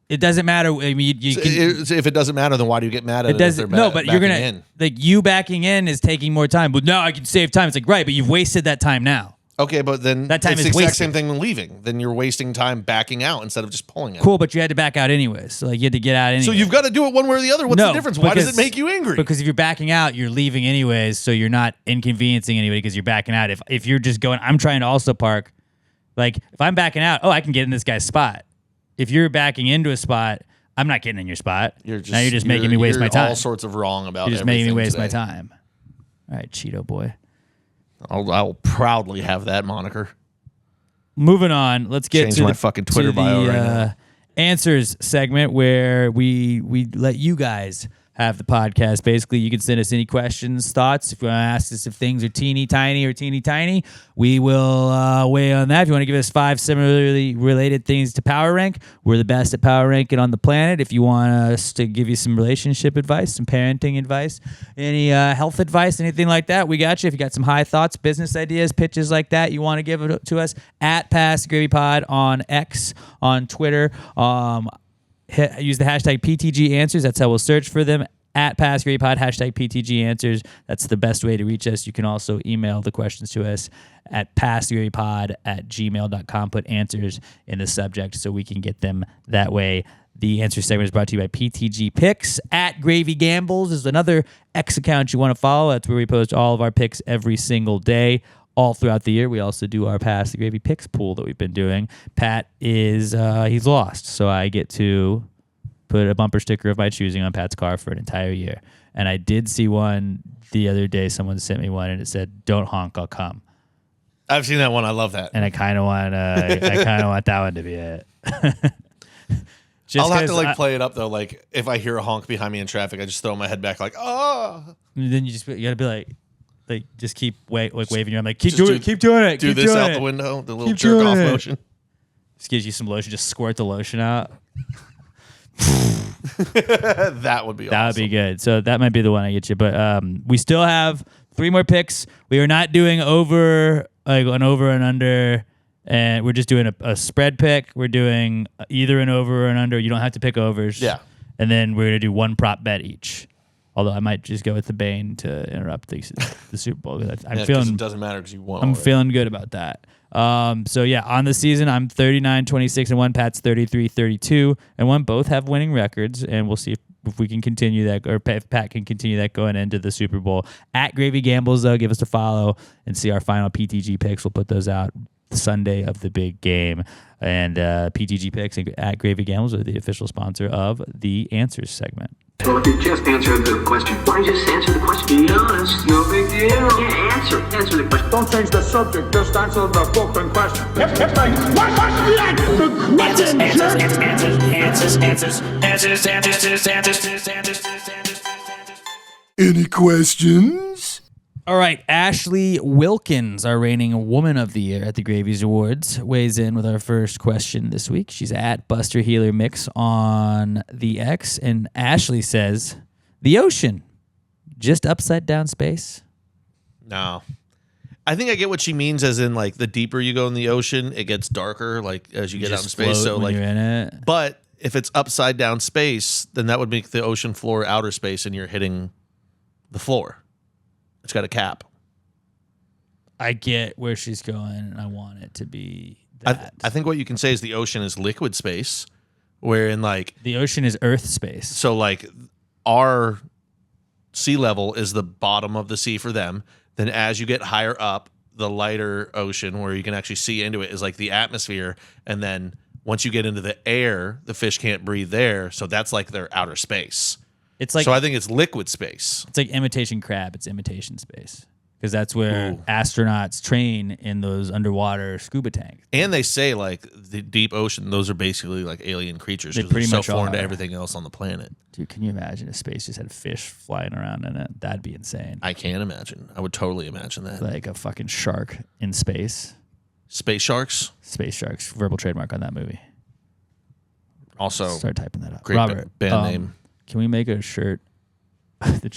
It doesn't matter. I mean, you can. If it doesn't matter, then why do you get mad at it? It doesn't. No, but you're gonna in? like you backing in is taking more time. But now I can save time. It's like right, but you've wasted that time now. Okay, but then That time it's is the exact wasted. same thing when leaving. Then you're wasting time backing out instead of just pulling it. Cool, but you had to back out anyways. So like you had to get out anyway. So you've got to do it one way or the other. What's No, the difference? Why does it because- make you angry? Because if you're backing out, you're leaving anyways, so you're not inconveniencing anybody because you're backing out. If you're just going, I'm trying to also park. Like if I'm backing out, I can get in this guy's spot. If you're backing into a spot, I'm not getting in your spot. You're just, now you're just making me waste my time. All sorts of wrong about. You're just making me waste today. my time. All right, Cheeto boy. I'll proudly have that moniker. Moving on, let's get Change to my the fucking Twitter bio right now. Answers segment where we let you guys have the podcast. Basically, you can send us any questions, thoughts. If you want to ask us if things are teeny tiny or teeny tiny, we will weigh on that. If you want to give us 5 similarly related things to power rank, we're the best at power ranking on the planet. If you want us to give you some relationship advice, some parenting advice, any health advice, anything like that, we got you. If you got some high thoughts, business ideas, pitches like that, you want to give it to us at Pass the Gravy Pod on X, on Twitter. Use the hashtag PTG Answers. That's how we'll search for them. At Pass Gravy Pod, hashtag PTG Answers. That's the best way to reach us. You can also email the questions to us at passthegravypod@gmail.com. Put answers in the subject so we can get them that way. The answer segment is brought to you by PTG Picks. At Gravy Gambles is another X account you want to follow. That's where we post all of our picks every single day. All throughout the year, we also do our Pass the Gravy Picks pool that we've been doing. Pat is, he's lost, so I get to put a bumper sticker of my choosing on Pat's car for an entire year. And I did see one the other day. Someone sent me one, and it said, "Don't honk, I'll come." I've seen that one. I love that. And I kind of want, that one to be it. I'll have to play it up though. Like if I hear a honk behind me in traffic, I just throw my head back like, oh. Then you gotta be like just keep waving your arm, like keep doing it. Do this out the window, the little jerk off motion. Just gives you some lotion. Just squirt the lotion out. That would be awesome. That would be good. So that might be the one I get you. But we still have 3 more picks. We are not doing an over and under, and we're just doing a spread pick. We're doing either an over or an under. You don't have to pick overs. Yeah. And then we're gonna do 1 prop bet each. Although I might just go with the Bane to interrupt the Super Bowl. I'm feeling it doesn't matter because you won. I'm feeling good about that. So yeah, on the season, I'm 39-26-1. Pat's 33-32-1. Both have winning records, and we'll see if we can continue that, or if Pat can continue that going into the Super Bowl. At Gravy Gambles, though, give us a follow and see our final PTG picks. We'll put those out Sunday of the big game. And PTG picks and at Gravy Gambles are the official sponsor of the Answers segment. Well, if you just answered the question. Why just answer the question? Be honest. No big deal. Yeah, answer the question. Don't change the subject, just answer the fucking question. Any questions? All right, Ashley Wilkins, our reigning Woman of the Year at the Gravies Awards, weighs in with our first question this week. She's at Buster Healer Mix on the X, and Ashley says, "The ocean, just upside down space." No. I think I get what she means, as in like the deeper you go in the ocean, it gets darker, like as you get out in space. So like, you're in it. But if it's upside down space, then that would make the ocean floor outer space, and you're hitting the floor. It's got a cap. I get where she's going, and I want it to be that. I think what you can say is the ocean is liquid space, wherein like the ocean is Earth space. So like our sea level is the bottom of the sea for them. Then as you get higher up, the lighter ocean where you can actually see into it is like the atmosphere. And then once you get into the air, the fish can't breathe there. So that's like their outer space. It's like, so I think it's liquid space. It's like imitation crab. It's imitation space. Because that's where astronauts train in those underwater scuba tanks. And they say like the deep ocean, those are basically like alien creatures. They pretty they're much so foreign are. to everything else on the planet. Dude, can you imagine if space just had fish flying around in it? That'd be insane. I can imagine. I would totally imagine that. Like a fucking shark in space. Space sharks? Space sharks. Verbal trademark on that movie. Also, start typing that up. Great Robert, band name. Can we make a shirt that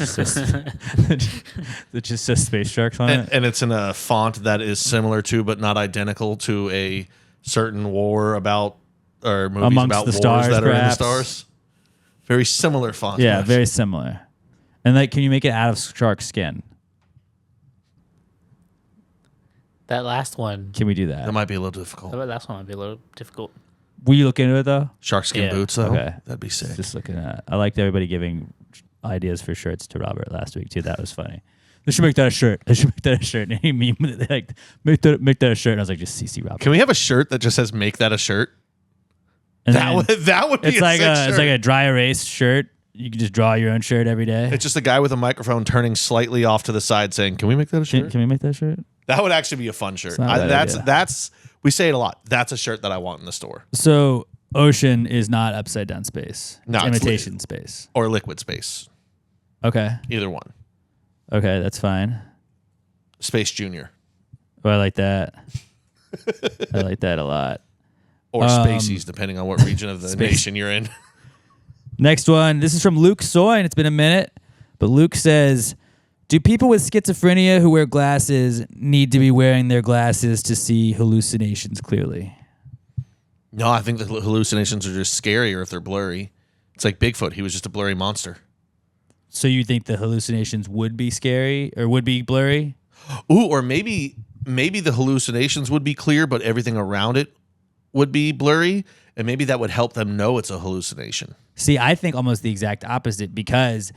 just says Space Sharks on it? And it's in a font that is similar to, but not identical to, a certain war about, or movies Amongst about the wars stars, that are in the perhaps. stars. Very similar font. Yeah, match. very similar. And like, can you make it out of shark skin? That last one. Can we do that? That might be a little difficult. That last one might be a little difficult. Will you look into it though? Shark skin Yeah. boots, though. Okay. That'd be sick. Just looking at. I liked everybody giving ideas for shirts to Robert last week too. That was funny. They should make that a shirt. They should make that a shirt. And he memed it, like make that a shirt. And I was like, just CC Robert. Can we have a shirt that just says "Make that a shirt"? And That then would be it's a like sick it's shirt. like a dry erase shirt. You can just draw your own shirt every day. It's just a guy with a microphone turning slightly off to the side saying, "Can we make that a shirt?" Can we make that shirt? That would actually be a fun shirt. not a bad idea. That's we say it a lot. That's a shirt that I want in the store. So ocean is not upside down space. No, it's it's imitation space. Or liquid space. Okay. Either one. Okay, that's fine. Space Junior. Oh, I like that. I like that a lot. Or Spaceys, depending on what region of the nation you're in. Next one. This is from Luke Soy, and it's been a minute. But Luke says, do people with schizophrenia who wear glasses need to be wearing their glasses to see hallucinations clearly? No, I think the hallucinations are just scarier if they're blurry. It's like Bigfoot. He was just a blurry monster. So you think the hallucinations would be scary or would be blurry? Ooh, or maybe the hallucinations would be clear, but everything around it would be blurry, and maybe that would help them know it's a hallucination. See, I think almost the exact opposite, because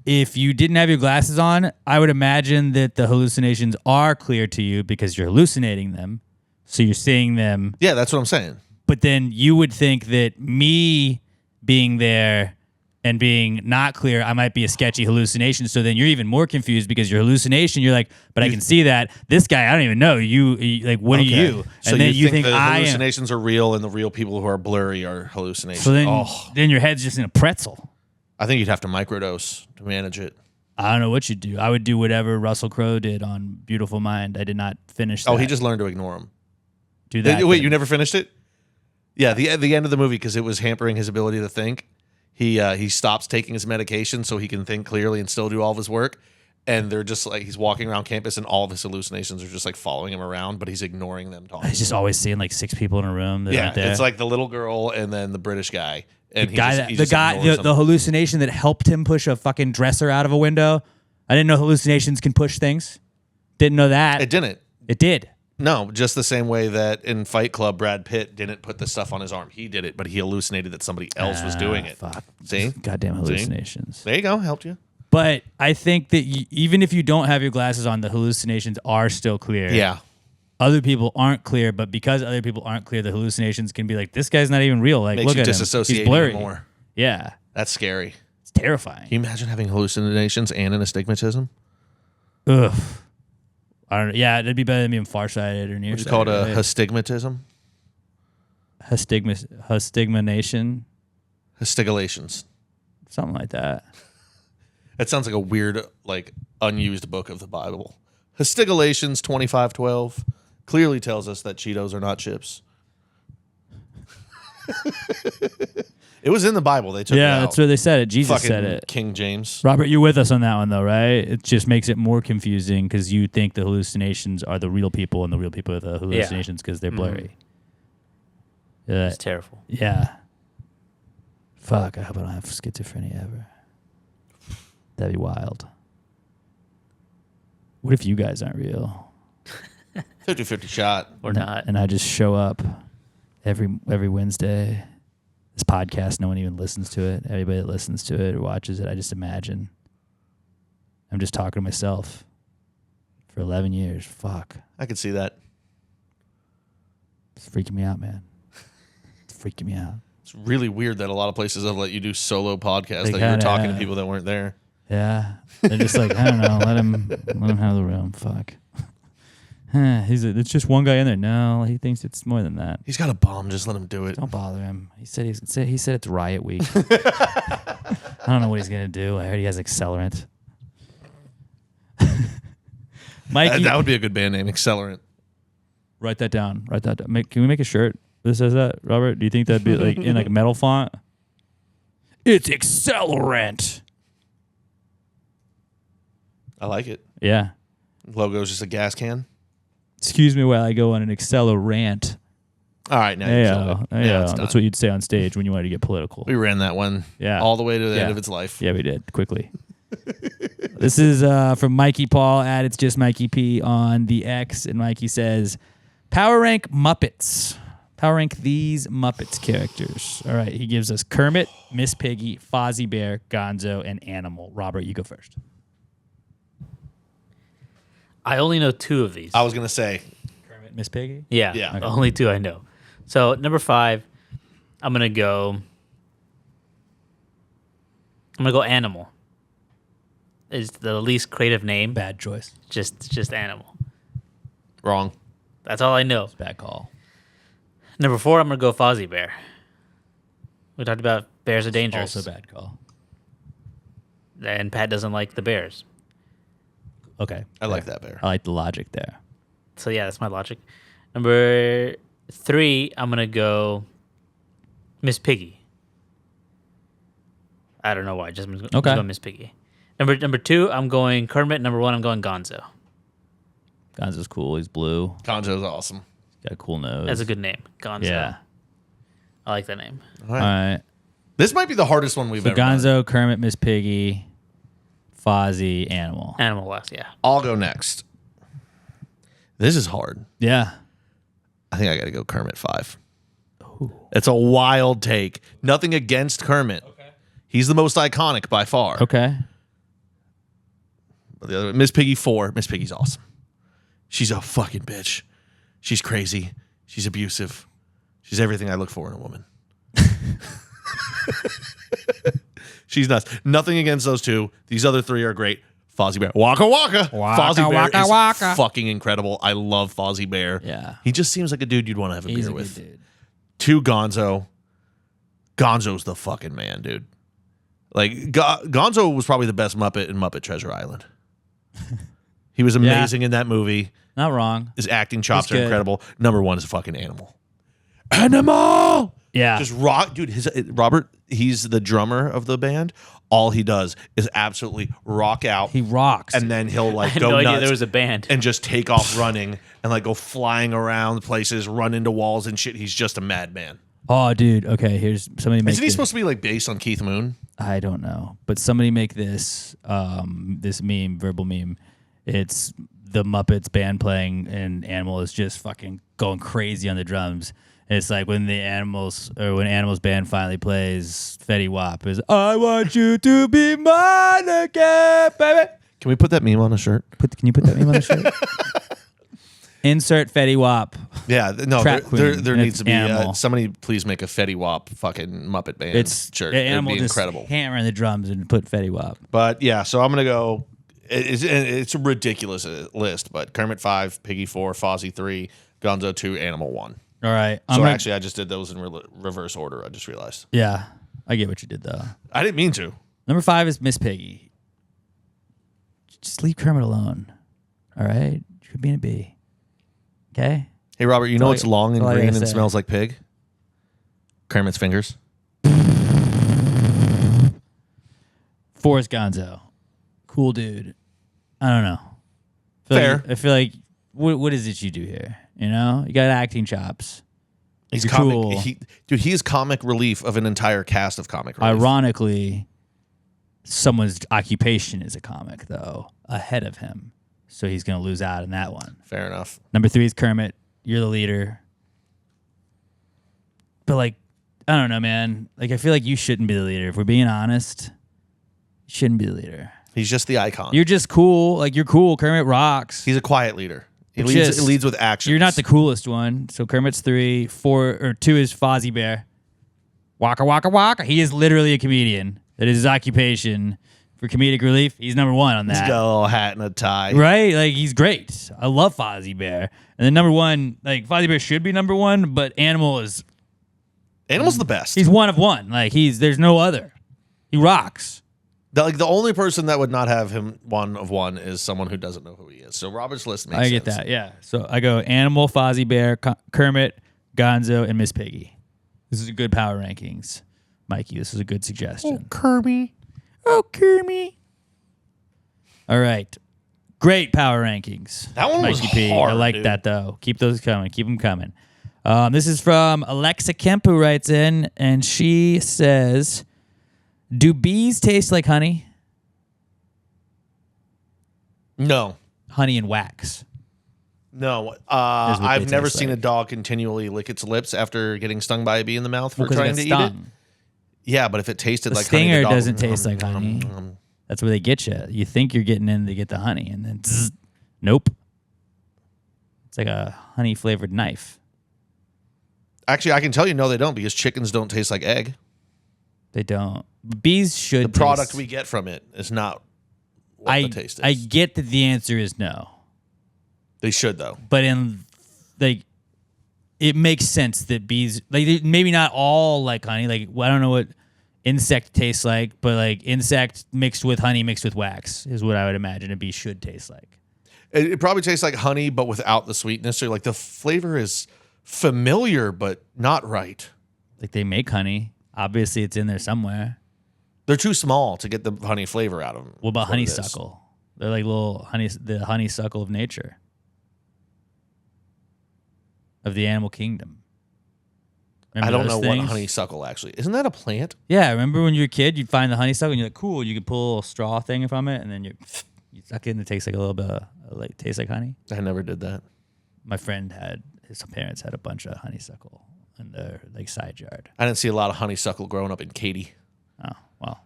if you didn't have your glasses on, I would imagine that the hallucinations are clear to you because you're hallucinating them. So you're seeing them. Yeah, that's what I'm saying. But then you would think that me being there and being not clear, I might be a sketchy hallucination. So then you're even more confused because your hallucination, you're like, but I can see that. This guy, I don't even know. You like, what are you? And So then you think the I am. hallucinations are real and the real people who are blurry are hallucinations. So then your head's just in a pretzel. I think you'd have to microdose to manage it. I don't know what you'd do. I would do whatever Russell Crowe did on Beautiful Mind. I did not finish that. Oh, he just learned to ignore them. do that. Wait, then. you never finished it? Yeah, the end of the movie, because it was hampering his ability to think. He stops taking his medication so he can think clearly and still do all of his work. And they're just like, he's walking around campus and all of his hallucinations are just like following him around, but he's ignoring them talking. He's just always seeing like 6 people in a room. That Yeah, aren't there. it's like the little girl and then the British guy. And the hallucination that helped him push a fucking dresser out of a window. I didn't know hallucinations can push things. Didn't know that. It didn't. It did. No, just the same way that in Fight Club, Brad Pitt didn't put the stuff on his arm. He did it, but he hallucinated that somebody else was doing it. Fuck. See? Goddamn hallucinations. There you go. Helped you. But I think that even if you don't have your glasses on, the hallucinations are still clear. Yeah. Other people aren't clear, but because other people aren't clear, the hallucinations can be like, this guy's not even real. Like, Makes look you at him. disassociate He's blurry. even more. Yeah. That's scary. It's terrifying. Can you imagine having hallucinations and an astigmatism? Ugh. I don't know. Yeah, it'd be better than being farsighted or nearsighted. Would you call it a right? astigmatism? Hastigmanation? Hastigulations. Something like that. That sounds like a weird, like, unused book of the Bible. Hastigulations 25:12 clearly tells us that Cheetos are not chips. It was in the Bible. They took it out. That's where they said it. Jesus Fucking said it. King James. Robert, you're with us on that one, though, right? It just makes it more confusing because you think the hallucinations are the real people and the real people are the hallucinations because they're blurry. It's terrible. Yeah. Fuck, I hope I don't have schizophrenia ever. That'd be wild. What if you guys aren't real? 50-50 shot. Or not. And I just show up every Wednesday. This podcast, no one even listens to it. Everybody that listens to it or watches it, I just imagine. I'm just talking to myself for 11 years. Fuck. I could see that. It's freaking me out, man. It's freaking me out. It's really weird that a lot of places have let you do solo podcasts They that you're kinda talking to have. people that weren't there. Yeah. They're just like, I don't know, let him have the room. Fuck. It's just one guy in there. No, he thinks it's more than that. He's got a bomb. Just let him do it. Don't bother him. He said it's Riot Week. I don't know what he's gonna do. I heard he has accelerant. Mikey, That would be a good band name, Accelerant. write that down. Can we make a shirt that says that, Robert? Do you think that'd be like in like a metal font? It's accelerant. I like it. Yeah. Logo's just a gas can. Excuse me while I go on an accelerant. All right, now you killed it. Yeah, it's that's done. what you'd say on stage when you wanted to get political. We ran that one all the way to the end of its life. Yeah, we did. Quickly. This is from Mikey Paul at It's Just Mikey P on the X. And Mikey says, power rank Muppets. Power rank these Muppets characters. All right. He gives us Kermit, Miss Piggy, Fozzie Bear, Gonzo, and Animal. Robert, you go first. I only know 2 of these. I was going to say, Kermit, Miss Piggy? Yeah, Yeah. only 2 I know. So number 5, I'm gonna go animal. Is the least creative name. Bad choice. Just animal. Wrong. That's all I know. Bad call. Number 4, I'm gonna go Fozzie Bear. We talked about bears are dangerous. Also bad call. And Pat doesn't like the bears. Okay. I like that bear. I like the logic there. So yeah, that's my logic. Number 3, I'm gonna go Miss Piggy. I don't know why. Just go Miss Piggy. Number 2, I'm going Kermit. Number 1, I'm going Gonzo. Gonzo's cool. He's blue. Gonzo's awesome. Got a cool nose. That's a good name, Gonzo. Yeah. I like that name. All All right. This might be the hardest one we've So ever done. Gonzo, Kermit, Miss Piggy, Fozzie, Animal. Animal last, yeah. I'll go next. This is hard. Yeah. I think I got to go Kermit 5. It's a wild take. Nothing against Kermit. Okay. He's the most iconic by far. Okay. But the other Miss Piggy 4. Miss Piggy's awesome. She's a fucking bitch. She's crazy. She's abusive. She's everything I look for in a woman. She's nuts. Nothing against those two. These other 3 are great. Fozzie Bear. Waka Waka. Fozzie Bear waka, is waka. fucking incredible. I love Fozzie Bear. Yeah. He just seems like a dude you'd want to have a He's beer a with. good dude. 2, Gonzo. Gonzo's the fucking man, dude. Like, Gonzo was probably the best Muppet in Muppet Treasure Island. He was amazing in that movie. Not wrong. His acting chops He's are good. incredible. Number 1 is a fucking animal. Animal! Yeah. Just rock. Dude, Robert, he's the drummer of the band. All he does is absolutely rock out. He rocks. And then he'll I like had go no nuts idea there was a band. and just take off running and like go flying around places, run into walls and shit. He's just a madman. Oh, dude. Okay, here's somebody make Isn't he this. supposed to be like based on Keith Moon? I don't know, but somebody make this this meme, verbal meme. It's the Muppets band playing, and Animal is just fucking going crazy on the drums. And it's like when Animals band finally plays Fetty Wap is I want you to be mine again, baby. Can we put that meme on a shirt? Can you put that meme on the shirt? Insert Fetty Wap. Yeah, no, Trap there Queen, needs to be Animal. somebody please make a Fetty Wap fucking Muppet band It's shirt. Animal It'd be just incredible. hammering the drums and put Fetty Wap. But yeah, so I'm gonna go. It's a ridiculous list, but Kermit 5, Piggy 4, Fozzie 3, Gonzo 2, Animal 1. All right. Actually, I just did those in reverse order. I just realized. Yeah, I get what you did though. I didn't mean to. Number 5 is Miss Piggy. Just leave Kermit alone. All right? You're being a bee. Okay? Hey, Robert, you know what's long and all I green gotta and say. smells like pig? Kermit's fingers. 4 is Gonzo. Cool dude. I don't know. Fair. I feel like, what is it you do here? You know? You got acting chops. He's You're comic. cool. He is comic relief of an entire cast of comic relief. Ironically, someone's occupation is a comic, though, ahead of him. So he's going to lose out in that one. Fair enough. Number 3 is Kermit. You're the leader. But, like, I don't know, man. Like, I feel like you shouldn't be the leader. If we're being honest, you shouldn't be the leader. He's just the icon. You're just cool. Like, you're cool. Kermit rocks. He's a quiet leader. He It's leads, just- leads with action. You're not the coolest one. So Kermit's 3, 4, or 2 is Fozzie Bear. Waka, waka, waka. He is literally a comedian. That is his occupation. For comedic relief, he's number 1 on He's that. got a little hat and a tie. Right? Like, he's great. I love Fozzie Bear. And then number 1, like, Fozzie Bear should be number 1, but Animal is, Animal's the best. he's one of one. Like, there's no other. He rocks. The only person that would not have him one of one is someone who doesn't know who he is. So Robert's list makes I sense. get that, yeah. So I go Animal, Fozzie Bear, Kermit, Gonzo, and Miss Piggy. This is a good power rankings. Mikey, this is a good suggestion. Kirby. Oh, Kermit. All right. Great power rankings. That one was Mikey P. hard, I like dude. that, though. Keep those coming. Keep them coming. This is from Alexa Kemp, who writes in, and she says, do bees taste like honey? No. Honey and wax. No. what I've they never taste seen like. a dog continually lick its lips after getting stung by a bee in the mouth for Because trying it to got eat it. stung. Yeah, but if it tasted The like honey, stinger the dog doesn't would- taste like honey. That's where they get you. You think you're getting in to get the honey, and then zzz, nope. It's like a honey flavored knife. Actually, I can tell you, no, they don't, because chickens don't taste like egg. They don't. Bees should. The product taste. we get from it is not what the taste is. I get that the answer is no. They should, though. But it makes sense that bees, maybe not all like honey. Like, I don't know what insect tastes like, but like insect mixed with honey mixed with wax is what I would imagine a bee should taste like. It probably tastes like honey, but without the sweetness. So like the flavor is familiar, but not right. Like they make honey. Obviously, it's in there somewhere. They're too small to get the honey flavor out of them. What about honeysuckle? They're like little the honeysuckle of nature, of the animal kingdom. Remember I don't know things? what honeysuckle actually. Isn't that a plant? Yeah, remember when you were a kid, you'd find the honeysuckle and you're like, cool, you could pull a little straw thing from it and then you suck it and it tastes like a little bit of, tastes like honey. I never did that. My friend his parents had a bunch of honeysuckle in their like side yard. I didn't see a lot of honeysuckle growing up in Katy. Oh, well.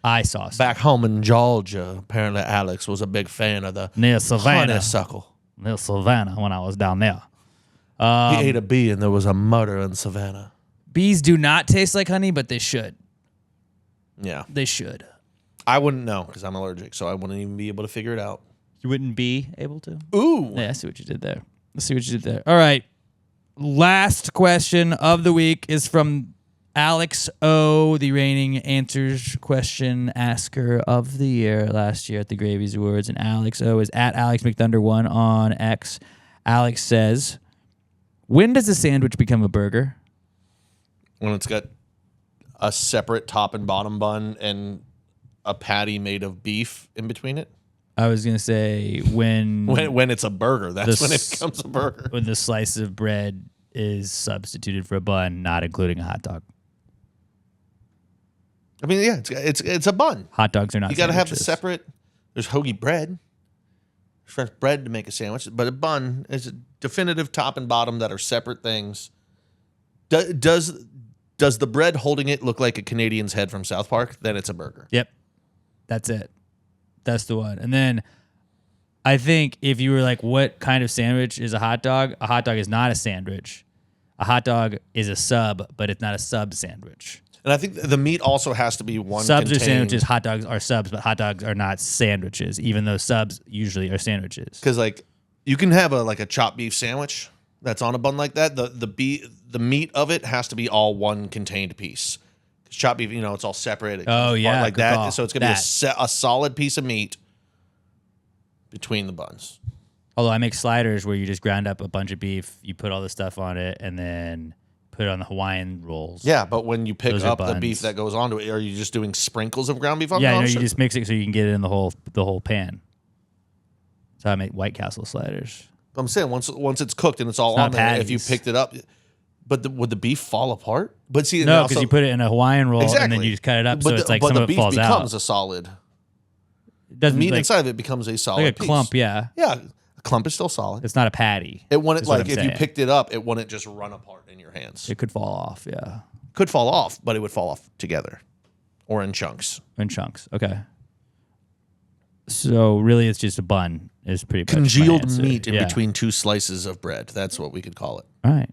I saw some. Back home in Georgia, apparently Alex was a big fan of the Near Savannah. honeysuckle. Near Savannah when I was down there. He ate a bee and there was a murder in Savannah. Bees do not taste like honey, but they should. Yeah. They should. I wouldn't know because I'm allergic, so I wouldn't even be able to figure it out. You wouldn't be able to? Ooh. Yeah, I see what you did there. All right. Last question of the week is from Alex O, the reigning answers question asker of the year last year at the Gravies Awards. And Alex O is at Alex McThunder1 on X. Alex says, when does a sandwich become a burger? When it's got a separate top and bottom bun and a patty made of beef in between it. I was going to say when it's a burger, that's when it becomes a burger. When the slice of bread is substituted for a bun, not including a hot dog. I mean, yeah, it's a bun. Hot dogs are not. You got to have the sandwiches. separate. There's hoagie bread, fresh bread to make a sandwich, but a bun is a definitive top and bottom that are separate things. Does the bread holding it look like a Canadian's head from South Park? Then it's a burger. Yep, that's it. That's the one. And then I think if you were like, what kind of sandwich is a hot dog? A hot dog is not a sandwich. A hot dog is a sub, but it's not a sub sandwich. And I think the meat also has to be one. Subs are sandwiches, hot dogs are subs, but hot dogs are not sandwiches, even though subs usually are sandwiches. Because like you can have a chopped beef sandwich that's on a bun like that. The meat of it has to be all one contained piece. Because chopped beef, it's all separate. It comes apart like that. Call. So it's gonna be a solid piece of meat between the buns. Although I make sliders where you just ground up a bunch of beef, you put all the stuff on it, and then put it on the Hawaiian rolls. Yeah, but when you pick Those up are the buns. beef that goes onto it, are you just doing sprinkles of ground beef on Yeah, top? no, you just mix it so you can get it in the whole pan. So I make White Castle sliders. I'm saying once it's cooked and it's all It's on not there, if you patties. picked it up, but would the beef fall apart? But see, No, because you put it in a Hawaiian roll and then you just cut it up, so it's like some the of it beef falls becomes out. a solid. It doesn't Meat like, inside of it becomes a solid like a piece. clump, yeah. Yeah, a clump is still solid. It's not a patty. It wouldn't is what like I'm if you saying. picked it up, it wouldn't just run apart in your hands. It could fall off, yeah. Could fall off, but it would fall off together or in chunks. In chunks, okay. So really, it's just a bun. Is pretty much my Congealed answer. meat in Yeah. between two slices of bread. That's what we could call it. All right.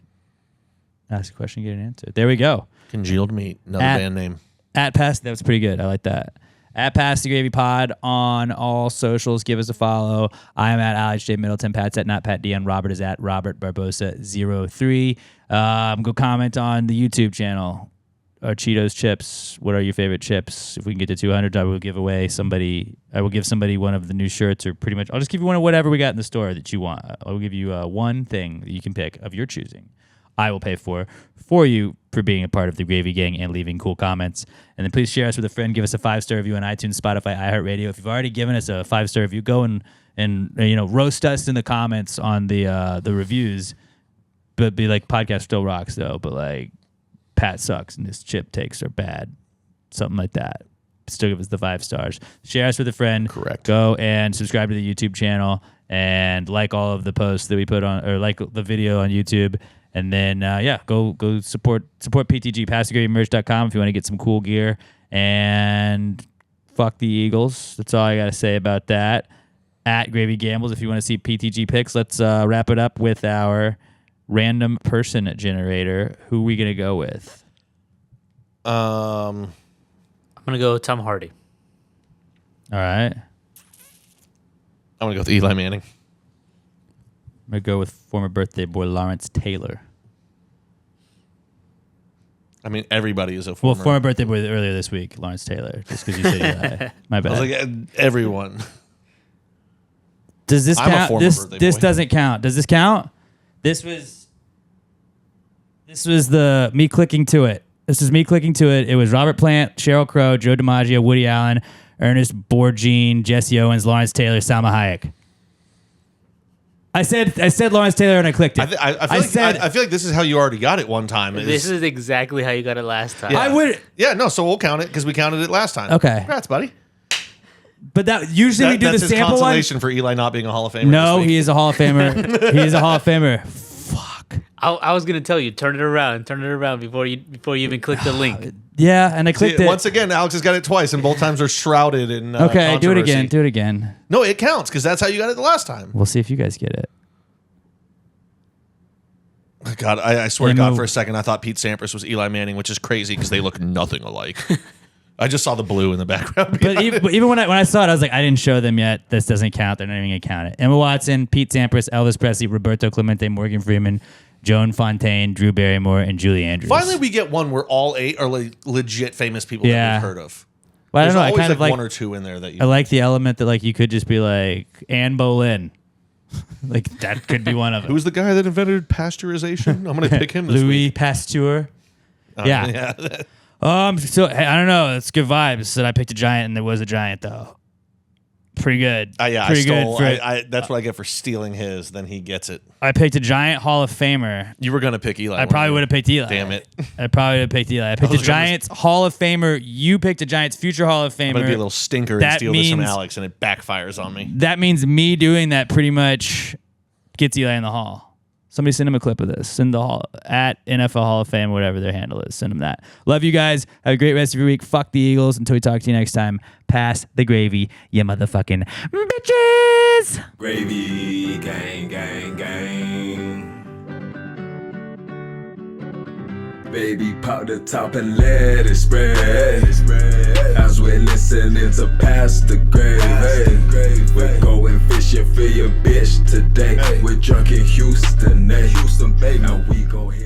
Ask a question, get an answer. There we go. Congealed meat. Another band name. At Pass, that was pretty good. I like that. At Pass the Gravy Pod on all socials. Give us a follow. I am at Alex J. Middleton. Pat's at Not Pat D. And Robert is at Robert Barbosa03. Go comment on the YouTube channel. Our Cheetos chips. What are your favorite chips? If we can get to 200, I will give somebody one of the new shirts, or pretty much I'll just give you one of whatever we got in the store that you want. I will give you one thing that you can pick of your choosing. I will pay for you for being a part of the Gravy Gang and leaving cool comments. And then please share us with a friend. Give us a 5-star review on iTunes, Spotify, iHeartRadio. If you've already given us a 5-star review, go and roast us in the comments on the reviews. But be like, podcast still rocks though. But like, Pat sucks and his chip takes are bad. Something like that. Still give us the 5 stars. Share us with a friend. Correct. Go and subscribe to the YouTube channel and like all of the posts that we put on, or like the video on YouTube. And then, go support PTG, PassTheGravyMerch.com if you want to get some cool gear. And fuck the Eagles. That's all I got to say about that. At Gravy Gambles, if you want to see PTG picks, let's wrap it up with our random person generator. Who are we gonna go with? I'm gonna go Tom Hardy. All right. I'm gonna go with Eli Manning. I'm gonna go with former birthday boy Lawrence Taylor. I mean, everybody is a former. Well, former birthday boy earlier this week, Lawrence Taylor. Just because you said Eli. My bad. I was like, everyone. Does this I'm a count? former This birthday boy. doesn't count. Does this count? This was the me clicking to it. This is me clicking to it. It was Robert Plant, Sheryl Crow, Joe DiMaggio, Woody Allen, Ernest Borgnine, Jesse Owens, Lawrence Taylor, Salma Hayek. I said Lawrence Taylor and I clicked it. I feel like this is how you already got it one time. This is exactly how you got it last time. I would. Yeah, no, so we'll count it because we counted it last time. Okay. Congrats, buddy. But that usually we do That's the his sample one. consolation for Eli not being a Hall of Famer. No, this week. he is a Hall of Famer. He is a Hall of Famer. Fuck. I was gonna tell you, turn it around before you even click the link. Yeah, and I clicked See, it. once again, Alex has got it twice, and both times are shrouded in Okay, do it controversy. again. Do it again. No, it counts because that's how you got it the last time. We'll see if you guys get it. God, I swear to Hey, God, Mo. for a second, I thought Pete Sampras was Eli Manning, which is crazy because they look nothing alike. I just saw the blue in the background. But even when I saw it, I was like, I didn't show them yet. This doesn't count. They're not even gonna count it. Emma Watson, Pete Sampras, Elvis Presley, Roberto Clemente, Morgan Freeman, Joan Fontaine, Drew Barrymore, and Julie Andrews. Finally, we get one where all 8 are like legit famous people Yeah. that we've heard of. Well, I There's don't know. I always kind of like like one or two in there that you. I like the element that like you could just be like Anne Boleyn. Like that could be one of them. Who's the guy that invented pasteurization? I'm going to pick him this Louis week. Pasteur. Yeah. So hey, I don't know. It's good vibes. Said I picked a giant, and there was a giant though. Pretty good. Yeah, Pretty I stole. good. That's what I get for stealing his. Then he gets it. I picked a giant Hall of Famer. You were going to pick Eli. I probably would have picked Eli. Damn it. I probably would have picked Eli. I picked a Giants Hall of Famer. You picked a Giants future Hall of Famer. I'm going to be a little stinker and That steal this from means- Alex, and it backfires on me. That means me doing that pretty much gets Eli in the Hall. Somebody send him a clip of this. Send the Hall at NFL Hall of Fame, whatever their handle is. Send them that. Love you guys. Have a great rest of your week. Fuck the Eagles. Until we talk to you next time. Pass the gravy, you motherfucking bitches. Gravy, gang, gang, gang. Baby, pop the top and let it spread. As we're listening to Pass the Gravy. We're going fishing for your bitch today. We're drunk in Houston, baby. Now we go here.